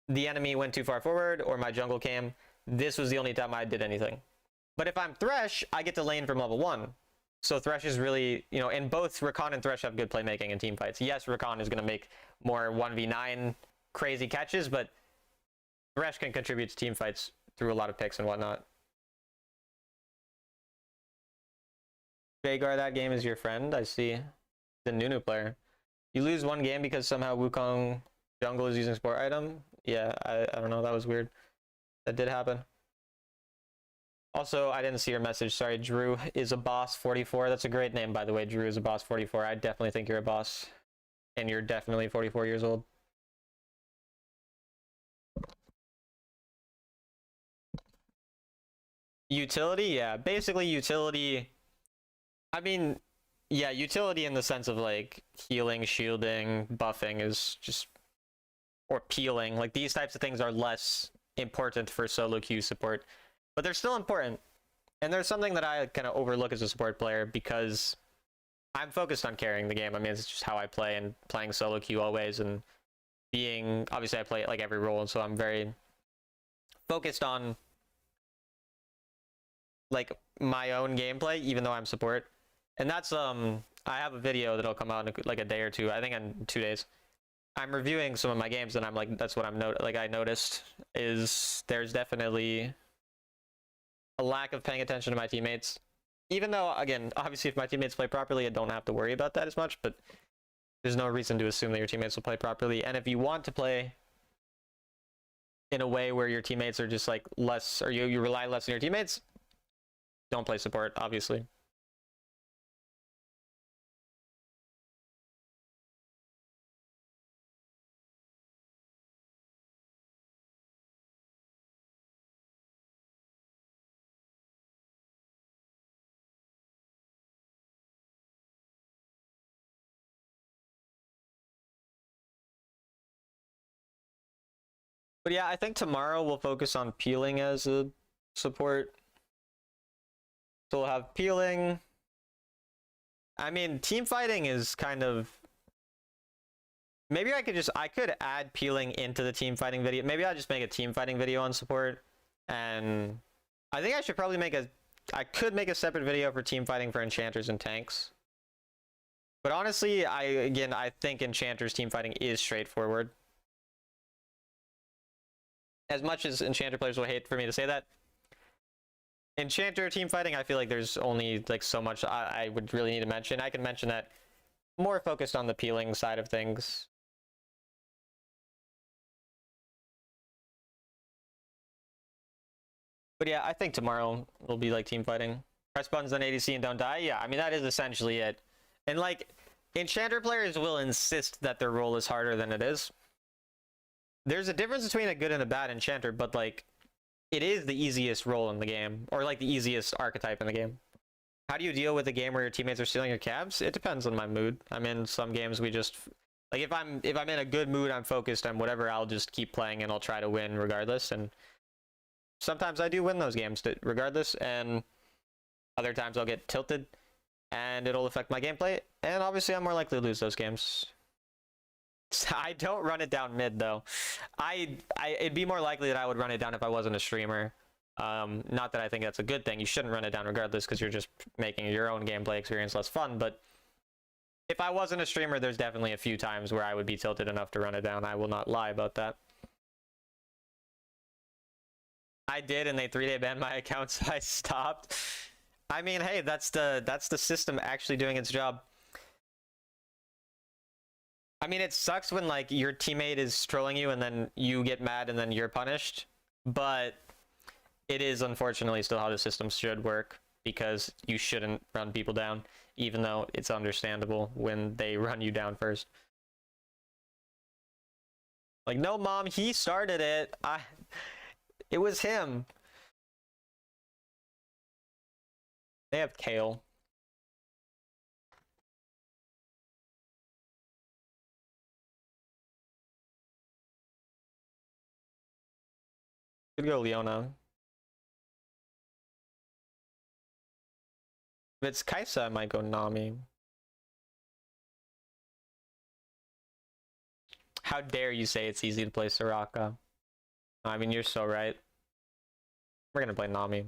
the enemy went too far forward or my jungle came. This was the only time I did anything. But if I'm Thresh, I get to lane from level 1. So Thresh is really, you know, and both Rakan and Thresh have good playmaking in team fights. Yes, Rakan is going to make more 1v9 crazy catches, but Thresh can contribute to team fights through a lot of picks and whatnot. Vagar, that game is your friend. I see. The Nunu player. You lose one game because somehow Wukong jungle is using sport item. Yeah, I don't know. That was weird. That did happen. Also, I didn't see your message. Sorry, Drew is a boss 44. That's a great name, by the way. Drew is a boss 44. I definitely think you're a boss. And you're definitely 44 years old. Utility? Yeah, basically utility. I mean, yeah, utility in the sense of like healing, shielding, buffing is just, or peeling. Like these types of things are less important for solo queue support, but they're still important. And there's something that I kind of overlook as a support player because I'm focused on carrying the game. I mean, it's just how I play and playing solo queue always, and being, obviously I play like every role, and so I'm very focused on like my own gameplay, even though I'm support. And that's I have a video that'll come out in like a day or two, I think in 2 days. I'm reviewing some of my games, and I'm like, that's what I noticed is there's definitely a lack of paying attention to my teammates. Even though, again, obviously if my teammates play properly, I don't have to worry about that as much, but there's no reason to assume that your teammates will play properly. And if you want to play in a way where your teammates are just like less, or you rely less on your teammates, don't play support, obviously. But yeah, I think tomorrow we'll focus on peeling as a support. So we'll have peeling. I mean, team fighting is kind of, maybe I could add peeling into the team fighting video. Maybe I'll just make a team fighting video on support. And I think I should probably I could make a separate video for team fighting for enchanters and tanks. But honestly, I think enchanters team fighting is straightforward. As much as enchanter players will hate for me to say that, enchanter team fighting, I feel like there's only like so much I would really need to mention. I can mention that more focused on the peeling side of things. But yeah, I think tomorrow will be like team fighting. Press buttons on ADC and don't die. Yeah, I mean, that is essentially it. And like, enchanter players will insist that their role is harder than it is. There's a difference between a good and a bad enchanter, but like, it is the easiest role in the game, or like the easiest archetype in the game. How do you deal with a game where your teammates are stealing your cabs? It depends on my mood. I'm in some games we just, like if I'm in a good mood, I'm focused on whatever, I'll just keep playing and I'll try to win regardless. And sometimes I do win those games regardless, and other times I'll get tilted and it'll affect my gameplay. And obviously I'm more likely to lose those games. I don't run it down mid though. It'd be more likely that I would run it down if I wasn't a streamer. Not that I think that's a good thing. You shouldn't run it down regardless because you're just making your own gameplay experience less fun. But if I wasn't a streamer, there's definitely a few times where I would be tilted enough to run it down. I will not lie about that. I did, and they 3-day banned my account, so I stopped. I mean, hey, that's the system actually doing its job. I mean, it sucks when like your teammate is trolling you and then you get mad and then you're punished, but it is unfortunately still how the system should work because you shouldn't run people down, even though it's understandable when they run you down first. Like, no, mom, he started it. It was him. They have Kale. Could go Leona. If it's Kai'Sa, I might go Nami. How dare you say it's easy to play Soraka? I mean, you're so right. We're gonna play Nami.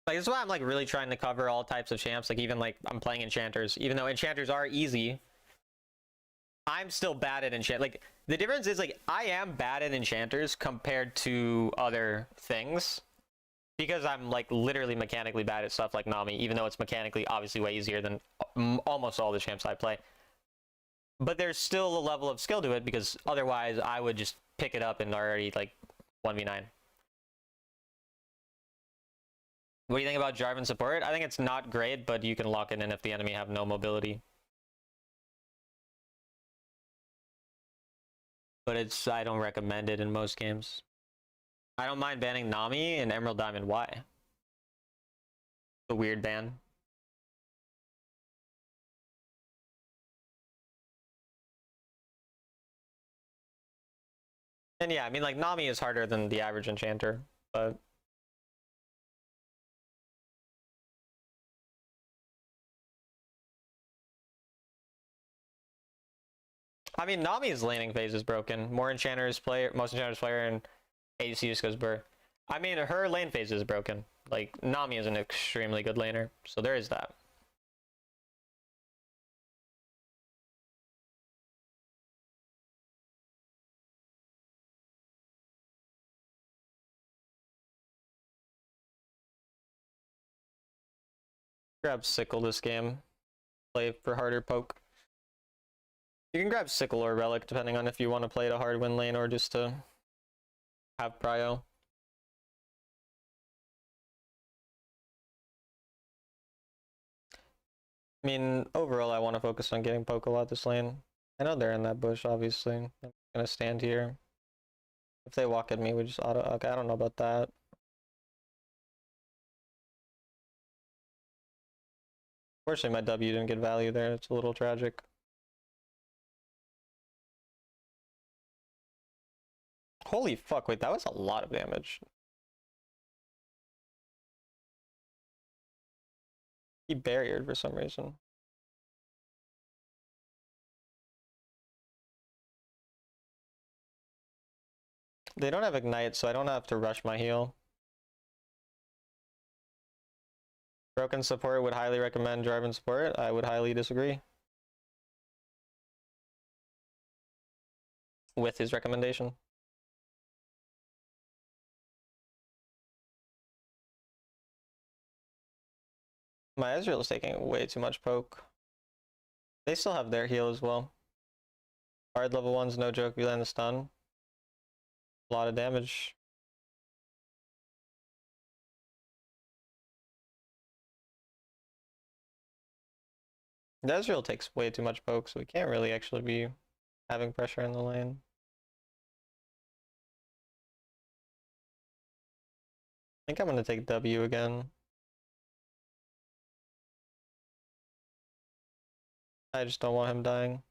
Like, this is why I'm like really trying to cover all types of champs. Like, even like I'm playing enchanters, even though enchanters are easy. I'm still bad at enchant. Like, the difference is like I am bad at enchanters compared to other things because I'm like literally mechanically bad at stuff like Nami, even though it's mechanically obviously way easier than almost all the champs I play. But there's still a level of skill to it because otherwise I would just pick it up and already like 1v9. What do you think about Jarvan support? I think it's not great, but you can lock it in if the enemy have no mobility. But I don't recommend it in most games. I don't mind banning Nami and Emerald Diamond. Why? The weird ban. And yeah, I mean, like, Nami is harder than the average enchanter, but I mean, Nami's laning phase is broken. Most enchanters play her, and ADC just goes burr. I mean, her lane phase is broken. Like, Nami is an extremely good laner, so there is that. Grab Sickle this game. Play for harder poke. You can grab Sickle or Relic depending on if you want to play it a hard win lane or just to have prio. I mean, overall, I want to focus on getting poke a lot this lane. I know they're in that bush, obviously. I'm gonna stand here. If they walk at me, we just auto. Okay, I don't know about that. Fortunately, my W didn't get value there. It's a little tragic. Holy fuck, wait, that was a lot of damage. He barriered for some reason. They don't have Ignite, so I don't have to rush my heal. Broken support would highly recommend Jarvan support. I would highly disagree with his recommendation. My Ezreal is taking way too much poke. They still have their heal as well. Hard level 1's no joke, you land the stun. A lot of damage. The Ezreal takes way too much poke, so we can't really actually be having pressure in the lane. I think I'm gonna take W again. I just don't want him dying.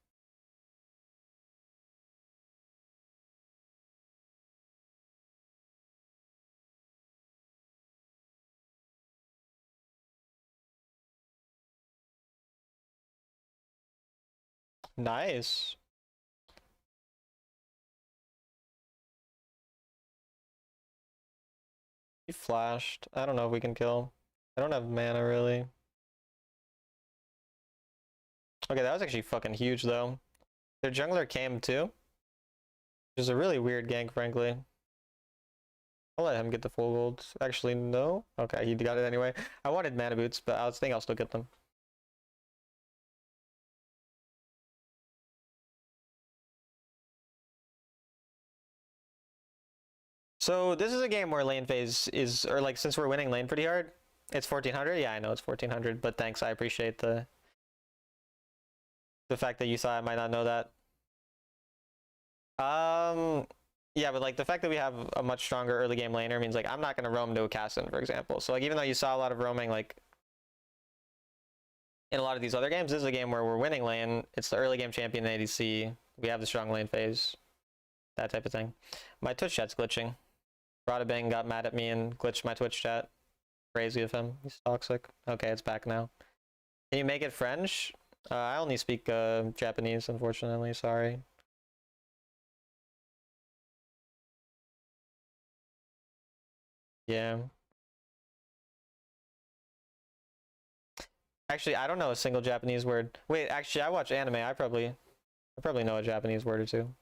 Nice. He flashed. I don't know if we can kill. I don't have mana really. Okay, that was actually fucking huge though. Their jungler came too. Which is a really weird gank, frankly. I'll let him get the full gold. Actually, no. Okay, he got it anyway. I wanted mana boots, but I think I'll still get them. So this is a game where lane phase is, or like since we're winning lane pretty hard, it's 1400. Yeah, I know it's 1400, but thanks. I appreciate the fact that you thought I might not know that. Yeah, but like the fact that we have a much stronger early game laner means like I'm not gonna roam to a Kassadin, for example. So like even though you saw a lot of roaming like in a lot of these other games, this is a game where we're winning lane. It's the early game champion ADC. We have the strong lane phase, that type of thing. My Twitch chat's glitching. Bradabang got mad at me and glitched my Twitch chat. Crazy of him. He's toxic. Okay, it's back now. Can you make it French? I only speak Japanese, unfortunately. Sorry. Yeah. Actually, I don't know a single Japanese word. Wait, actually, I watch anime. I probably know a Japanese word or two.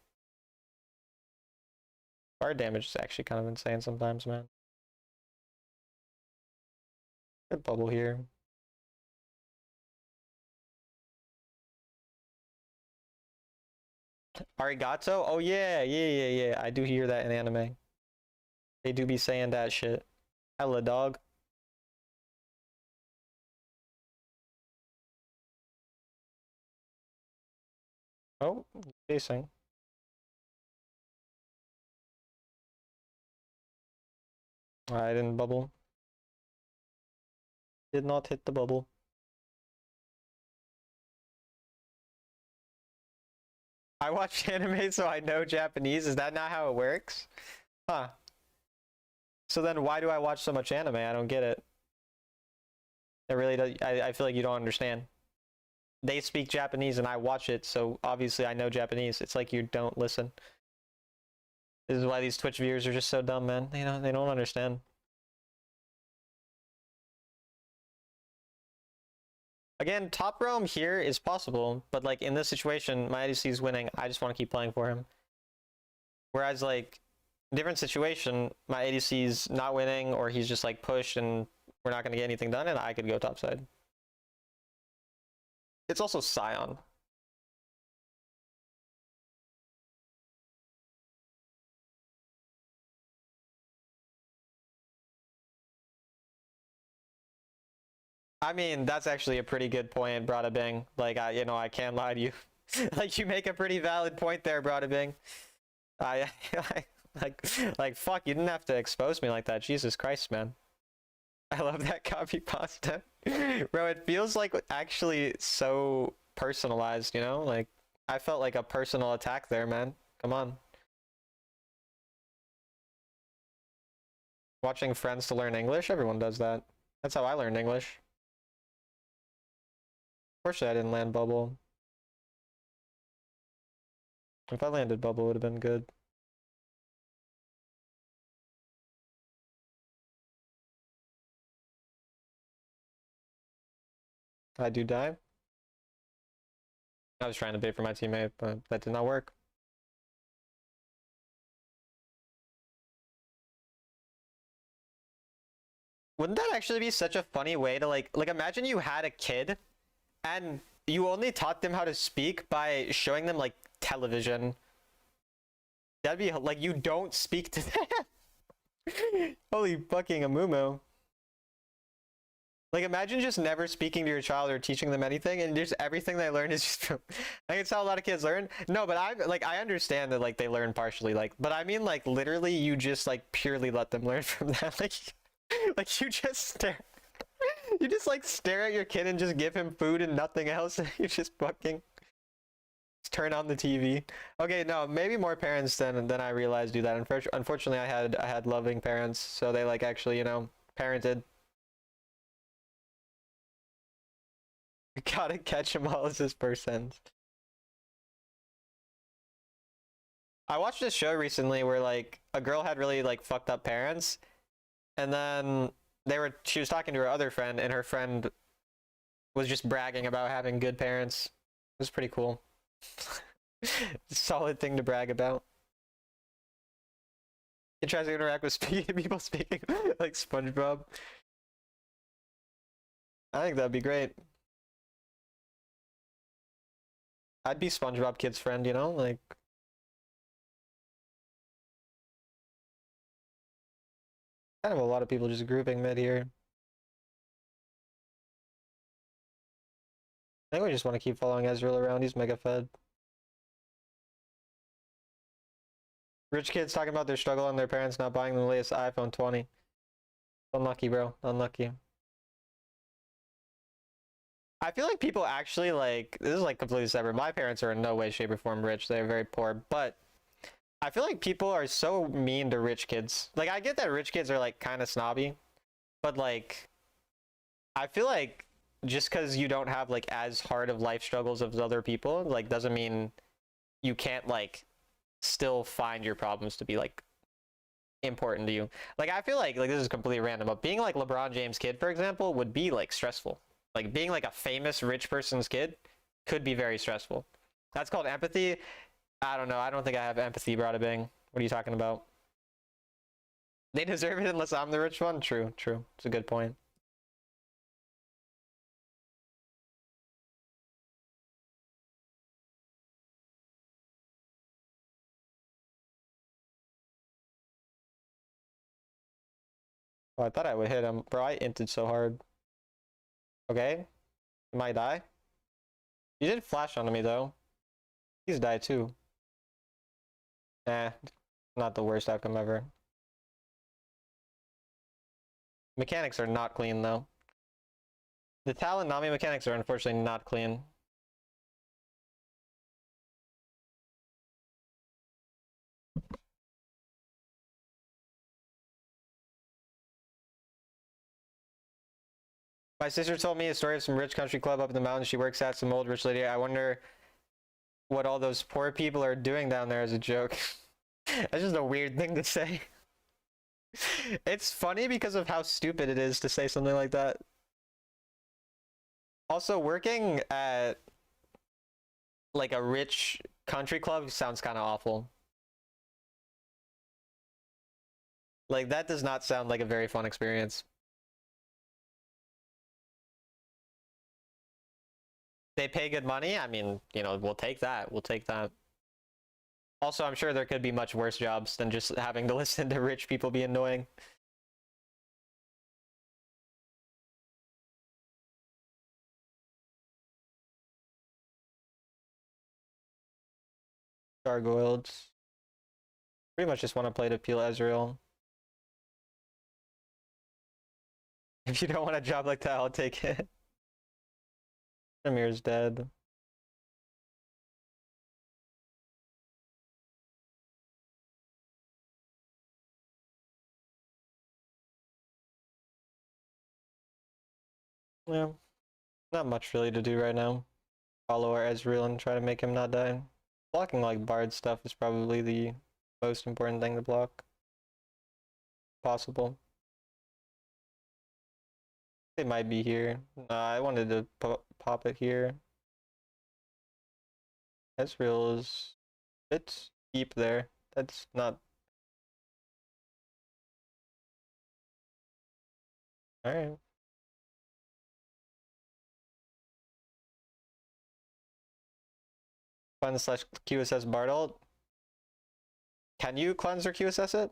Fire damage is actually kind of insane sometimes, man. Good bubble here. Arigato? Oh yeah. I do hear that in anime. They do be saying that shit. Hella dog. Oh, chasing. I didn't bubble. Did not hit the bubble. I watch anime, so I know Japanese. Is that not how it works? Huh. So then why do I watch so much anime? I don't get it. It really does. I feel like you don't understand. They speak Japanese and I watch it, so obviously I know Japanese. It's like you don't listen. This is why these Twitch viewers are just so dumb, man. You know, they don't understand. Again, top roam here is possible, but like in this situation, my ADC is winning. I just want to keep playing for him. Whereas like, different situation, my ADC's not winning, or he's just like pushed and we're not going to get anything done, and I could go topside. It's also Sion. I mean, that's actually a pretty good point, Bradabang. Like, I can't lie to you. Like, you make a pretty valid point there, Bradabang. I like, fuck, you didn't have to expose me like that. Jesus Christ, man. I love that copy pasta. Bro, it feels like actually so personalized, you know? Like, I felt like a personal attack there, man. Come on. Watching Friends to learn English? Everyone does that. That's how I learned English. Fortunately, I didn't land bubble. If I landed bubble, it would have been good. I do die. I was trying to bait for my teammate, but that did not work. Wouldn't that actually be such a funny way to like imagine you had a kid and you only taught them how to speak by showing them like television. That'd be like you don't speak to them. Holy fucking Amumu. Like imagine just never speaking to your child or teaching them anything and just everything they learn is just from like it's how a lot of kids learn. No, but I understand that like they learn partially but I mean like literally you just like purely let them learn from that. Like you just stare. You just like stare at your kid and just give him food and nothing else. You just fucking turn on the TV. Okay, no, maybe more parents than I realized do that. Unfortunately, I had loving parents, so they like actually, parented. You gotta catch them all as this percent. I watched this show recently where like a girl had really like fucked up parents, and then she was talking to her other friend, and her friend was just bragging about having good parents. It was pretty cool. Solid thing to brag about. He tries to interact with people speaking like SpongeBob. I think that'd be great. I'd be SpongeBob Kid's friend, you know? Like, kind of a lot of people just grouping mid here. I think we just want to keep following Ezreal around. He's mega fed. Rich kids talking about their struggle and their parents not buying them the latest iPhone 20. Unlucky, bro. Unlucky. I feel like people actually like, this is like completely separate. My parents are in no way, shape, or form rich. They're very poor, but I feel like people are so mean to rich kids. Like, I get that rich kids are like kind of snobby, but like, I feel like just because you don't have like as hard of life struggles as other people, like doesn't mean you can't like still find your problems to be like important to you. Like, I feel like this is completely random, but being like LeBron James' kid, for example, would be like stressful. Like being like a famous rich person's kid could be very stressful. That's called empathy. I don't know. I don't think I have empathy, Bada Bing. What are you talking about? They deserve it unless I'm the rich one? True, true. It's a good point. Oh, I thought I would hit him. Bro, I inted so hard. Okay. He might die. He did flash onto me, though. He's died, too. Eh, not the worst outcome ever. Mechanics are not clean, though. The Talon Nami mechanics are unfortunately not clean. My sister told me a story of some rich country club up in the mountains she works at, some old rich lady. I wonder what all those poor people are doing down there as a joke. That's just a weird thing to say. It's funny because of how stupid it is to say something like that. Also, working at like a rich country club sounds kind of awful. Like, that does not sound like a very fun experience. They pay good money. I mean, you know, we'll take that. We'll take that. Also, I'm sure there could be much worse jobs than just having to listen to rich people be annoying. Gargoyles. Pretty much just want to play to peel Ezreal. If you don't want a job like that, I'll take it. Amir's dead. Yeah, not much really to do right now. Follow our Ezreal and try to make him not die. Blocking like Bard stuff is probably the most important thing to block. Possible. They might be here. I wanted to pop it here. Ezreal is a bit deep there. That's not... Alright. Cleanse slash QSS Bard ult. Can you cleanse or QSS it?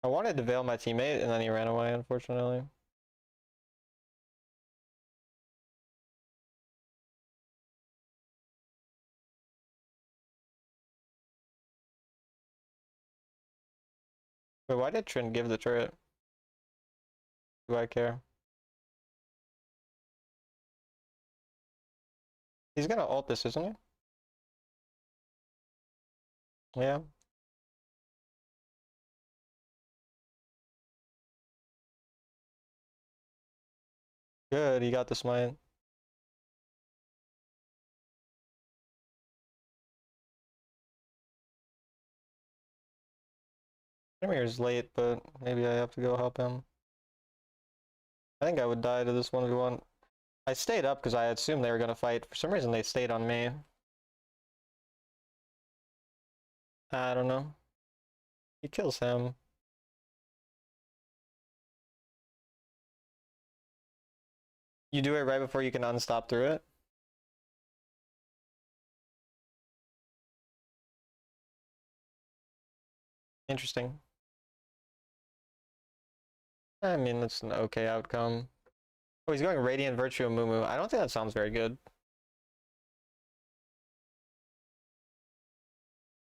I wanted to veil my teammate and then he ran away, unfortunately. But why did Trin give the turret? Do I care? He's gonna ult this, isn't he? Yeah. Good, you got the smite. Emir's late, but maybe I have to go help him. I think I would die to this 1v1. I stayed up because I assumed they were going to fight. For some reason, they stayed on me. I don't know. He kills him. You do it right before you can unstop through it? Interesting. I mean, that's an okay outcome. Oh, he's going Radiant Virtue Mumu. I don't think that sounds very good.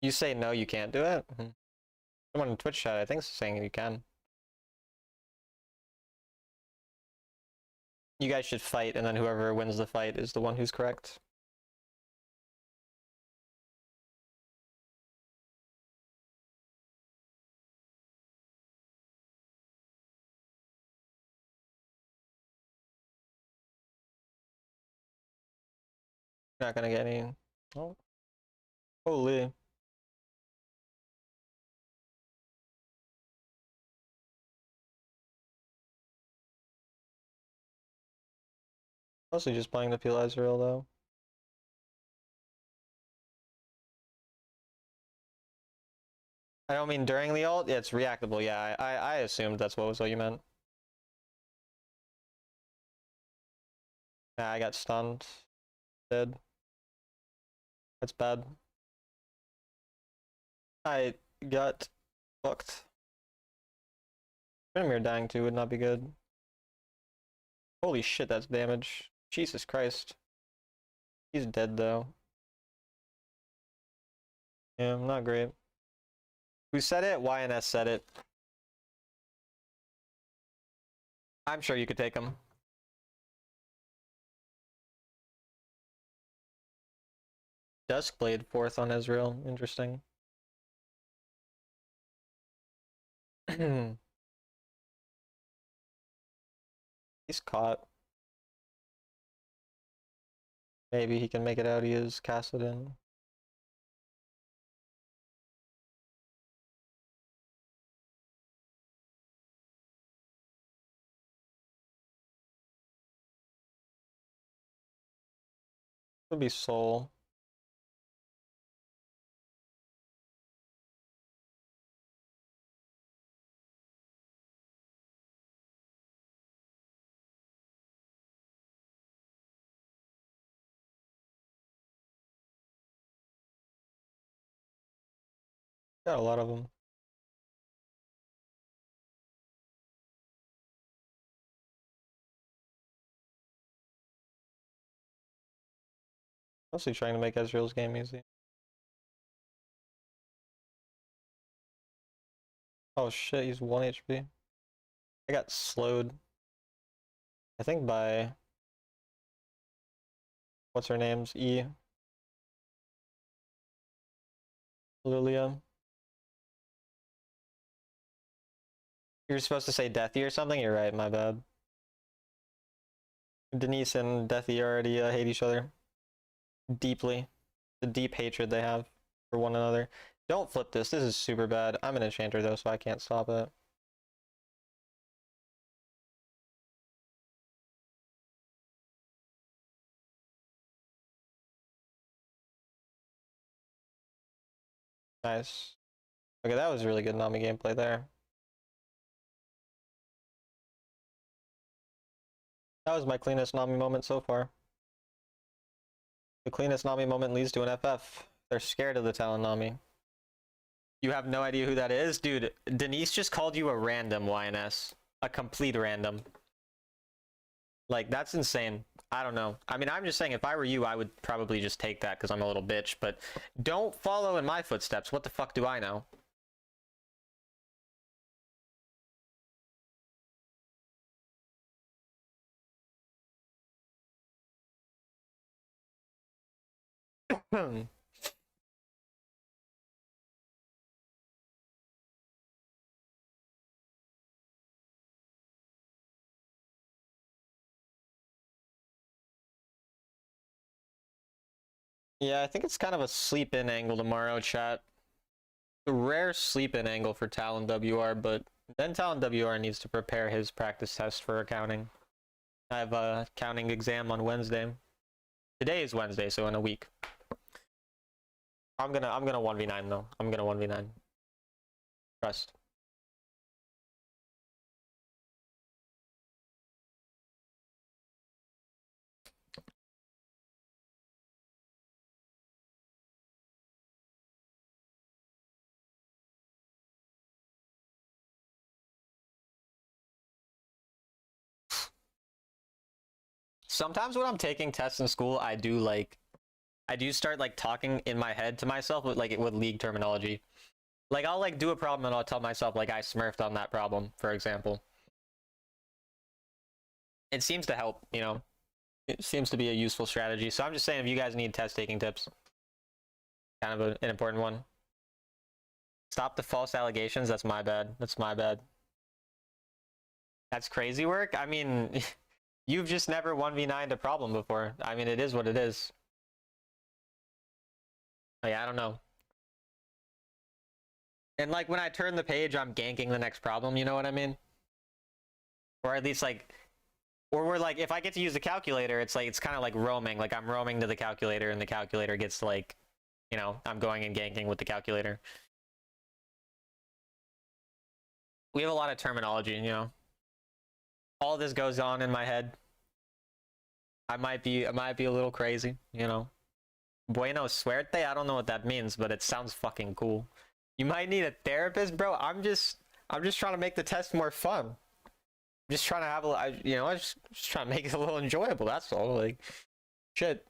You say no, you can't do it? Someone in Twitch chat, I think, is saying you can. You guys should fight, and then whoever wins the fight is the one who's correct. Not gonna get any. Oh. Holy. Mostly just playing the Peel Ezreal though. I don't mean during the ult, yeah, it's reactable, yeah. I assumed that's what you meant. Yeah, I got stunned. Dead. That's bad. I got fucked. Tryndamere dying too would not be good. Holy shit, that's damage. Jesus Christ. He's dead though. Yeah, not great. Who said it? YNS said it. I'm sure you could take him. Duskblade 4th on Ezreal. Interesting. He's caught. Maybe he can make it out. He is Kassadin. Could be Soul. Got a lot of them. Mostly trying to make Ezreal's game easy. Oh shit, he's 1 HP. I got slowed. I think by... What's her name's? E. Lilia. You're supposed to say Deathy or something? You're right, my bad. Denise and Deathy already hate each other. Deeply. The deep hatred they have for one another. Don't flip this. This is super bad. I'm an enchanter though, so I can't stop it. Nice. Okay, that was really good Nami gameplay there. That was my cleanest Nami moment so far. The cleanest Nami moment leads to an FF. They're scared of the Talon Nami. You have no idea who that is? Dude, Denise just called you a random YNS. A complete random. Like, that's insane. I don't know. I mean, I'm just saying, if I were you, I would probably just take that because I'm a little bitch, but don't follow in my footsteps. What the fuck do I know? Yeah, I think it's kind of a sleep-in angle tomorrow, chat. A rare sleep-in angle for Talon WR, but then Talon WR needs to prepare his practice test for accounting. I have a accounting exam on Wednesday. Today is Wednesday, so in a week. I'm gonna 1v9 though. I'm gonna 1v9. Trust. Sometimes when I'm taking tests in school, I do start like talking in my head to myself with with league terminology. Like I'll like do a problem and I'll tell myself like I smurfed on that problem, for example. It seems to help, you know. It seems to be a useful strategy. So I'm just saying if you guys need test taking tips, kind of an important one. Stop the false allegations. That's my bad. That's my bad. That's crazy work. I mean, you've just never 1v9'd a problem before. I mean, it is what it is. Oh, yeah, I don't know. And like when I turn the page, I'm ganking the next problem, you know what I mean? Or at least like, or we're like, if I get to use the calculator, it's like, it's kind of like roaming. Like I'm roaming to the calculator and the calculator gets to like, you know, I'm going and ganking with the calculator. We have a lot of terminology, you know. All this goes on in my head. I might be a little crazy, you know. Bueno suerte, I don't know what that means, but it sounds fucking cool. You might need a therapist, bro. I'm just trying to make the test more fun. I'm just trying to have you know, I just trying to make it a little enjoyable. That's all. Like, shit.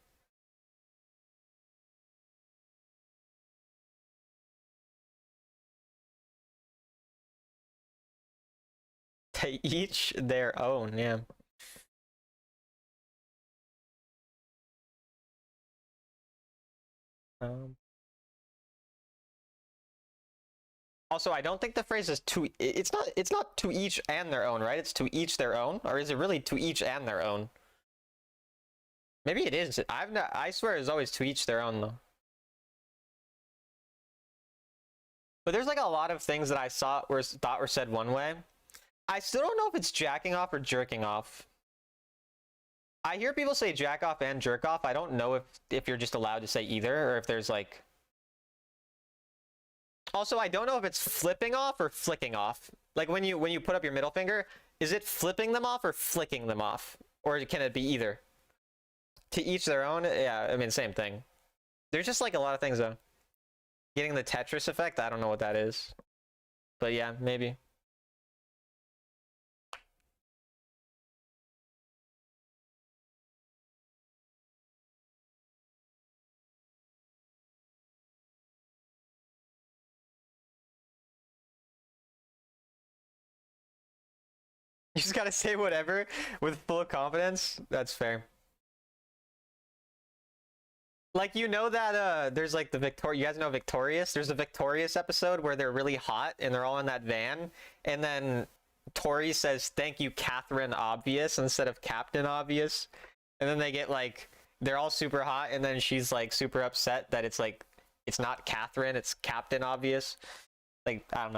To each their own, yeah. Um, Also, I don't think the phrase is to. It's not to each and their own, right? It's to each their own, or is it really to each and their own? Maybe it is. I swear it's always to each their own though. But there's like a lot of things that I thought were said one way. I still don't know if it's jacking off or jerking off. I hear people say jack off and jerk off. I don't know if you're just allowed to say either, or if there's like. Also, I don't know if it's flipping off or flicking off. Like when you put up your middle finger, is it flipping them off or flicking them off? Or can it be either? To each their own? Yeah, I mean, same thing. There's just like a lot of things though. Getting the Tetris effect, I don't know what that is. But yeah, maybe. You just gotta say whatever with full confidence. That's fair. Like you know that there's like you guys know Victorious? There's a Victorious episode where they're really hot and they're all in that van, and then Tori says thank you Captain Obvious instead of Captain Obvious. And then they get like they're all super hot, and then she's like super upset that it's like it's not Catherine, it's Captain Obvious. Like I don't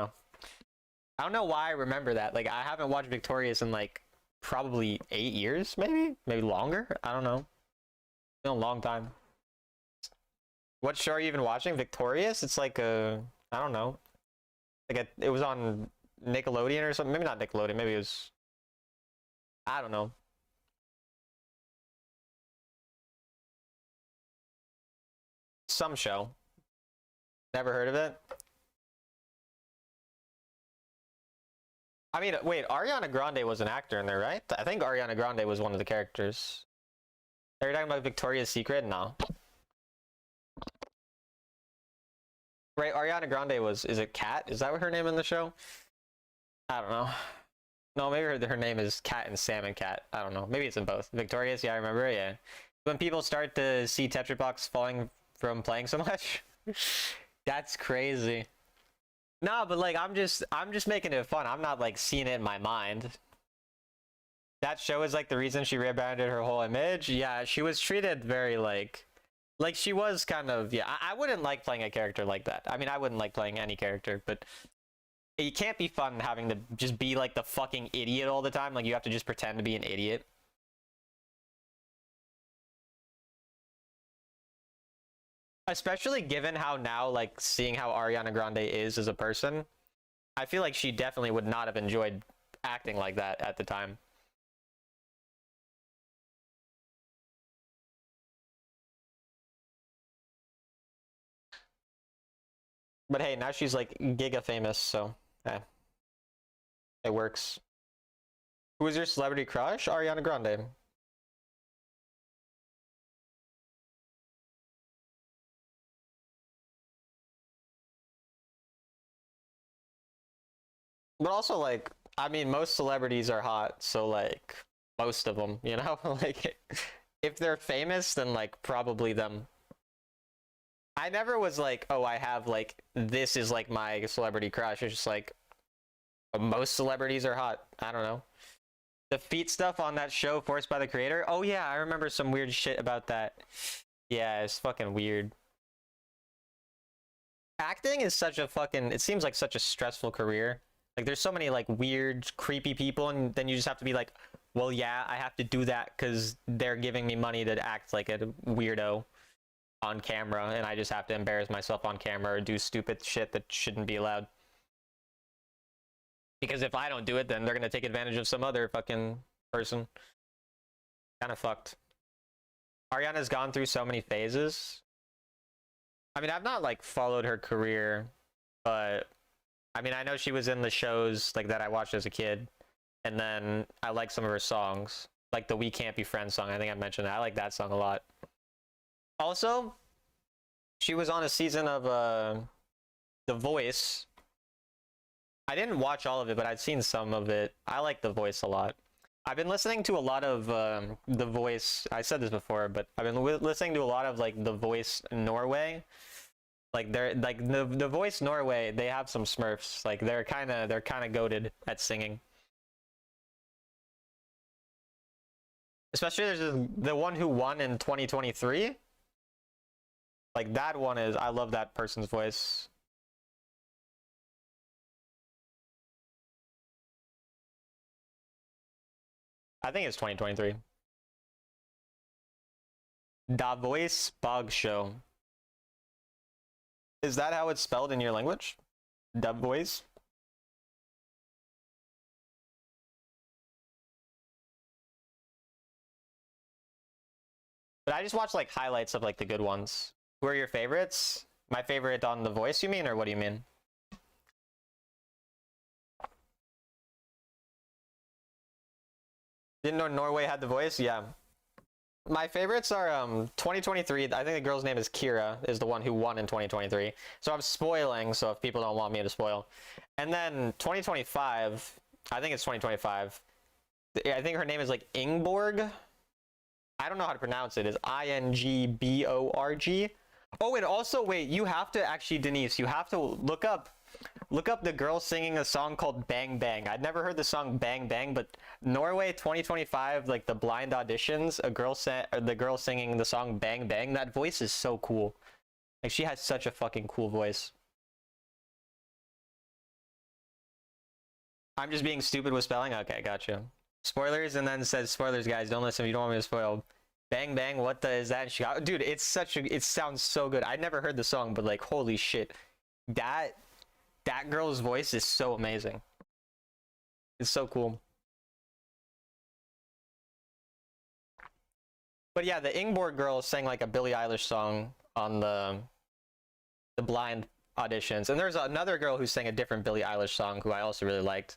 know why I remember that. Like I haven't watched Victorious in like probably 8 years, maybe longer. I don't know. It's been a long time. What show are you even watching? Victorious? It's like I don't know. It was on Nickelodeon or something. Maybe not Nickelodeon. Maybe it was. I don't know. Some show. Never heard of it. I mean, wait, Ariana Grande was an actor in there, right? I think Ariana Grande was one of the characters. Are you talking about Victoria's Secret? No. Right, Ariana Grande is it Kat? Is that what her name in the show? I don't know. No, maybe her name is Cat and Salmon Cat. I don't know. Maybe it's in both. Victorious, yeah, I remember. Yeah. When people start to see Tetra Box falling from playing so much, that's crazy. No, but like I'm just making it fun. I'm not like seeing it in my mind. That show is like the reason she rebranded her whole image. Yeah, she was treated very like Like she was kind of, yeah. I wouldn't like playing a character like that. I mean, I wouldn't like playing any character, but it can't be fun having to just be like the fucking idiot all the time. Like you have to just pretend to be an idiot. Especially given how now, like seeing how Ariana Grande is as a person, I feel like she definitely would not have enjoyed acting like that at the time. But hey, now she's like giga famous, so eh, it works. Who is your celebrity crush? Ariana Grande. But also, like, I mean, most celebrities are hot, so like, most of them, you know? Like, if they're famous, then like, probably them. I never was like, oh, I have like, this is like my celebrity crush. It's just like, most celebrities are hot. I don't know. The feet stuff on that show, Forced by the Creator. Oh yeah, I remember some weird shit about that. Yeah, it's fucking weird. Acting is such a fucking, it seems like such a stressful career. Like there's so many like weird, creepy people, and then you just have to be like, well, yeah, I have to do that because they're giving me money to act like a weirdo on camera, and I just have to embarrass myself on camera or do stupid shit that shouldn't be allowed. Because if I don't do it, then they're gonna take advantage of some other fucking person. Kind of fucked. Ariana's gone through so many phases. I mean, I've not like followed her career, but I mean, I know she was in the shows like that I watched as a kid, and then I like some of her songs, like the "We Can't Be Friends" song. I think I mentioned that. I like that song a lot. Also, she was on a season of The Voice. I didn't watch all of it, but I'd seen some of it. I like The Voice a lot. I've been listening to a lot of The Voice. I said this before, but I've been listening to a lot of like The Voice Norway. Like they're like the Voice Norway. They have some Smurfs. Like they're kind of goated at singing. Especially there's the one who won in 2023. Like that one is, I love that person's voice. I think it's 2023. Da Voice Bog Show. Is that how it's spelled in your language? Da Voice? But I just watch like highlights of like the good ones. Who are your favorites? My favorite on The Voice, you mean, or what do you mean? Didn't know Norway had The Voice? Yeah. My favorites are 2023. I think the girl's name is Kira, is the one who won in 2023. So I'm spoiling, so if people don't want me to spoil. And then 2025, I think it's 2025. I think her name is like Ingborg. I don't know how to pronounce it. It's Ingborg. Oh, and also wait, you have to actually, Denise, you have to look up the girl singing a song called Bang Bang. I'd never heard the song Bang Bang, but Norway 2025, like the blind auditions, the girl singing the song Bang Bang, that voice is so cool. Like she has such a fucking cool voice. I'm just being stupid with spelling? Okay, gotcha. Spoilers, and then says spoilers, guys, don't listen if you don't want me to spoil. Bang Bang, what the is that in Chicago? Dude, it sounds so good. I never heard the song, but like holy shit. That girl's voice is so amazing. It's so cool. But yeah, the Ingborg girl sang like a Billie Eilish song on the blind auditions. And there's another girl who sang a different Billie Eilish song who I also really liked.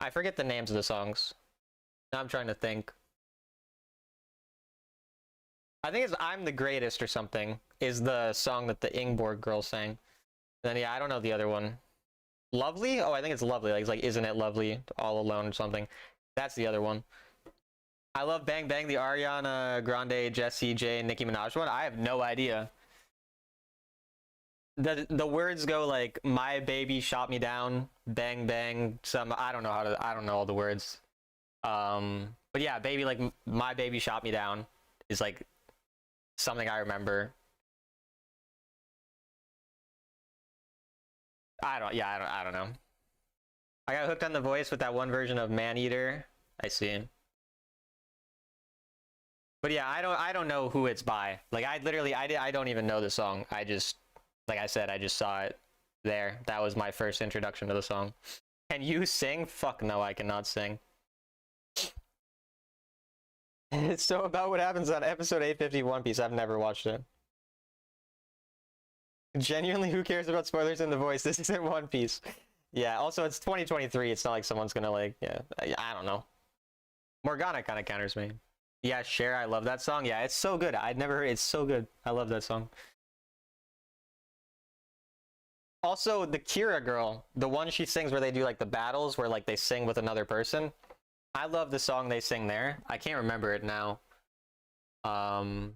I forget the names of the songs. Now I'm trying to think. I think it's I'm the Greatest or something is the song that the Ingborg girl sang. And then yeah, I don't know the other one. Lovely? Oh, I think it's Lovely. Like it's like Isn't It Lovely? All Alone or something. That's the other one. I love Bang Bang, the Ariana Grande, Jessie J, Nicki Minaj one. I have no idea. The words go like my baby shot me down, bang bang, some I don't know all the words. But yeah, baby like my baby shot me down is like something I remember. I don't know. I got hooked on The Voice with that one version of Maneater. I see. But yeah, I don't know who it's by. Like I don't even know the song. I just, like I said, I just saw it there. That was my first introduction to the song. Can you sing? Fuck no, I cannot sing. It's so about what happens on episode 850 One Piece. I've never watched it. Genuinely, who cares about spoilers in The Voice? This isn't One Piece. Yeah, also it's 2023. It's not like someone's gonna like, yeah, I don't know. Morgana kind of counters me. Yeah, Cher, I love that song. Yeah, it's so good. I'd never heard it's so good. I love that song. Also, the Kira girl, the one she sings where they do like the battles where like they sing with another person. I love the song they sing there. I can't remember it now. But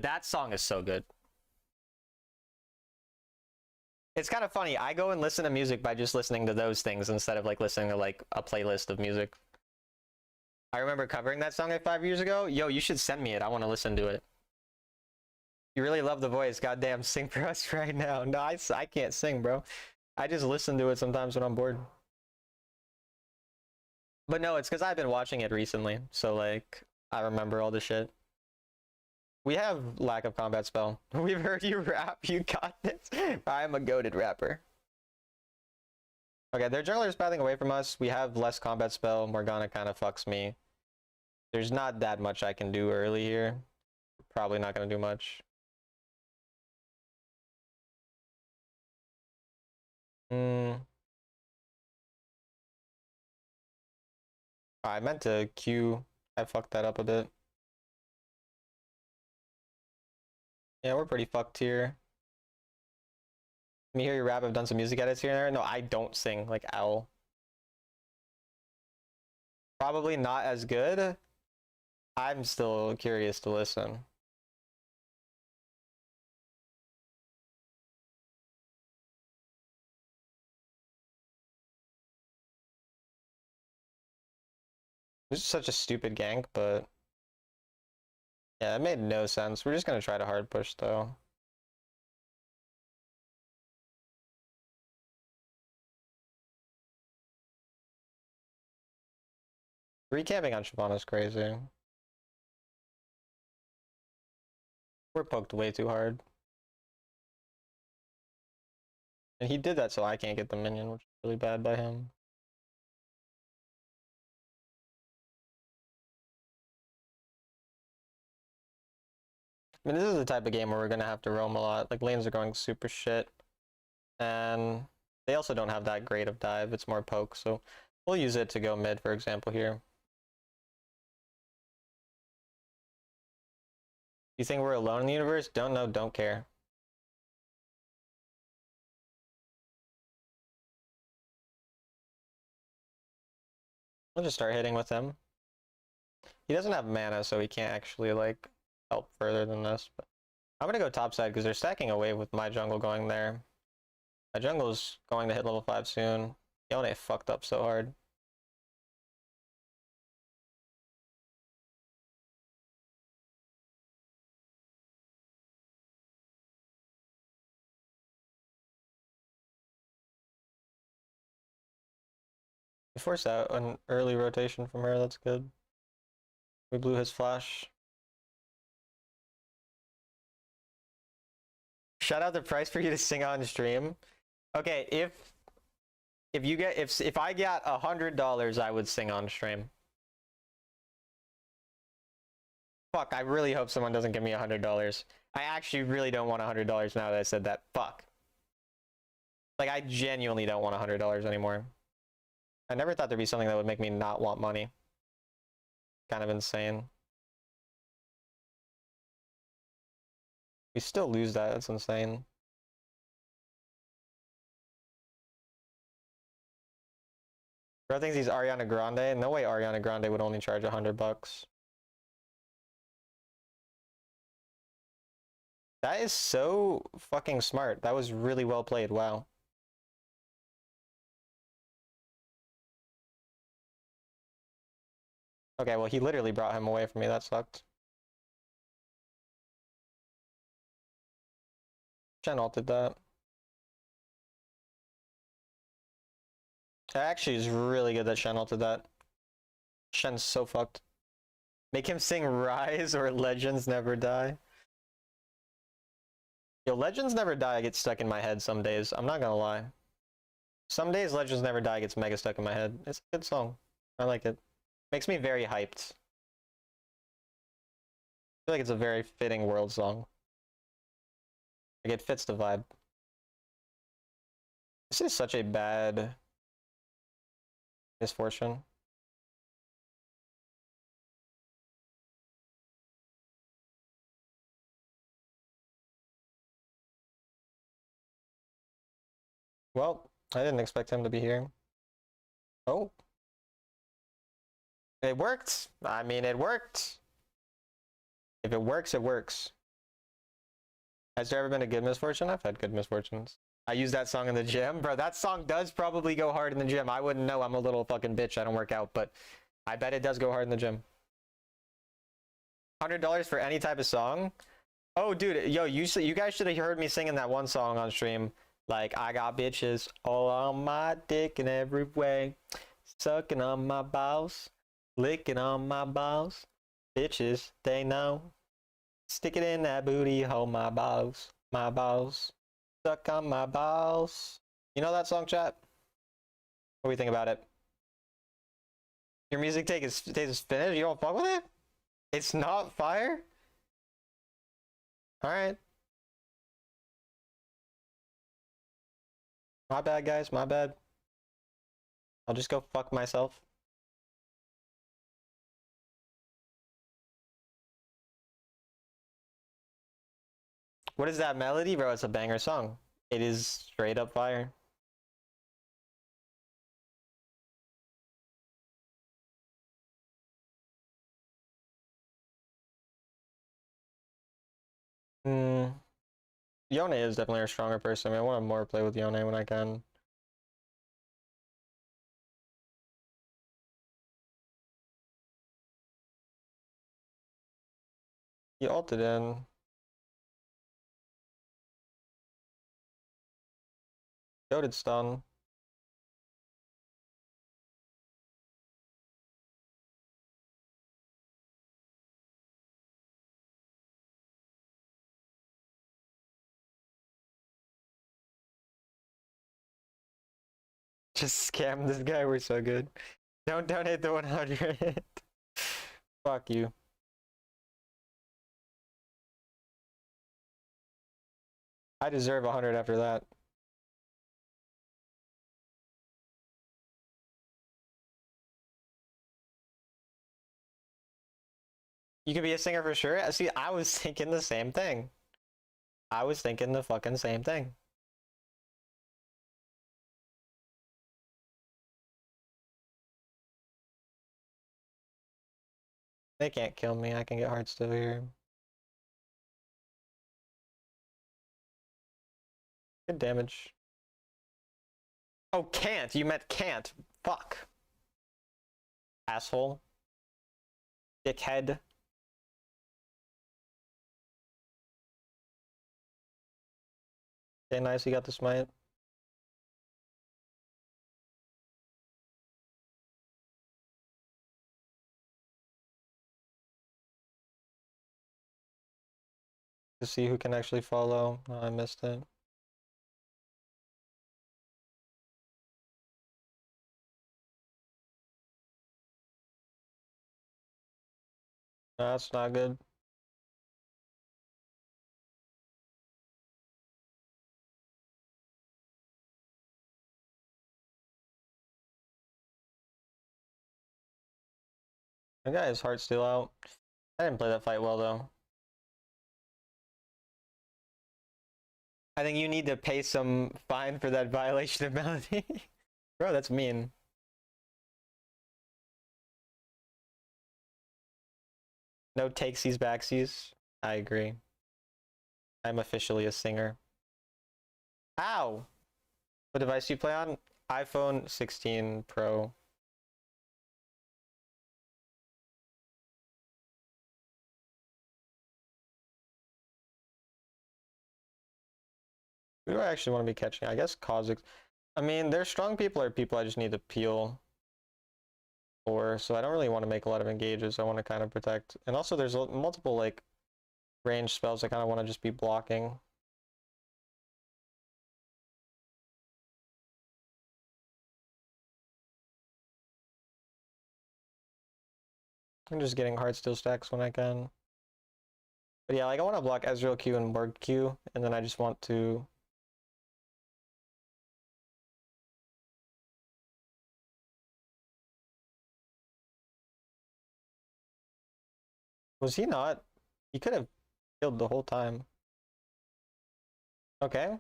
that song is so good. It's kind of funny. I go and listen to music by just listening to those things instead of like listening to like a playlist of music. I remember covering that song like 5 years ago. Yo, you should send me it. I want to listen to it. You really love The Voice. Goddamn, sing for us right now. No, I can't sing, bro. I just listen to it sometimes when I'm bored. But no, it's because I've been watching it recently. So like, I remember all the shit. We have lack of combat spell. We've heard you rap. You got this. I'm a goated rapper. Okay, their jungler is pathing away from us. We have less combat spell. Morgana kind of fucks me. There's not that much I can do early here. Probably not going to do much. I meant to Q. I fucked that up a bit. Yeah, we're pretty fucked here. Let me hear your rap. I've done some music edits here and there. No, I don't sing like Owl. Probably not as good. I'm still curious to listen. This is such a stupid gank, but yeah, it made no sense. We're just gonna try to hard push though. Recamping on Shyvana is crazy. We're poked way too hard. And he did that so I can't get the minion, which is really bad by him. I mean, this is the type of game where we're gonna have to roam a lot. Like, lanes are going super shit. And they also don't have that great of dive. It's more poke, so we'll use it to go mid, for example, here. You think we're alone in the universe? Don't know, don't care. We'll just start hitting with him. He doesn't have mana, so he can't actually, like, help further than this. But I'm gonna go topside because they're stacking a wave with my jungle going there. My jungle's going to hit level 5 soon. Yone fucked up so hard. We forced out an early rotation from her, that's good. We blew his flash. Shout out the price for you to sing on stream. Okay, if I got $100, I would sing on stream. Fuck, I really hope someone doesn't give me $100. I actually really don't want $100 now that I said that. Fuck. Like, I genuinely don't want $100 anymore. I never thought there'd be something that would make me not want money. Kind of insane. We still lose that, that's insane. Bro thinks he's Ariana Grande. No way Ariana Grande would only charge $100. That is so fucking smart. That was really well played. Wow. Okay, well, he literally brought him away from me. That sucked. Shen ulted that. It actually is really good that Shen ulted that. Shen's so fucked. Make him sing Rise or Legends Never Die. Yo, Legends Never Die gets stuck in my head some days. I'm not gonna lie. Some days Legends Never Die gets mega stuck in my head. It's a good song. I like it. Makes me very hyped. I feel like it's a very fitting world song. Like, it fits the vibe. This is such a bad misfortune. Well, I didn't expect him to be here. Oh. It worked. I mean, it worked. If it works, it works. Has there ever been a good misfortune? I've had good misfortunes. I use that song in the gym. Bro, that song does probably go hard in the gym. I wouldn't know. I'm a little fucking bitch. I don't work out, but I bet it does go hard in the gym. $100 for any type of song? Oh, dude. Yo, you guys should have heard me singing that one song on stream. Like, I got bitches all on my dick in every way. Sucking on my balls. Licking on my balls. Bitches, they know. Stick it in that booty hole, my balls. My balls. Suck on my balls. You know that song, chat? What do you think about it? Your music take is finished? You don't fuck with it? It's not fire? Alright. My bad, guys. My bad. I'll just go fuck myself. What is that melody, bro? It's a banger song. It is straight up fire. Yone is definitely a stronger person. I mean, I want to more play with Yone when I can. He ulted in. Goated stun. Just scam this guy, we're so good. Don't donate the 100. Fuck you. I deserve 100 after that. You could be a singer for sure. See, I was thinking the same thing. I was thinking the fucking same thing. They can't kill me. I can get hard still here. Good damage. Oh, can't. You meant can't. Fuck. Asshole. Dickhead. Okay, nice. You got the smite. To see who can actually follow. Oh, I missed it. No, that's not good. The guy has heart steal out. I didn't play that fight well though. I think you need to pay some fine for that violation of melody. Bro, that's mean. No takesies backsies. I agree. I'm officially a singer. Ow! What device do you play on? iPhone 16 Pro. Who do I actually want to be catching? I guess Kha'Zix. I mean, their strong people are people I just need to peel for, so I don't really want to make a lot of engages. I want to kind of protect. And also there's multiple like range spells I kind of want to just be blocking. I'm just getting Heartsteel stacks when I can. But yeah, like I want to block Ezreal Q and Morg Q, and then I just want to... Was he not? He could have killed the whole time. Okay.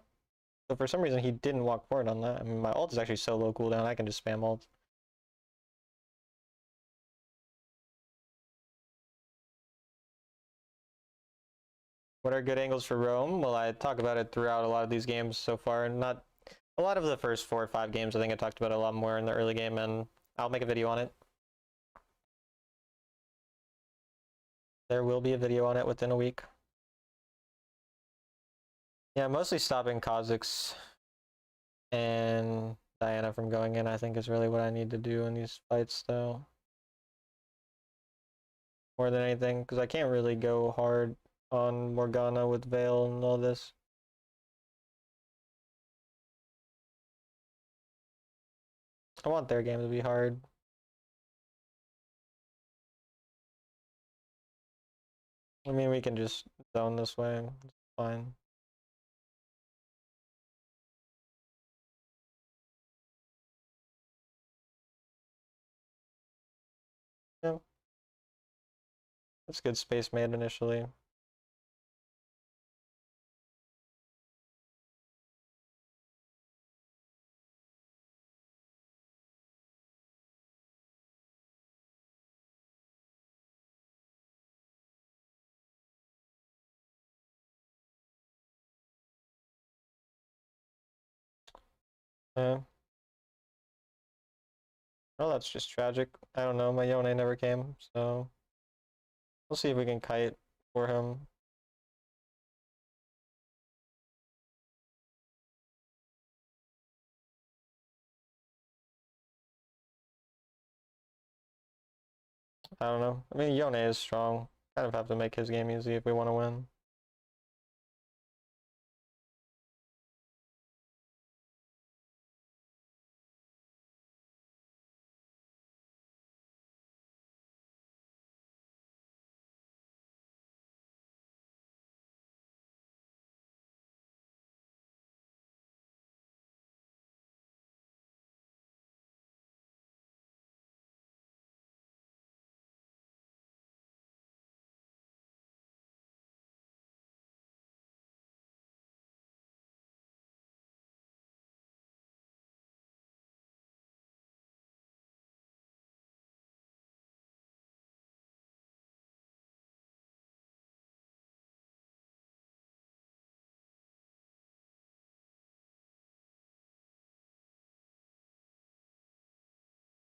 So for some reason he didn't walk forward on that. I mean, my ult is actually so low cooldown, I can just spam ult. What are good angles for roam? Well, I talk about it throughout a lot of these games so far. Not a lot of the first 4 or 5 games. I think I talked about it a lot more in the early game, and I'll make a video on it. There will be a video on it within a week. Yeah, mostly stopping Kha'Zix and Diana from going in, I think, is really what I need to do in these fights, though. More than anything, because I can't really go hard on Morgana with Veil and all this. I want their game to be hard. I mean, we can just zone this way. It's fine. Yeah. That's good space made initially. Yeah. Well, that's just tragic. I don't know, my Yone never came, so... We'll see if we can kite for him. I don't know. I mean, Yone is strong. Kind of have to make his game easy if we want to win.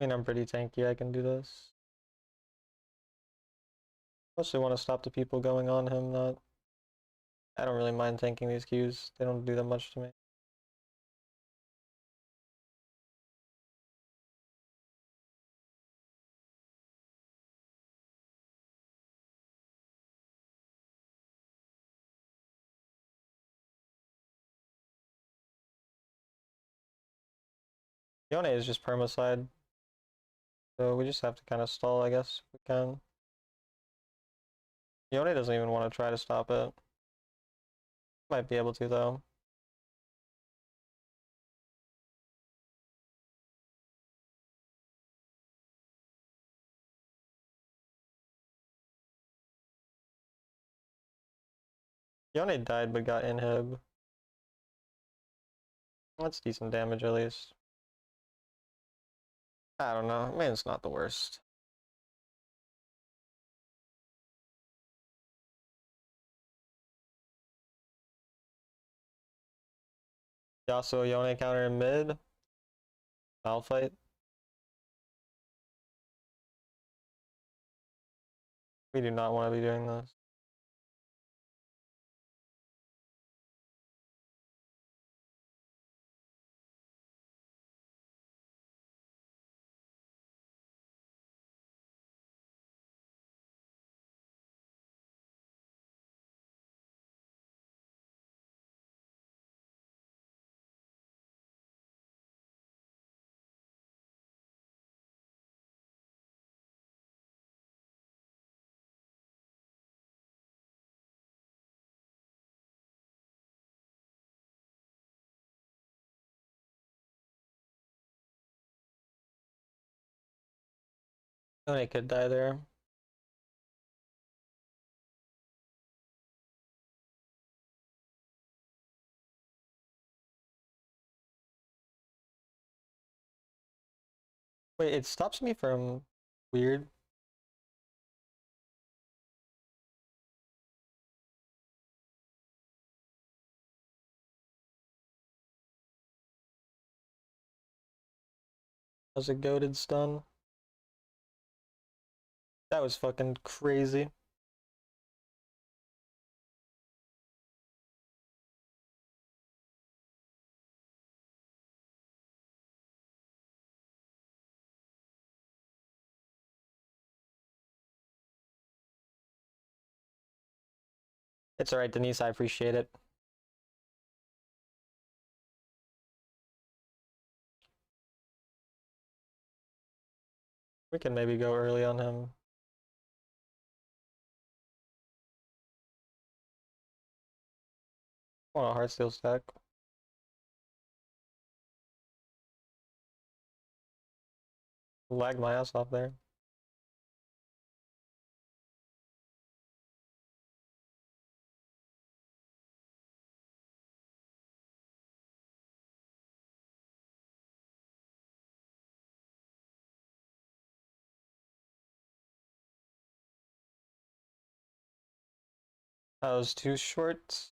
I mean, I'm pretty tanky, I can do this. Mostly want to stop the people going on him, not... I don't really mind tanking these Qs. They don't do that much to me. Yone is just permaslide. So we just have to kind of stall, I guess, if we can. Yone doesn't even want to try to stop it. Might be able to, though. Yone died but got inhib. That's decent damage, at least. I don't know. I mean, it's not the worst. Yasuo Yone counter in mid. Foul fight. We do not want to be doing this. Yone could die there. Wait, it stops me from weird. That was a goated stun. That was fucking crazy. It's alright, Denise, I appreciate it. We can maybe go early on him. I want a Heartsteel stack. Lagged my ass off there. That was too short.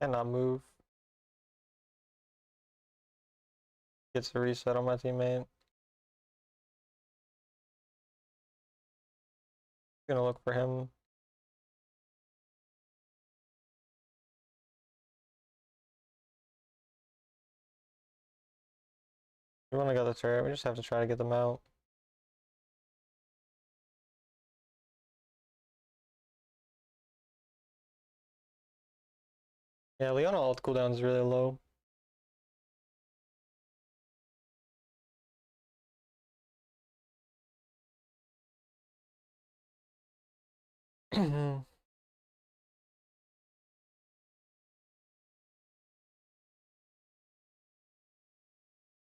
Cannot move. Gets a reset on my teammate. Gonna look for him. We wanna go to the turret, we just have to try to get them out. Yeah, Leona ult cooldown is really low.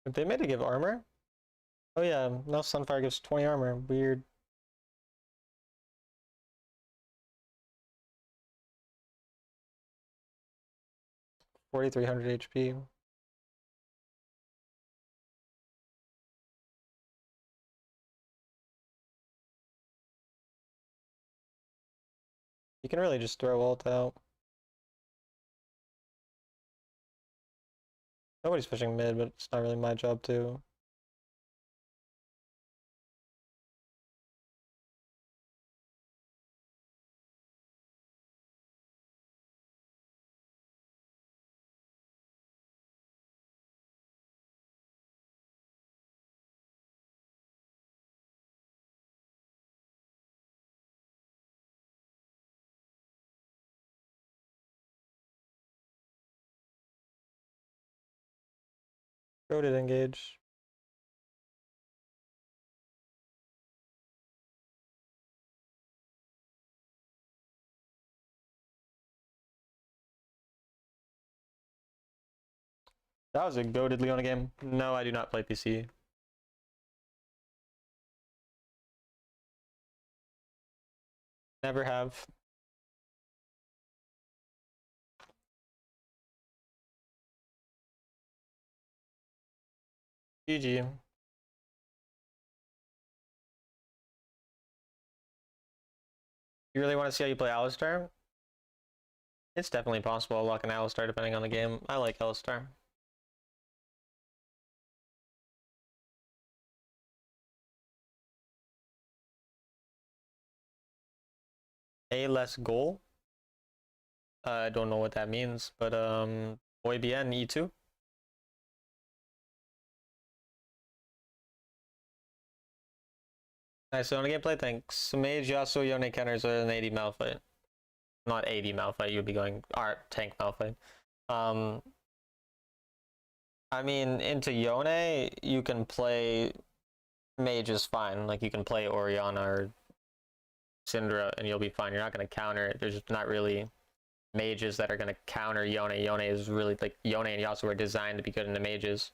They made it give armor? Oh yeah, now Sunfire gives 20 armor. Weird. $4,300 HP. You can really just throw ult out. Nobody's pushing mid, but it's not really my job too. Go to engage. That was a goated Leona game. No, I do not play PC. Never have. GG. You really want to see how you play Alistar? It's definitely possible to lock an Alistar depending on the game. I like Alistar. A less goal? I don't know what that means, but muy bien, E2. Nice, so on gameplay, thanks. Mage, Yasuo, Yone counters with an 80 Malphite. Not 80 Malphite, you'd be going art tank Malphite. I mean, into Yone, you can play Mage is fine. Like, you can play Orianna or Syndra and you'll be fine. You're not going to counter it. There's just not really mages that are going to counter Yone. Yone is really, like, Yone and Yasuo are designed to be good into mages.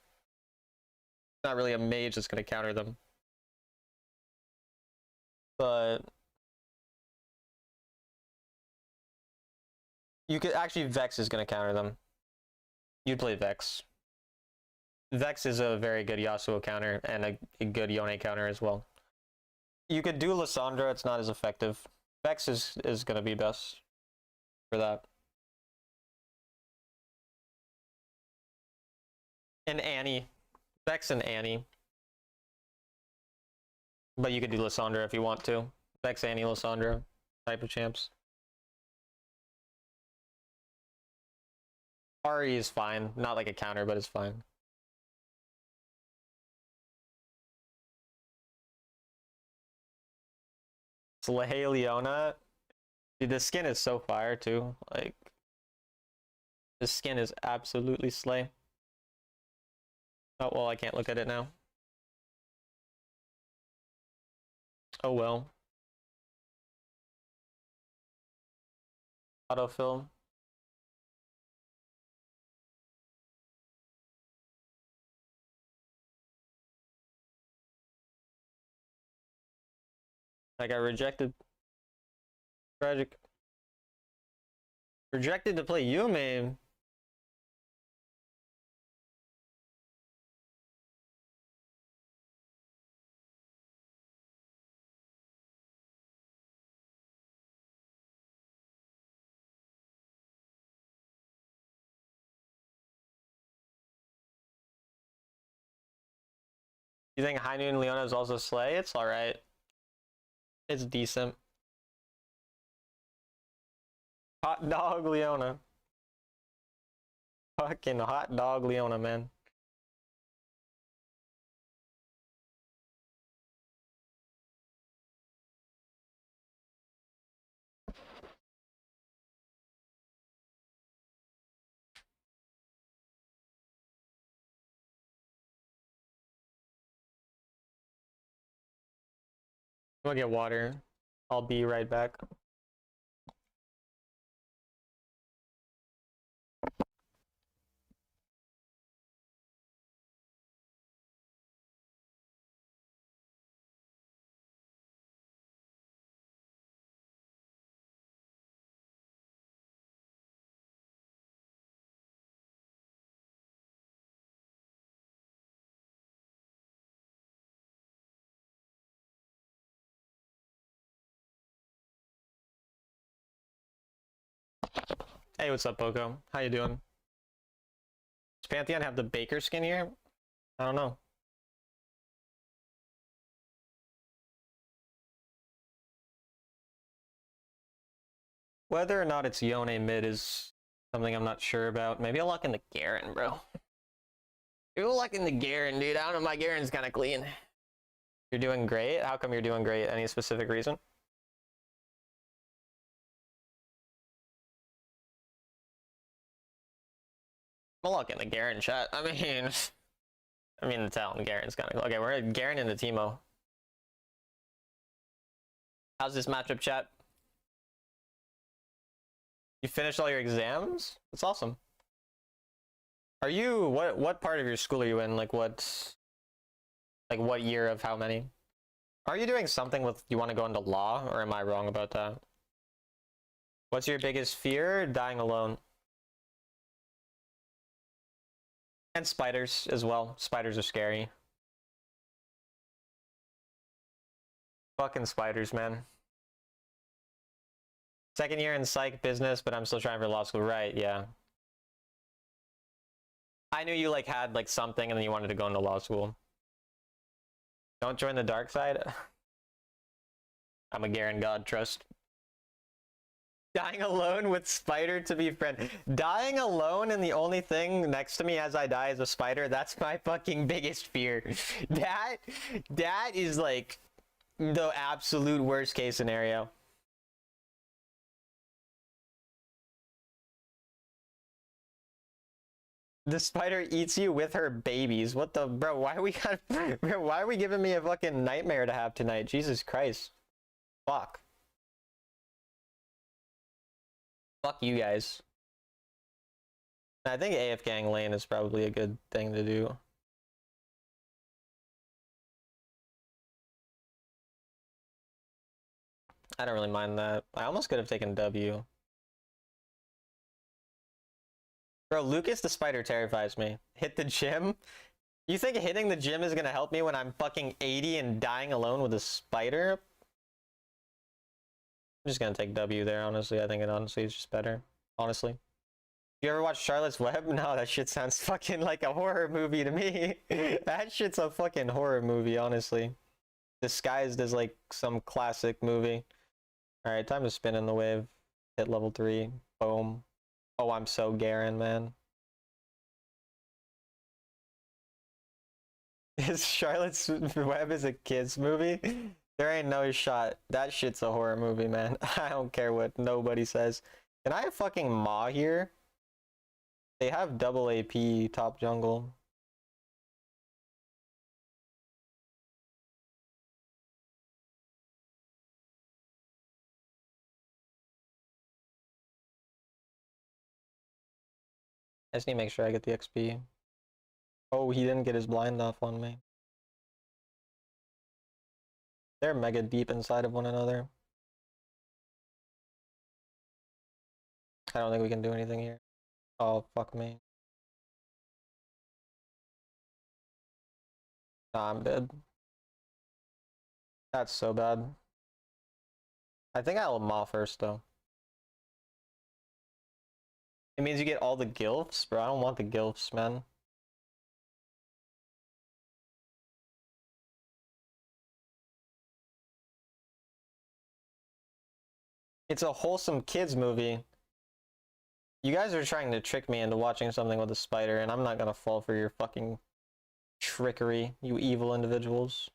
It's not really a mage that's going to counter them. but you could actually Vex is gonna counter them. You'd play Vex. Vex is a very good Yasuo counter and a good Yone counter as well. You could do Lissandra, it's not as effective. Vex is gonna be best for that. And Annie. Vex and Annie. But you could do Lissandra if you want to. Vex, Annie, Lissandra type of champs. Ahri is fine. Not like a counter, but it's fine. Slay Leona. Dude, the skin is so fire too. Like, the skin is absolutely slay. Oh, well, I can't look at it now. Oh, well. Autofill. I got rejected. Tragic. Rejected to play Yuumi. You think High Noon Leona is also slay? It's alright. It's decent. Hot dog Leona. Fucking hot dog Leona, man. I'm gonna get water. I'll be right back. Hey, what's up, Poco? How you doing? Does Pantheon have the Baker skin here? I don't know. Whether or not it's Yone mid is something I'm not sure about. Maybe I'll lock in the Garen, bro. Maybe I'll lock in the Garen, dude. I don't know, my Garen's kind of clean. You're doing great? How come you're doing great? Any specific reason? I'll lock in the Garen chat. I mean, the talent Garen's kind of... Okay, we're at Garen in the Teemo. How's this matchup, chat? You finished all your exams? That's awesome. Are you... What part of your school are you in? Like, what year of how many? Are you doing something with... You want to go into law? Or am I wrong about that? What's your biggest fear? Dying alone. And spiders as well. Spiders are scary. Fucking spiders, man. Second year in psych business, but I'm still trying for law school. Right, yeah. I knew you like had like something and then you wanted to go into law school. Don't join the dark side. I'm a Garen god, trust. Dying alone with spider to be friend. Dying alone and the only thing next to me as I die is a spider. That's my fucking biggest fear. That is like the absolute worst case scenario. The spider eats you with her babies. What the bro? Why are we giving me a fucking nightmare to have tonight? Jesus Christ. Fuck. Fuck you guys. I think AF gang lane is probably a good thing to do. I don't really mind that. I almost could have taken W. Bro, Lucas the Spider terrifies me. Hit the gym? You think hitting the gym is gonna help me when I'm fucking 80 and dying alone with a spider? I'm just gonna take W there, honestly. I think it honestly is just better. Honestly. You ever watch Charlotte's Web? No, that shit sounds fucking like a horror movie to me. That shit's a fucking horror movie, honestly. Disguised as like some classic movie. Alright, time to spin in the wave. Hit level 3. Boom. Oh, I'm so Garen, man. Is Charlotte's Web is a kid's movie? There ain't no shot. That shit's a horror movie, man. I don't care what nobody says. Can I have fucking Ma here? They have double AP top jungle. I just need to make sure I get the XP. Oh, he didn't get his blind off on me. They're mega deep inside of one another. I don't think we can do anything here. Oh, fuck me. Nah, I'm dead. That's so bad. I think I'll Ma first, though. It means you get all the gilfs? Bro, I don't want the gilfs, man. It's a wholesome kids movie. You guys are trying to trick me into watching something with a spider, and I'm not gonna fall for your fucking trickery, you evil individuals.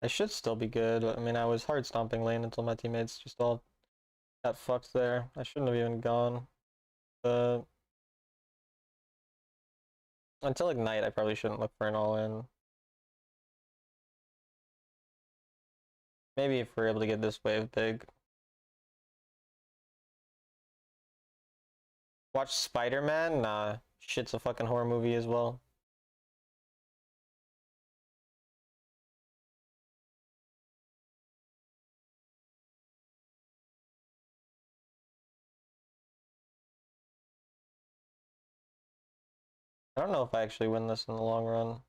I should still be good. I mean, I was hard stomping lane until my teammates just all got fucked there. I shouldn't have even gone. Until Ignite, I probably shouldn't look for an all-in. Maybe if we're able to get this wave big. Watch Spider-Man? Nah, shit's a fucking horror movie as well. I don't know if I actually win this in the long run.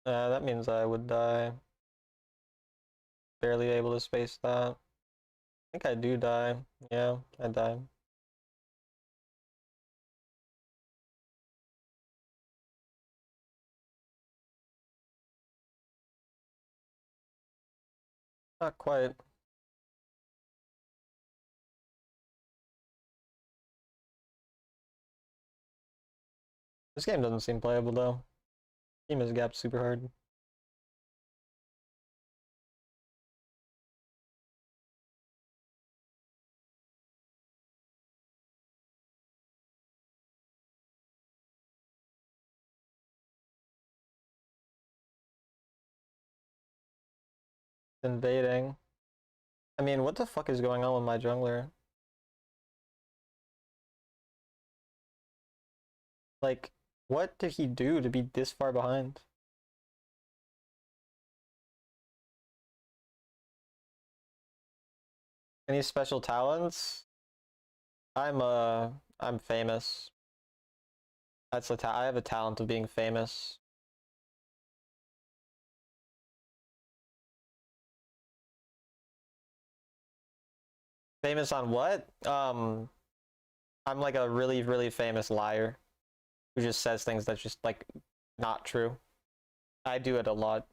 That means I would die. Barely able to space that. I think I do die. Yeah, I die. Not quite. This game doesn't seem playable though. Team is gapped super hard. Invading. I mean, what the fuck is going on with my jungler? Like, what did he do to be this far behind? Any special talents? I'm famous. That's I have a talent of being famous. Famous on what? I'm like a really, really famous liar who just says things that's just like not true. I do it a lot.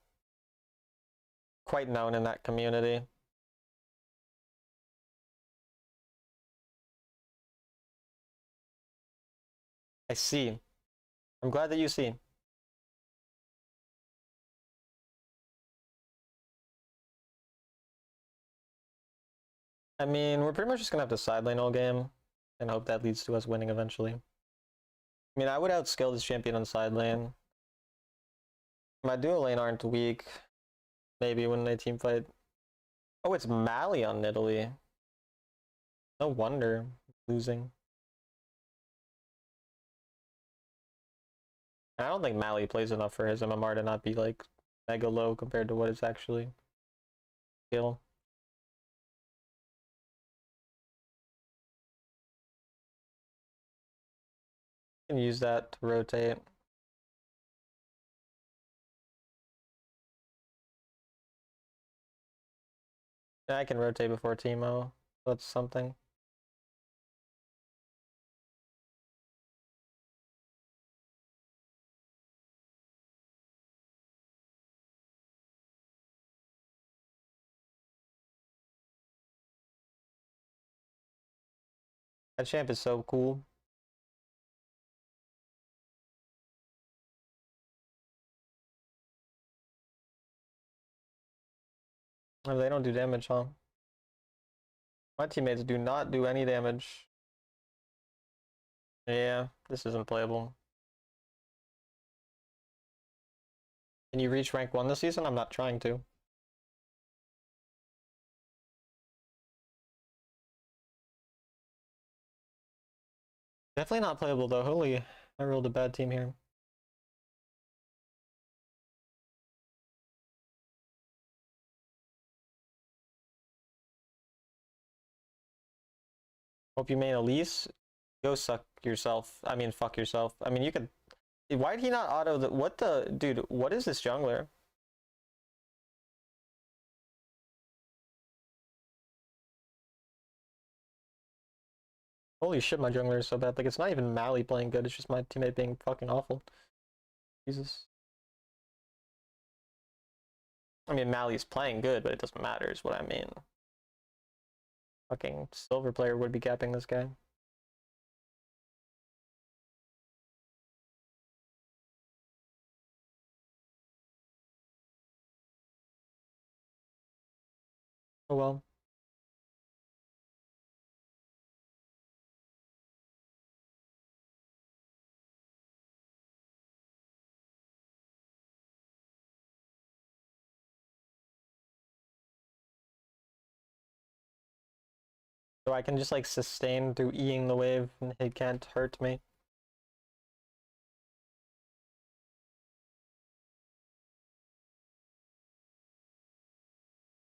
Quite known in that community. I see. I'm glad that you see. I mean, we're pretty much just gonna have to side lane all game and hope that leads to us winning eventually. I mean, I would outskill this champion on side lane. My duo lane aren't weak. Maybe when they team fight. Oh, it's Mally on Nidalee. No wonder losing. I don't think Mally plays enough for his MMR to not be like mega low compared to what it's actually skill. You can use that to rotate. Yeah, I can rotate before Teemo. That's something. That champ is so cool. Oh, they don't do damage, huh? My teammates do not do any damage. Yeah, this isn't playable. Can you reach rank 1 this season? I'm not trying to. Definitely not playable though. Holy, I rolled a bad team here. Hope you main Elise. Go suck yourself. I mean, fuck yourself. I mean, you could. Why'd he not auto the. What the. Dude, what is this jungler? Holy shit, my jungler is so bad. Like, it's not even Mally playing good. It's just my teammate being fucking awful. Jesus. I mean, Mally's playing good, but it doesn't matter, is what I mean. Fucking silver player would be capping this guy. Oh well. So I can just like sustain through Eing the wave and he can't hurt me.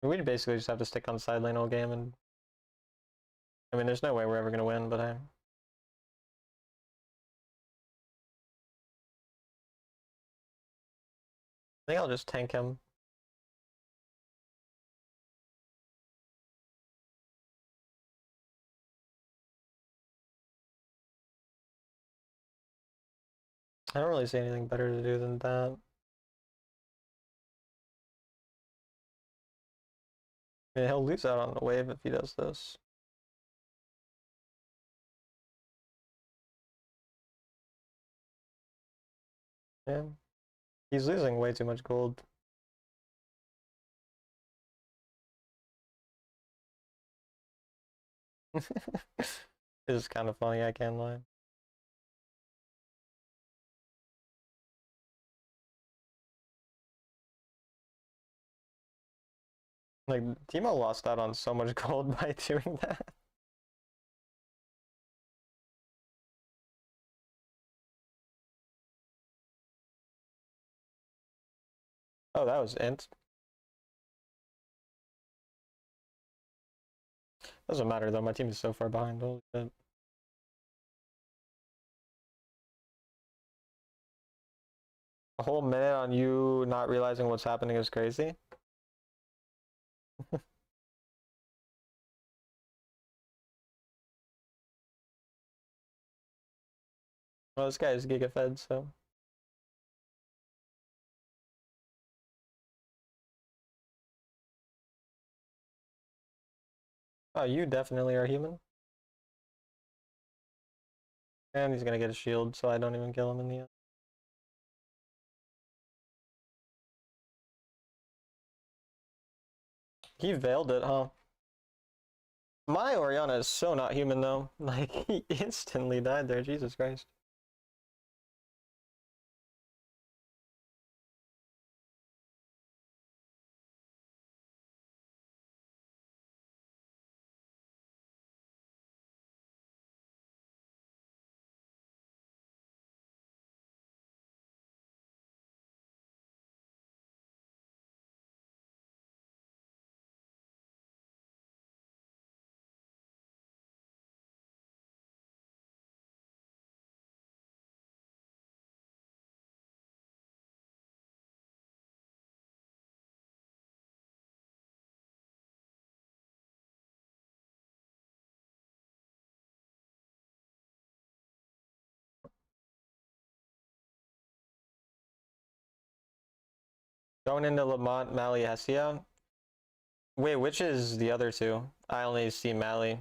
We'd basically just have to stick on side lane all game and I mean there's no way we're ever gonna win, but I think I'll just tank him. I don't really see anything better to do than that. I mean, he'll lose out on the wave if he does this. Yeah. He's losing way too much gold. It's kind of funny, I can't lie. Like, Teemo lost out on so much gold by doing that. Oh, that was int. Doesn't matter though, my team is so far behind. Holy shit. A whole minute on you not realizing what's happening is crazy. Well, this guy is Giga Fed, so. Oh, you definitely are human. And he's gonna get a shield, so I don't even kill him in the end. He veiled it, huh? My Orianna is so not human though. Like, he instantly died there, Jesus Christ. Going into Lamont, Mali, Hestia. Wait, which is the other two? I only see Mali.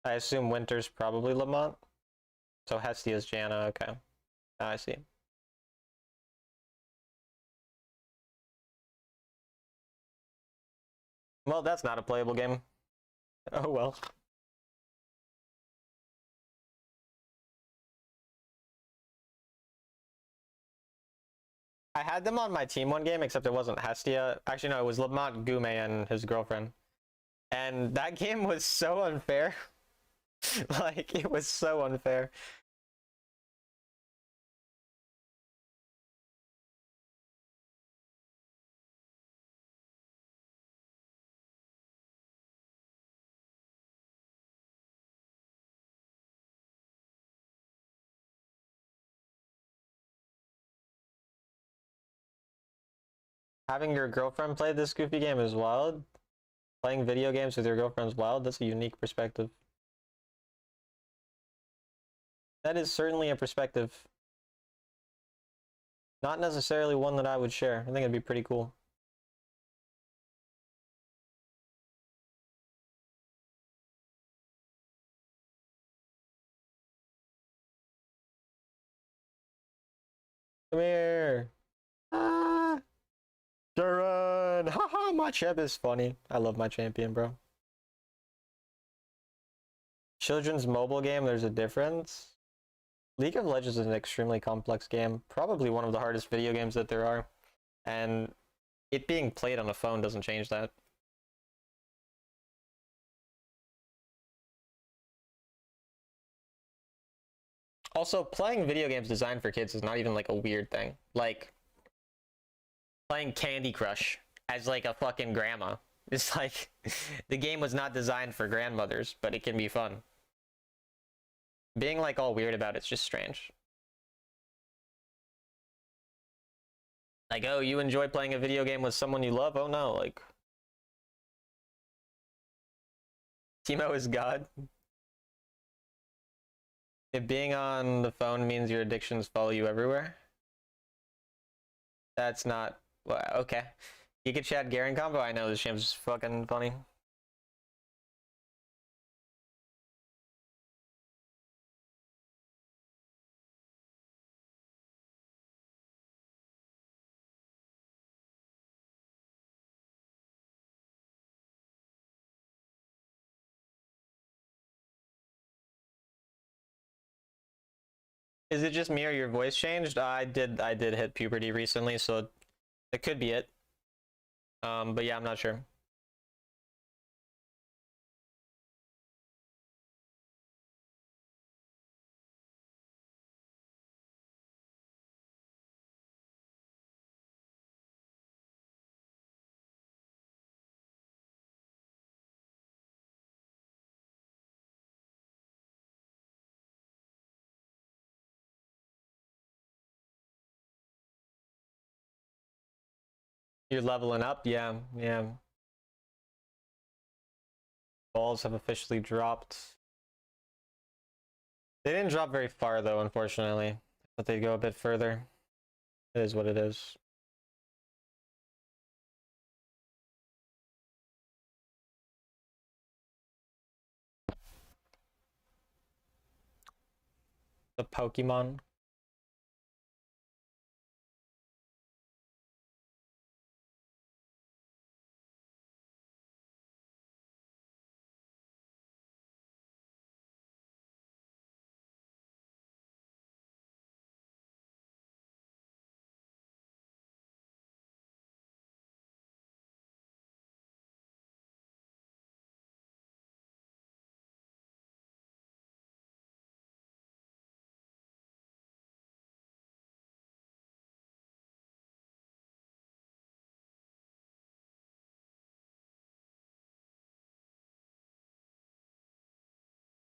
I assume Winter's probably Lamont. So Hestia's Janna, okay. I see. Well, that's not a playable game. Oh well. I had them on my team one game, except it wasn't Hestia. Actually, no, it was Lamont Gume and his girlfriend. And that game was so unfair. Like, it was so unfair. Having your girlfriend play this goofy game is wild. Playing video games with your girlfriend's wild. That's a unique perspective. That is certainly a perspective. Not necessarily one that I would share. I think it'd be pretty cool. Come here. Ah, Duran. Haha, my champ is funny. I love my champion, bro. Children's mobile game, there's a difference. League of Legends is an extremely complex game. Probably one of the hardest video games that there are. And it being played on a phone doesn't change that. Also, playing video games designed for kids is not even like a weird thing. Like, playing Candy Crush as like a fucking grandma. It's like, the game was not designed for grandmothers, but it can be fun. Being like all weird about it's just strange. Like, oh, you enjoy playing a video game with someone you love? Oh no, like... Teemo is God. If being on the phone means your addictions follow you everywhere? That's not... Well, okay. You could chat Garen combo? I know, this shame's fucking funny. Is it just me or your voice changed? I did hit puberty recently, so it could be it. But yeah, I'm not sure. You're leveling up? Yeah, yeah. Balls have officially dropped. They didn't drop very far though, unfortunately. But they go a bit further. It is what it is. The Pokemon.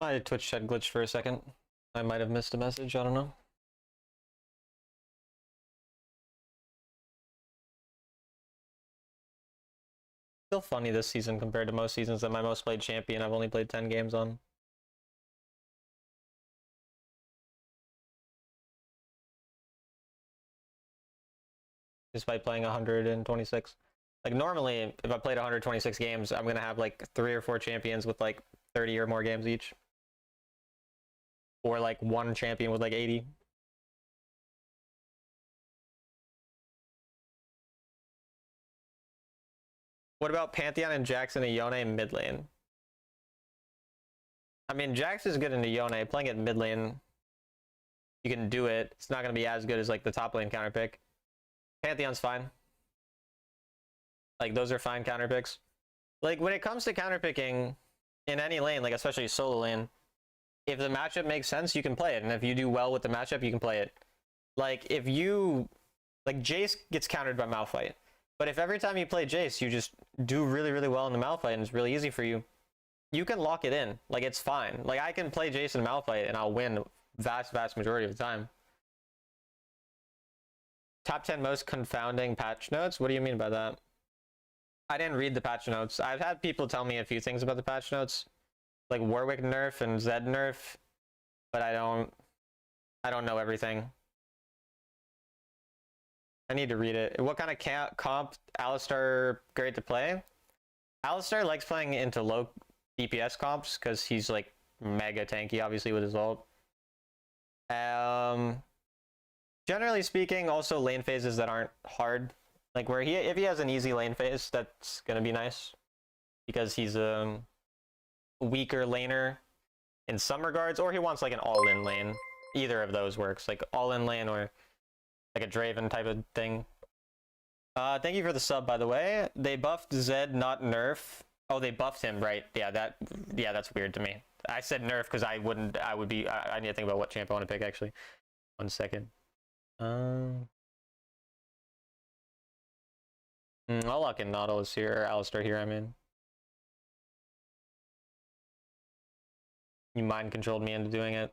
My Twitch chat glitched for a second. I might have missed a message, I don't know. Still funny this season compared to most seasons that my most played champion I've only played 10 games on. despite playing 126. Like normally, if I played 126 games, I'm gonna have like 3 or 4 champions with like 30 or more games each, or like one champion with like 80. What about Pantheon and Jackson and Yone mid lane? I mean, Jax is good into Yone. Playing it mid lane, you can do it. It's not going to be as good as like the top lane counter pick. Pantheon's fine. Like those are fine counter picks. Like when it comes to counter picking in any lane, like especially solo lane, if the matchup makes sense, you can play it. And if you do well with the matchup, you can play it. Like if you, like Jace gets countered by Malphite. But if every time you play Jace, you just do really, really well in the Malphite and it's really easy for you, you can lock it in. Like, it's fine. Like, I can play Jace and Malphite and I'll win vast majority of the time. Top 10 most confounding patch notes? What do you mean by that? I didn't read the patch notes. I've had people tell me a few things about the patch notes. Like Warwick nerf and Zed nerf. But I don't know everything. I need to read it. What kind of comp Alistar great to play? Alistar likes playing into low DPS comps because he's like mega tanky, obviously, with his ult. Generally speaking, also lane phases that aren't hard. Like where if he has an easy lane phase, that's gonna be nice. Because he's a weaker laner in some regards, or he wants like an all-in lane. Either of those works. Like all-in lane or like a Draven type of thing. Thank you for the sub, by the way. They buffed Zed, not nerf. Oh, they buffed him, right? Yeah, that's weird to me. I said nerf because I need to think about what champ I want to pick, actually. 1 second. I'll lock in Nautilus here, or Alistar here, I mean. You mind controlled me into doing it.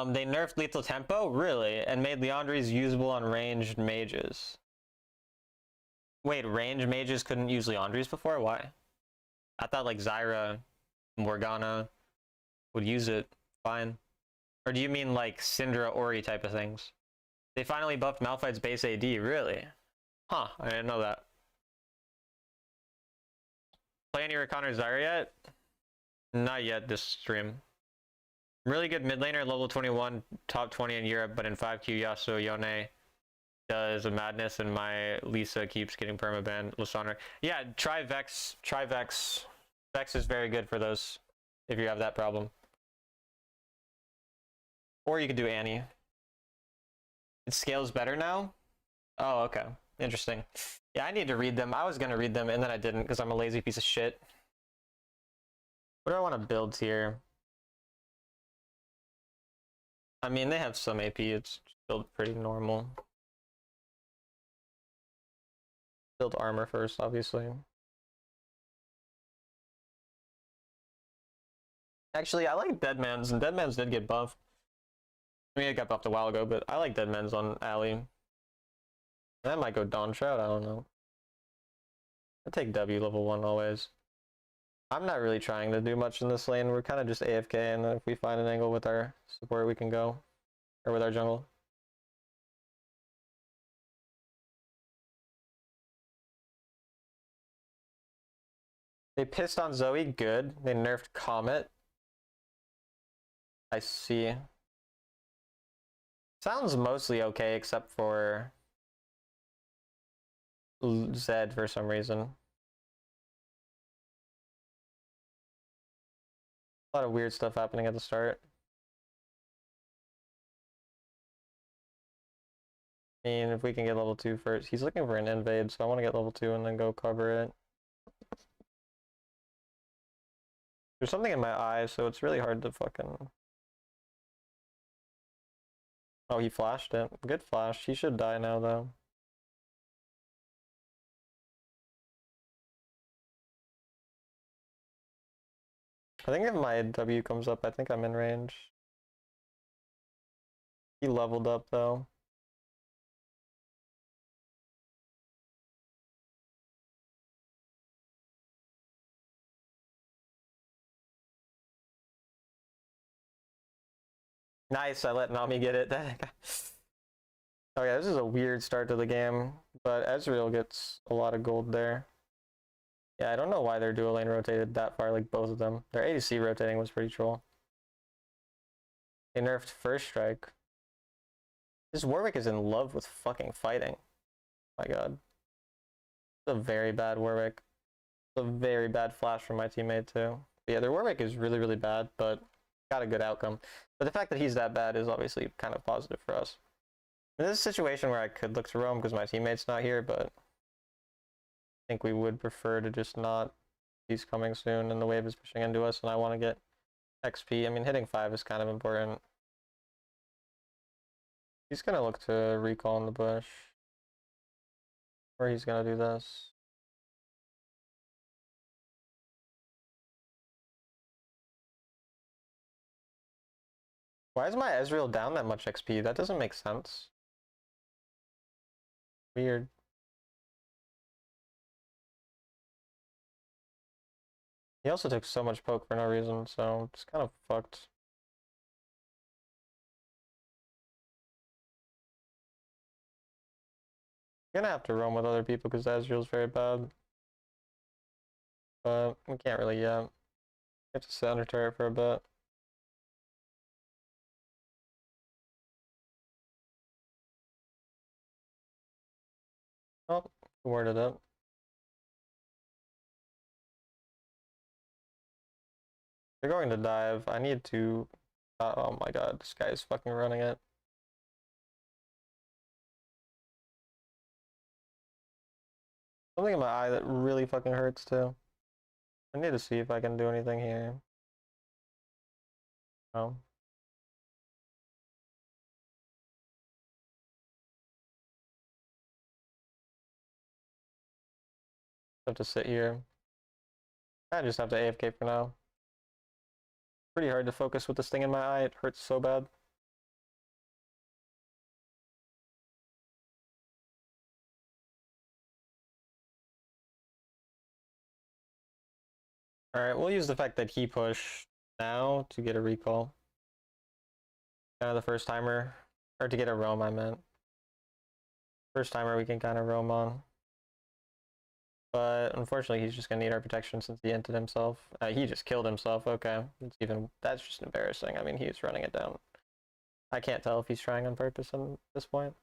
They nerfed lethal tempo, really, and made Liandry's usable on ranged mages. Wait, ranged mages couldn't use Liandry's before? Why? I thought like Zyra, Morgana would use it fine. Or do you mean like Syndra, Ori type of things? They finally buffed Malphite's base AD, really? Huh, I didn't know that. Play any Rakan Zyra yet? Not yet this stream. Really good mid laner, level 21, top 20 in Europe, but in 5Q Yasuo Yone does a madness and my Lisa keeps getting permaban. Lysandra. Yeah, try Vex. Try Vex. Vex is very good for those if you have that problem. Or you could do Annie. It scales better now? Oh, okay. Interesting. Yeah, I need to read them. I was gonna read them and then I didn't because I'm a lazy piece of shit. What do I want to build here? I mean, they have some AP. It's built pretty normal. Build armor first, obviously. Actually, I like Deadman's, and Deadman's did get buffed. I mean, it got buffed a while ago, but I like Deadman's on Alley. That might go Dawn Shroud, I don't know. I take W level 1 always. I'm not really trying to do much in this lane. We're kind of just AFK, and then if we find an angle with our support, we can go. Or with our jungle. They pissed on Zoe, good. They nerfed Comet. I see. Sounds mostly okay, except for Zed for some reason. A lot of weird stuff happening at the start. I mean, if we can get level 2 first. He's looking for an invade, so I want to get level 2 and then go cover it. There's something in my eye, so it's really hard to fucking... Oh, he flashed it. Good flash. He should die now, though. I think if my W comes up, I think I'm in range. He leveled up, though. Nice, I let Nami get it. Okay, this is a weird start to the game, but Ezreal gets a lot of gold there. Yeah, I don't know why their dual lane rotated that far, like both of them. Their ADC rotating was pretty troll. They nerfed First Strike. This Warwick is in love with fucking fighting. My god. It's a very bad Warwick. It's a very bad flash from my teammate too. But yeah, their Warwick is really, really bad, but got a good outcome. But the fact that he's that bad is obviously kind of positive for us. This is a situation where I could look to roam because my teammate's not here, but I think we would prefer to just not. He's coming soon and the wave is pushing into us and I want to get XP. I mean, hitting 5 is kind of important. He's going to look to recall in the bush. Or he's going to do this. Why is my Ezreal down that much XP? That doesn't make sense. Weird. He also took so much poke for no reason, so it's kind of fucked. I'm gonna have to roam with other people because Ezreal's very bad. But we can't really yet. We have to sit under turret for a bit. Oh, worded it. They're going to dive. I need to. Oh my god, this guy is fucking running it. Something in my eye that really fucking hurts too. I need to see if I can do anything here. Oh. Have to sit here. I just have to AFK for now. Pretty hard to focus with this thing in my eye. It hurts so bad. Alright, we'll use the fact that he pushed now to get a recall. Kind of the first timer. Or to get a roam, I meant. First timer we can kind of roam on. But unfortunately, he's just gonna need our protection since he entered himself. He just killed himself. Okay, that's just embarrassing. I mean, he's running it down. I can't tell if he's trying on purpose at this point.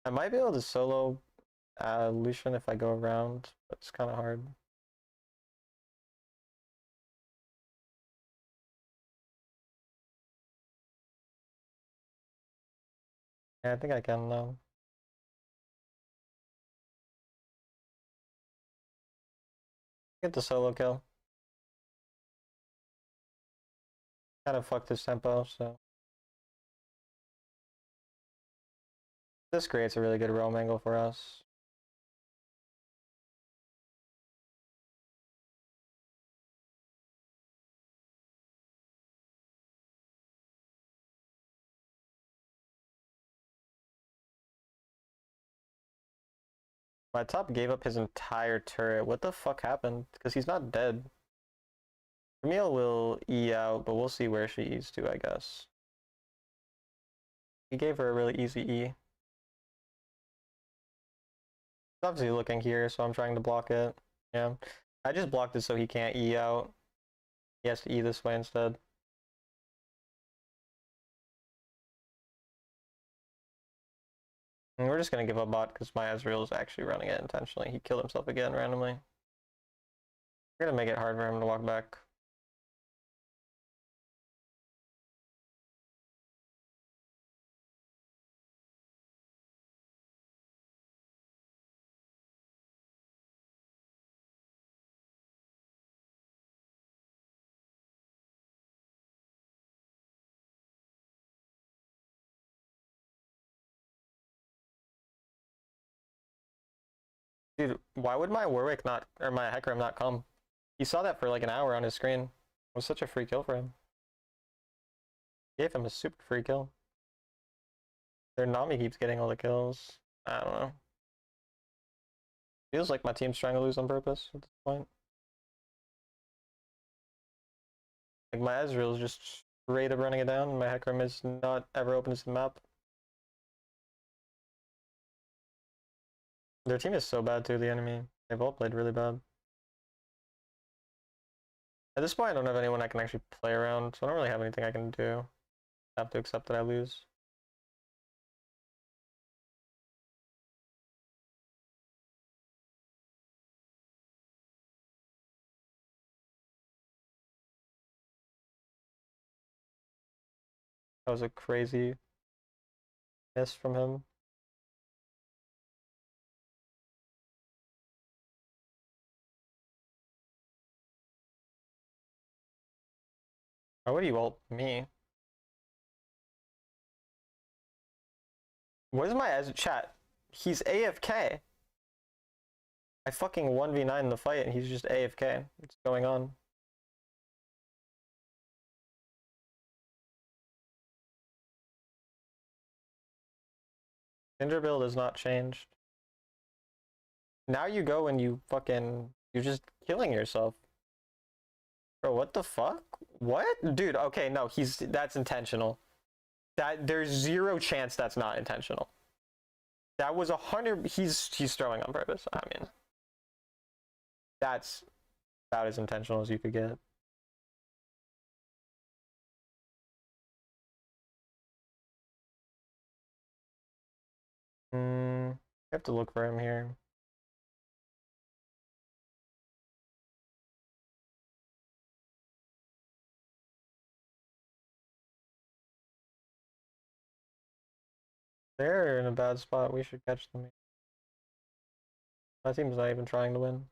I might be able to solo Lucian if I go around, but it's kind of hard. Yeah, I think I can now. Get the solo kill. Kind of fucked his tempo, so. This creates a really good roam angle for us. My top gave up his entire turret. What the fuck happened? Because he's not dead. Camille will E out, but we'll see where she E's to, I guess. He gave her a really easy E. He's obviously looking here, so I'm trying to block it. Yeah. I just blocked it so he can't E out. He has to E this way instead. And we're just gonna give up bot because my Ezreal is actually running it intentionally. He killed himself again randomly. We're gonna make it hard for him to walk back. Dude, why would my Warwick not, or my Hecarim not come? He saw that for like an hour on his screen. It was such a free kill for him. Gave him a super free kill. Their Nami keeps getting all the kills. I don't know. Feels like my team's trying to lose on purpose at this point. Like my Ezreal's just rate of running it down, and my hack room is not ever opens the map. Their team is so bad too, the enemy. They've all played really bad. At this point, I don't have anyone I can actually play around, so I don't really have anything I can do. I have to accept that I lose. That was a crazy miss from him. Why would you ult me? What is my as chat? He's AFK. I fucking 1v9 the fight and he's just AFK. What's going on? Ginger build has not changed. Now you go and you fucking, you're just killing yourself. Bro, what the fuck? What? Dude, okay, no, that's intentional. There's zero chance that's not intentional. That was 100, he's throwing on purpose. I mean, that's about as intentional as you could get. I have to look for him here. They're in a bad spot. We should catch them. My team's not even trying to win.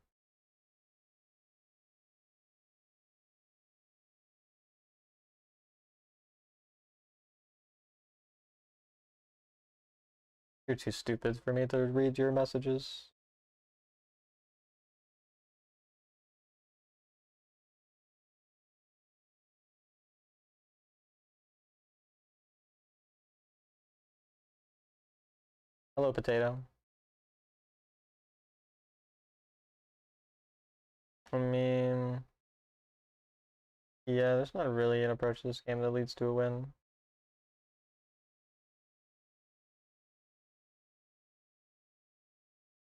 You're too stupid for me to read your messages. Hello, potato. I mean, yeah, there's not really an approach to this game that leads to a win.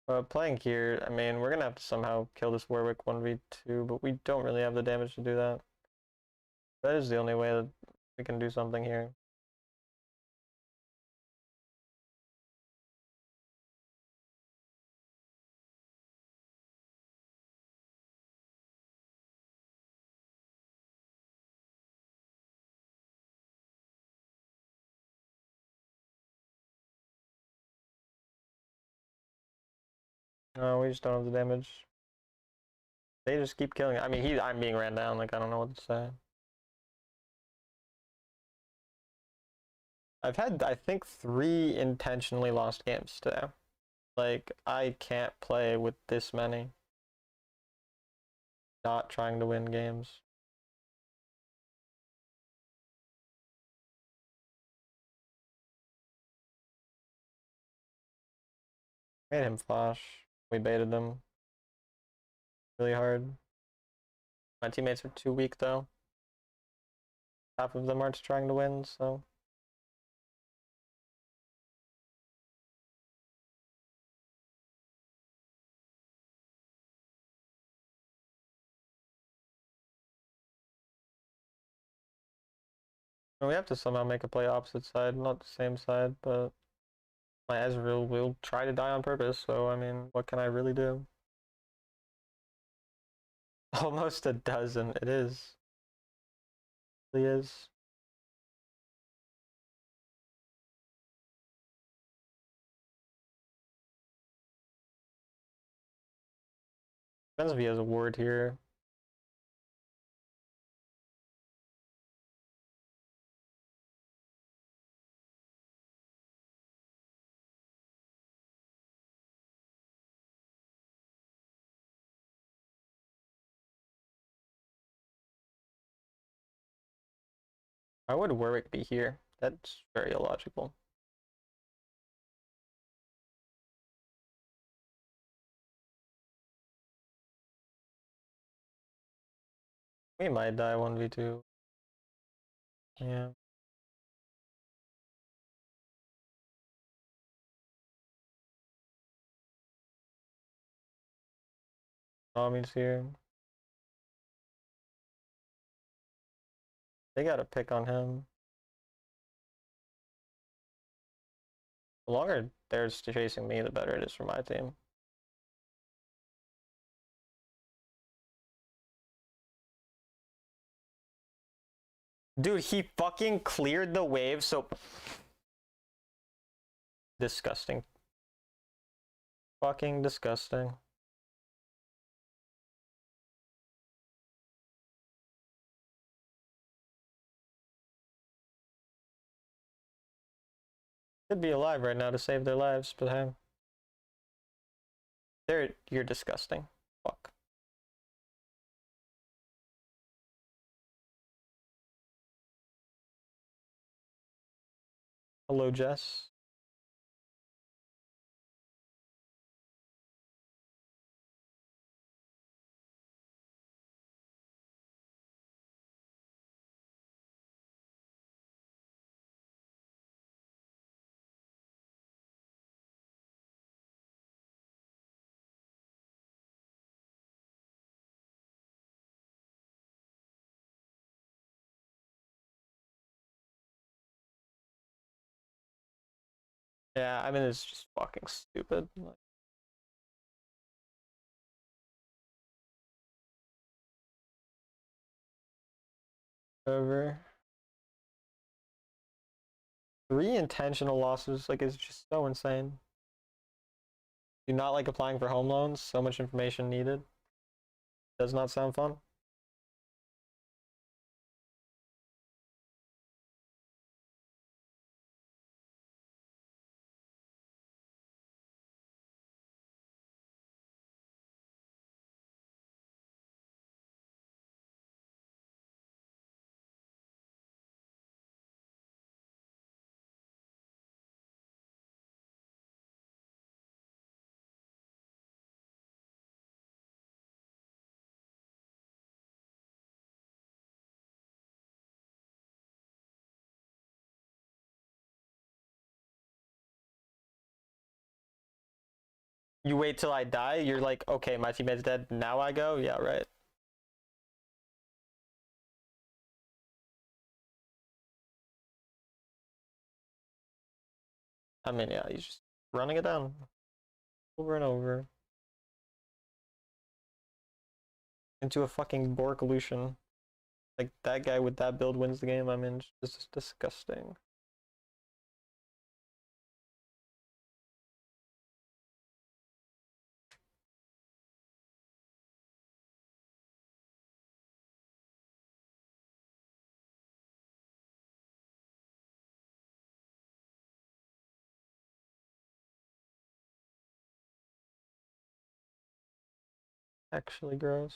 But playing here, I mean, we're gonna have to somehow kill this Warwick 1v2, but we don't really have the damage to do that. That is the only way that we can do something here. No, we just don't have the damage. They just keep killing. I mean, I'm being ran down. Like, I don't know what to say. I've had, I think, 3 intentionally lost games today. Like, I can't play with this many. Not trying to win games. Made him flash. We baited them really hard. My teammates are too weak though. Half of them aren't trying to win, so. We have to somehow make a play opposite side, not the same side, but my Ezreal will try to die on purpose, so I mean, what can I really do? Almost a dozen, it is. It really is. Depends if he has a ward here. Why would Warwick be here? That's very illogical. We might die 1v2. Yeah. Tommy's here. They got to pick on him. The longer they're chasing me, the better it is for my team. Dude, he fucking cleared the wave, so... Disgusting. Fucking disgusting. Could be alive right now to save their lives, but hey. You're disgusting. Fuck. Hello, Jess. Yeah, I mean, it's just fucking stupid. Over. 3 intentional losses, like, it's just so insane. Do not like applying for home loans, so much information needed. Does not sound fun. You wait till I die, you're like, okay, my teammate's dead, now I go? Yeah, right. I mean, yeah, he's just running it down over and over into a fucking Bork Lucian. Like, that guy with that build wins the game. I mean, it's just disgusting. Actually gross.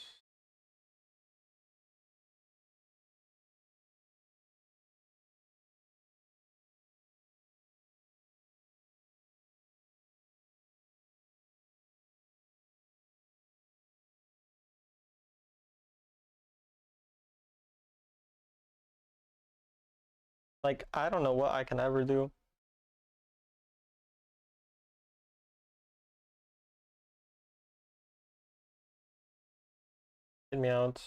Like, I don't know what I can ever do. Get me out.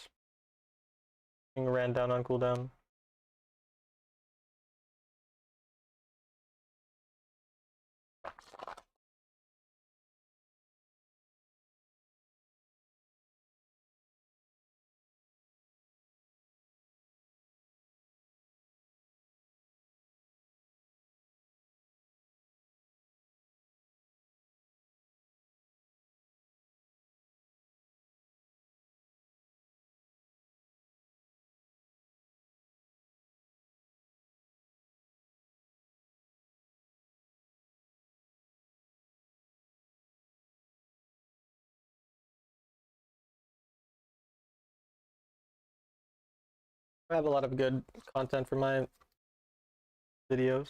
Being ran down on cooldown. I have a lot of good content for my videos.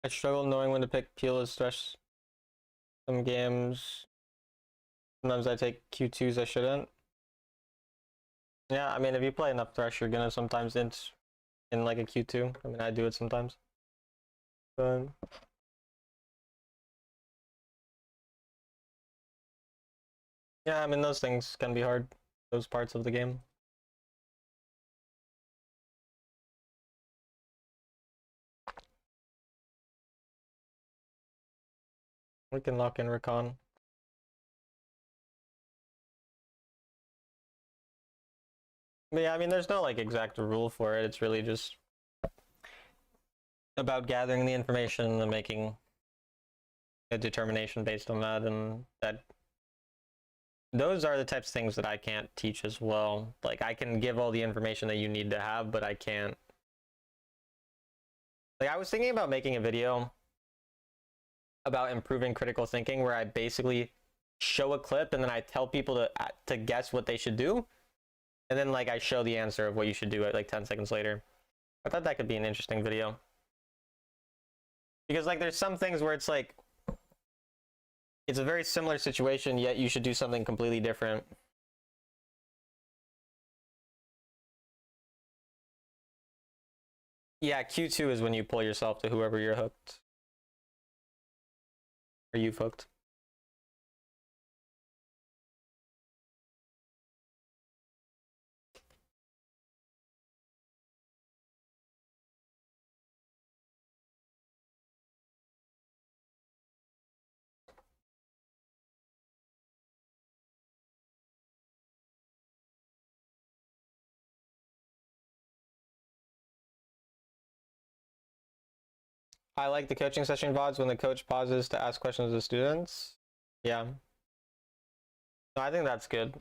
I struggle knowing when to pick Keyless Thresh. Some games, sometimes I take Q2s I shouldn't. Yeah, I mean, if you play enough Thresh, you're gonna sometimes int in like a Q2. I mean, I do it sometimes. But yeah, I mean, those things can be hard, those parts of the game. We can lock in Recon. But yeah, I mean, there's no like exact rule for it. It's really just about gathering the information and making a determination based on that, and that those are the types of things that I can't teach as well. Like, I can give all the information that you need to have, but I can't. Like, I was thinking about making a video about improving critical thinking where I basically show a clip and then I tell people to guess what they should do, and then like I show the answer of what you should do at like 10 seconds later. I thought that could be an interesting video. Because like there's some things where it's like it's a very similar situation, yet you should do something completely different. Yeah, Q2 is when you pull yourself to whoever you're hooked. Or you've hooked. I like the coaching session VODs when the coach pauses to ask questions to students. Yeah. No, I think that's good.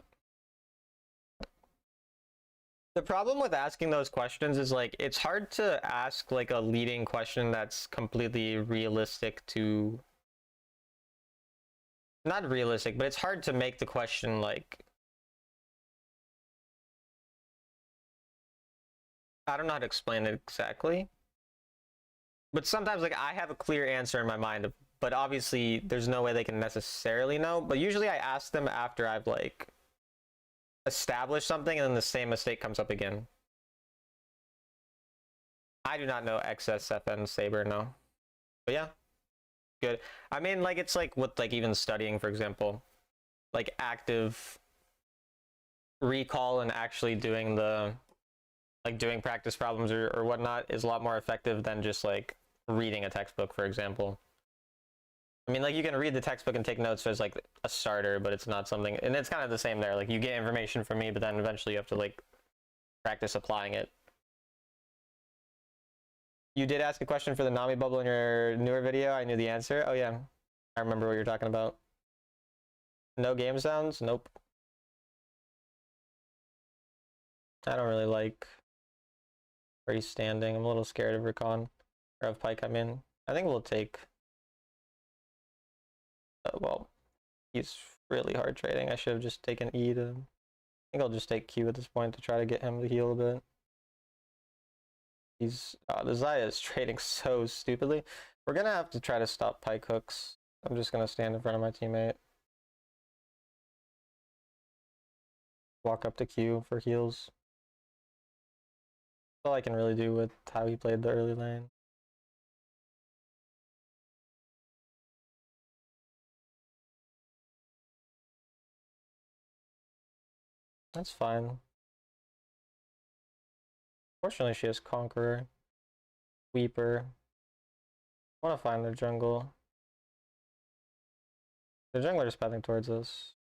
The problem with asking those questions is like it's hard to ask like a leading question that's completely realistic to not realistic, but it's hard to make the question like I don't know how to explain it exactly. But sometimes like I have a clear answer in my mind, but obviously there's no way they can necessarily know. But usually I ask them after I've like established something and then the same mistake comes up again. I do not know XSFN Saber, no. But yeah, good. I mean, like it's like with like even studying, for example, like active recall and actually doing the like doing practice problems or whatnot is a lot more effective than just like reading a textbook, for example. I mean, like you can read the textbook and take notes as like a starter, but it's not something, and it's kind of the same there. Like you get information from me, but then eventually you have to like practice applying it. You did ask a question for the Nami bubble in your newer video. I knew the answer. Oh yeah, I remember what you're talking about. No game sounds? Nope. I don't really like freestanding. I'm a little scared of Recon. Or of Pike, I mean. I think we'll take... well, he's really hard trading. I should have just taken E to... I think I'll just take Q at this point to try to get him to heal a bit. He's... the Xayah is trading so stupidly. We're gonna have to try to stop Pike hooks. I'm just gonna stand in front of my teammate. Walk up to Q for heals. That's all I can really do with how he played the early lane. That's fine. Fortunately, she has Conqueror, Weeper. I want to find their jungle. The jungler is pathing towards us.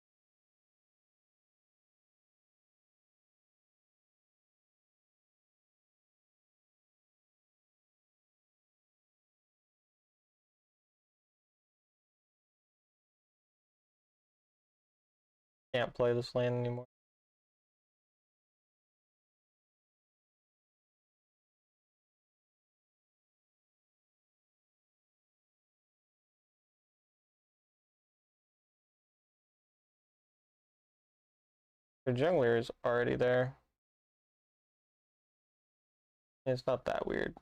Can't play this lane anymore. The jungler is already there. It's not that weird.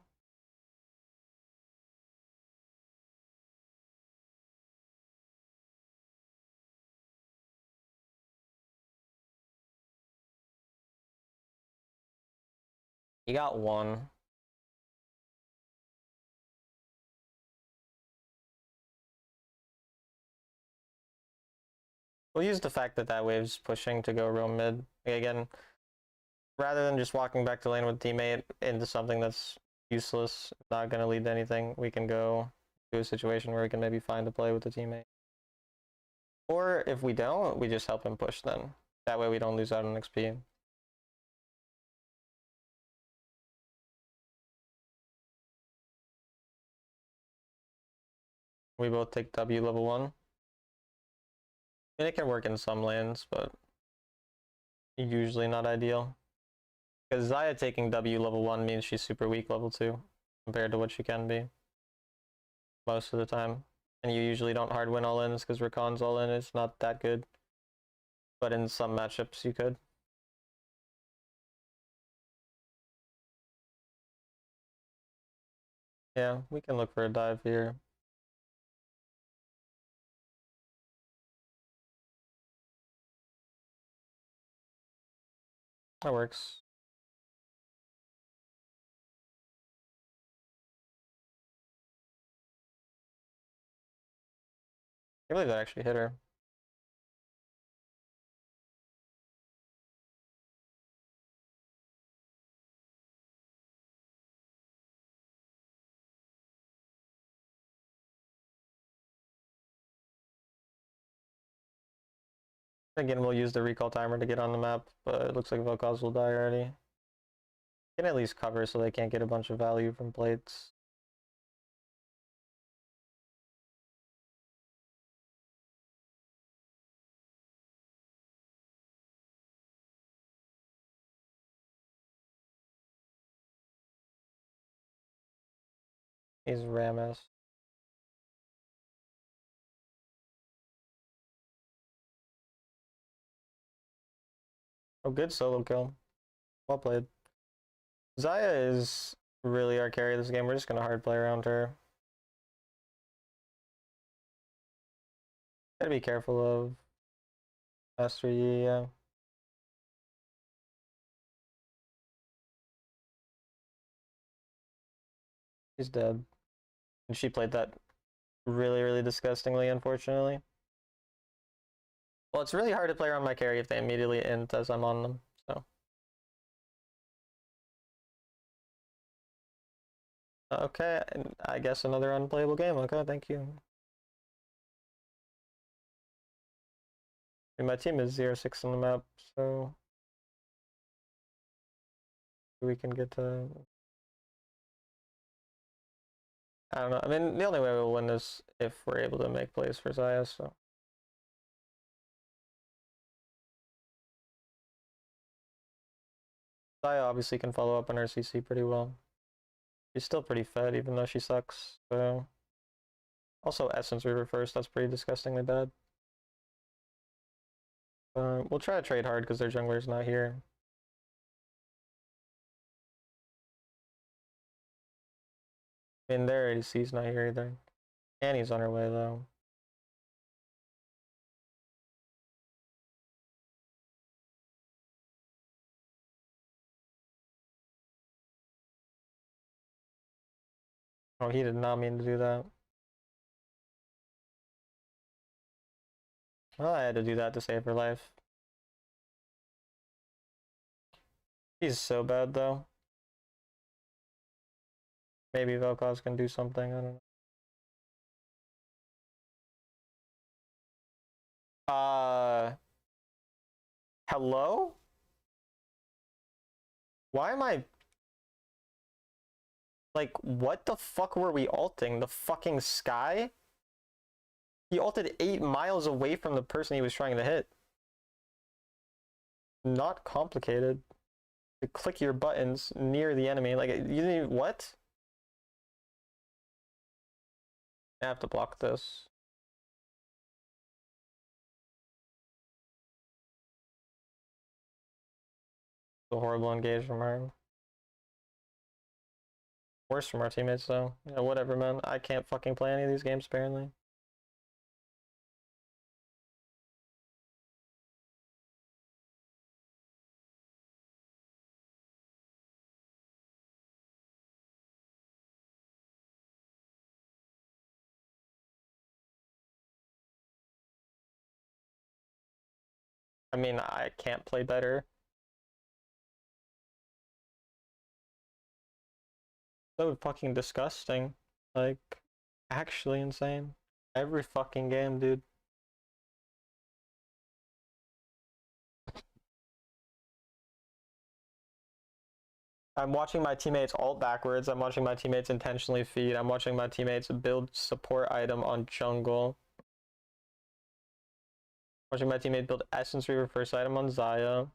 You got one. We'll use the fact that that wave's pushing to go real mid. Again, rather than just walking back to lane with teammate into something that's useless, not going to lead to anything, we can go to a situation where we can maybe find a play with the teammate. Or if we don't, we just help him push then. That way we don't lose out on XP. We both take W level 1. I mean, it can work in some lanes, but usually not ideal. Because Xayah taking W level 1 means she's super weak level 2 compared to what she can be most of the time. And you usually don't hard win all-ins because Rakan's all-in is not that good. But in some matchups you could. Yeah, we can look for a dive here. That works. I believe that actually hit her. Again, we'll use the recall timer to get on the map, but it looks like Vel'Koz will die already. Can at least cover so they can't get a bunch of value from plates. He's Rammus. Oh, good solo kill. Well played. Xayah is really our carry this game. We're just gonna hard play around her. Gotta be careful of Master Yi, yeah. He's dead. And she played that really, really disgustingly, unfortunately. Well, it's really hard to play around my carry if they immediately int as I'm on them, so. Okay, I guess another unplayable game. Okay, thank you. And my team is 0-6 on the map, so we can get to... I don't know. I mean, the only way we'll win is if we're able to make plays for Xayah, so. Xayah obviously can follow up on her CC pretty well. She's still pretty fed, even though she sucks, so... Also, Essence we reversed, that's pretty disgustingly bad. We'll try to trade hard because their jungler's not here. I mean, their ADC's not here either. Annie's on her way, though. Oh, he did not mean to do that. Well, I had to do that to save her life. He's so bad, though. Maybe Vel'Koz can do something, I don't know. Hello? Why am I... Like, what the fuck were we ulting? The fucking Skye? He ulted 8 miles away from the person he was trying to hit. Not complicated. To click your buttons near the enemy. Like, you didn't even... What? I have to block this. It's a horrible engage from her. Worse from our teammates, though. Yeah, whatever, man. I can't fucking play any of these games, apparently. I mean, I can't play better. So fucking disgusting. Like, actually insane. Every fucking game, dude. I'm watching my teammates ult backwards. I'm watching my teammates intentionally feed. I'm watching my teammates build support item on jungle. Watching my teammate build Essence Reaver first item on Xayah.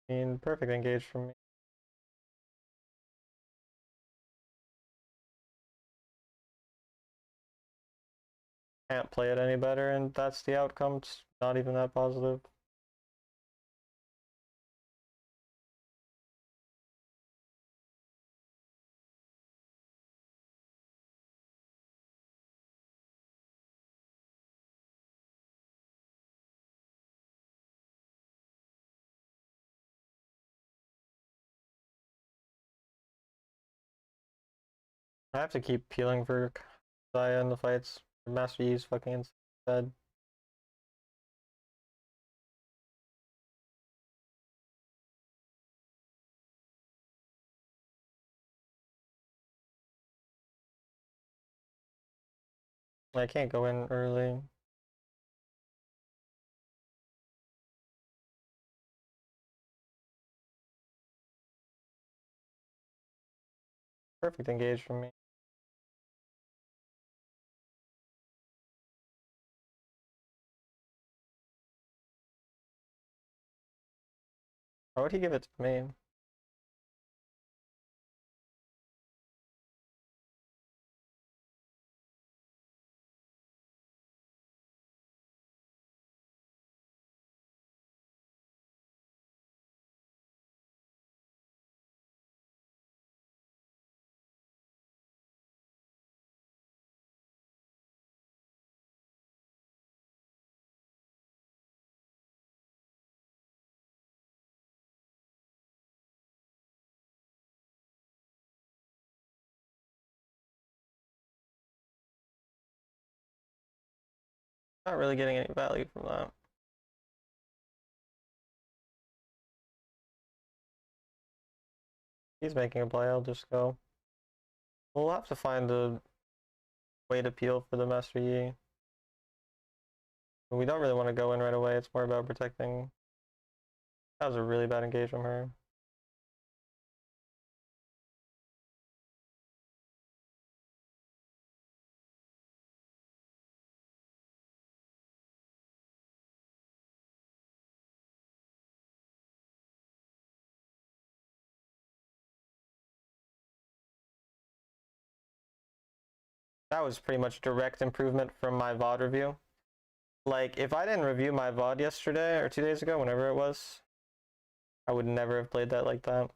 I mean, perfect engage from me. Can't play it any better, and that's the outcome. It's not even that positive. I have to keep peeling for Xayah in the fights. Master Yi's fucking dead. I can't go in early. Perfect engage from me. Why would he give it to me? Not really getting any value from that. He's making a play, I'll just go. We'll have to find a way to peel for the Master Yi. But we don't really want to go in right away, it's more about protecting. That was a really bad engage from her. That was pretty much direct improvement from my VOD review. Like, if I didn't review my VOD yesterday or 2 days ago, whenever it was, I would never have played that like that.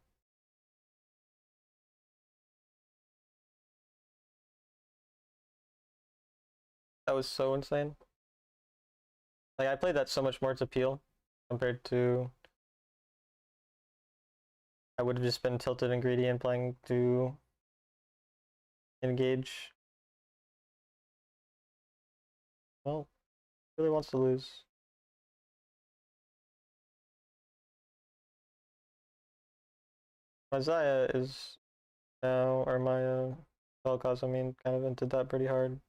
That was so insane. Like, I played that so much more to peel compared to... I would have just been tilted and greedy and playing to engage. Well, really wants to lose. My Xayah is now, or my Vel'Koz, I mean, kind of entered that pretty hard.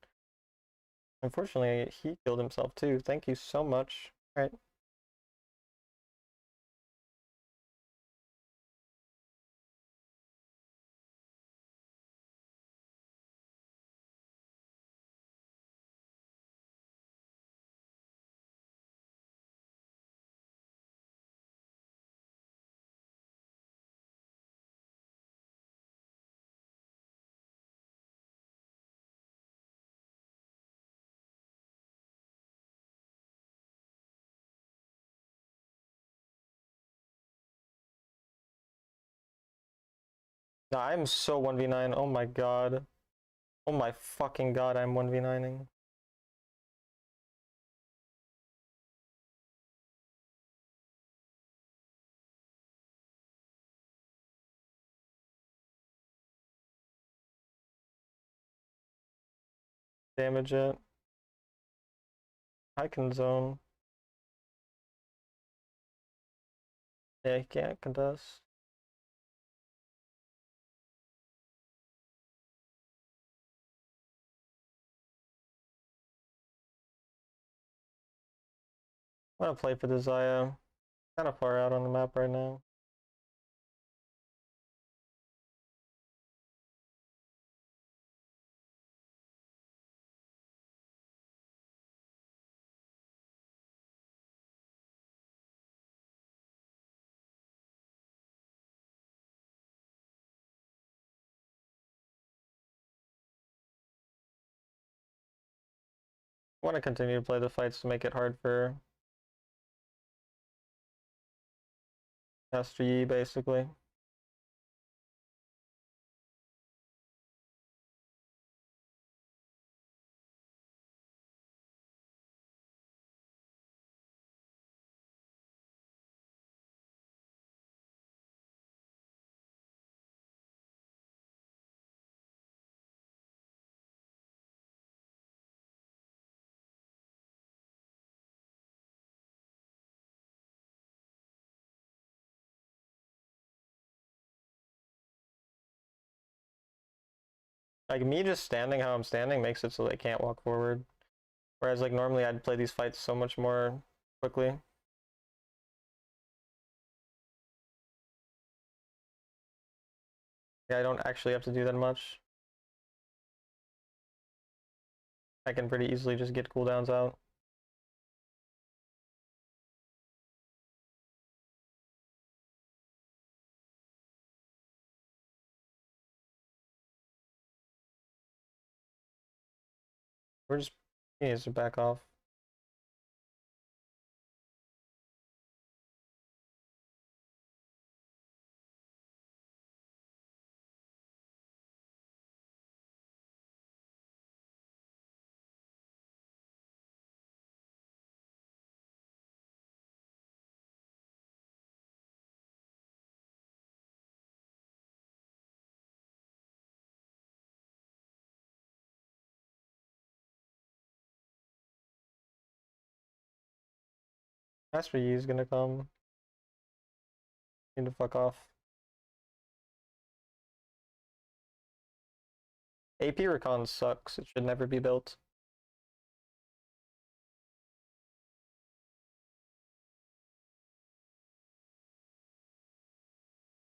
Unfortunately, he killed himself too. Thank you so much. Alright. Nah, I'm so 1v9. Oh my god. Oh my fucking god, I'm 1v9ing. Damage it. I can zone. Yeah, he can't contest. I'm gonna play for the Zaya. Kind of far out on the map right now. I want to continue to play the fights to make it hard for Master Yi, basically. Like, me just standing how I'm standing makes it so they can't walk forward. Whereas, like, normally I'd play these fights so much more quickly. Yeah, I don't actually have to do that much. I can pretty easily just get cooldowns out. We're just, he needs to back off. Master Yi is gonna come. Need to fuck off. AP Recon sucks. It should never be built.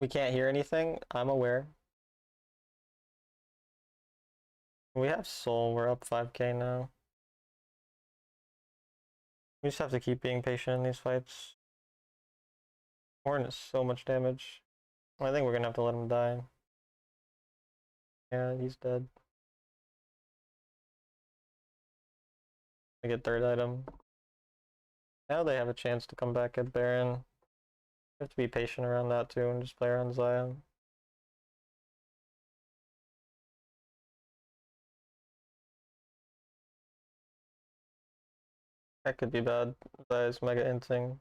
We can't hear anything. I'm aware. We have Soul. We're up 5k now. We just have to keep being patient in these fights. Horn is so much damage. I think we're gonna have to let him die. Yeah, he's dead. I get third item. Now they have a chance to come back at Baron. You have to be patient around that too and just play around Zion. That could be bad. Zaya's mega inting.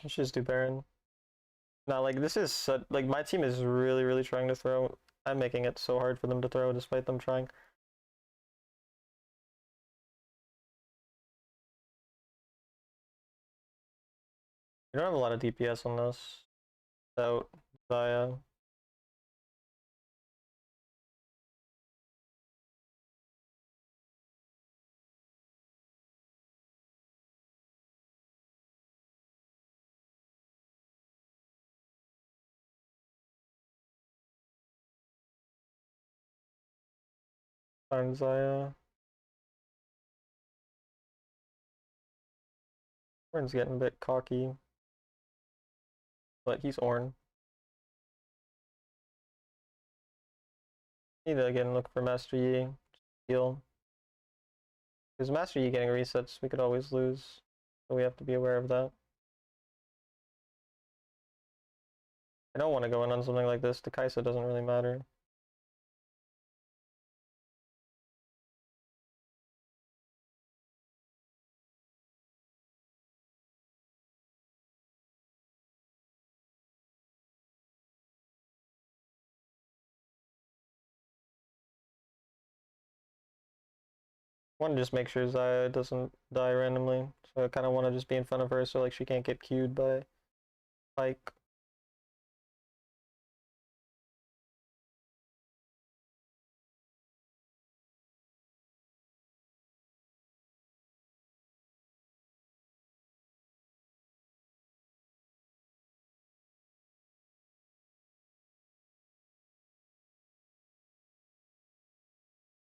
Let's just do Baron. Now, like, this is such, like, my team is really trying to throw. I'm making it so hard for them to throw despite them trying. We don't have a lot of DPS on this. So, Zaya. Find Zaya. Orn's getting a bit cocky. But he's Orn. Need to again look for Master Yi. Heal. Because Master Yi getting resets, we could always lose. So we have to be aware of that. I don't want to go in on something like this. To Kai'Sa doesn't really matter. I want to just make sure Zaya doesn't die randomly. So I kind of want to just be in front of her so like she can't get queued by Pyke.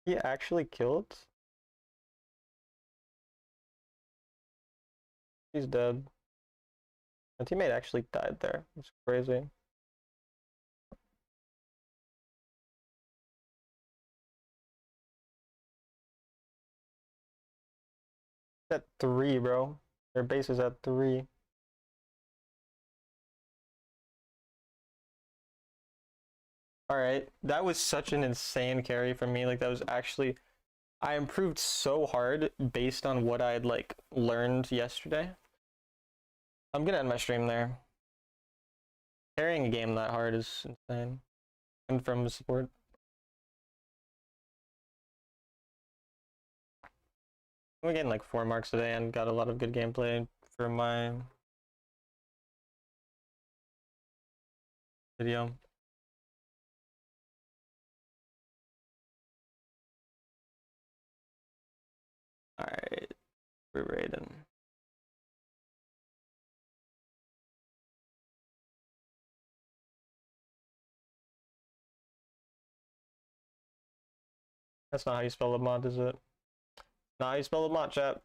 He actually killed? He's dead. My teammate actually died there. It's crazy. At 3, bro. Their base is at 3. Alright, that was such an insane carry from me. Like, that was actually... I improved so hard based on what I had, like, learned yesterday. I'm gonna end my stream there. Carrying a game that hard is insane. And from support. We're getting like 4 marks today and got a lot of good gameplay for my video. Alright, we're raiding. That's not how you spell Lamont, is it? Not how you spell Lamont, chat.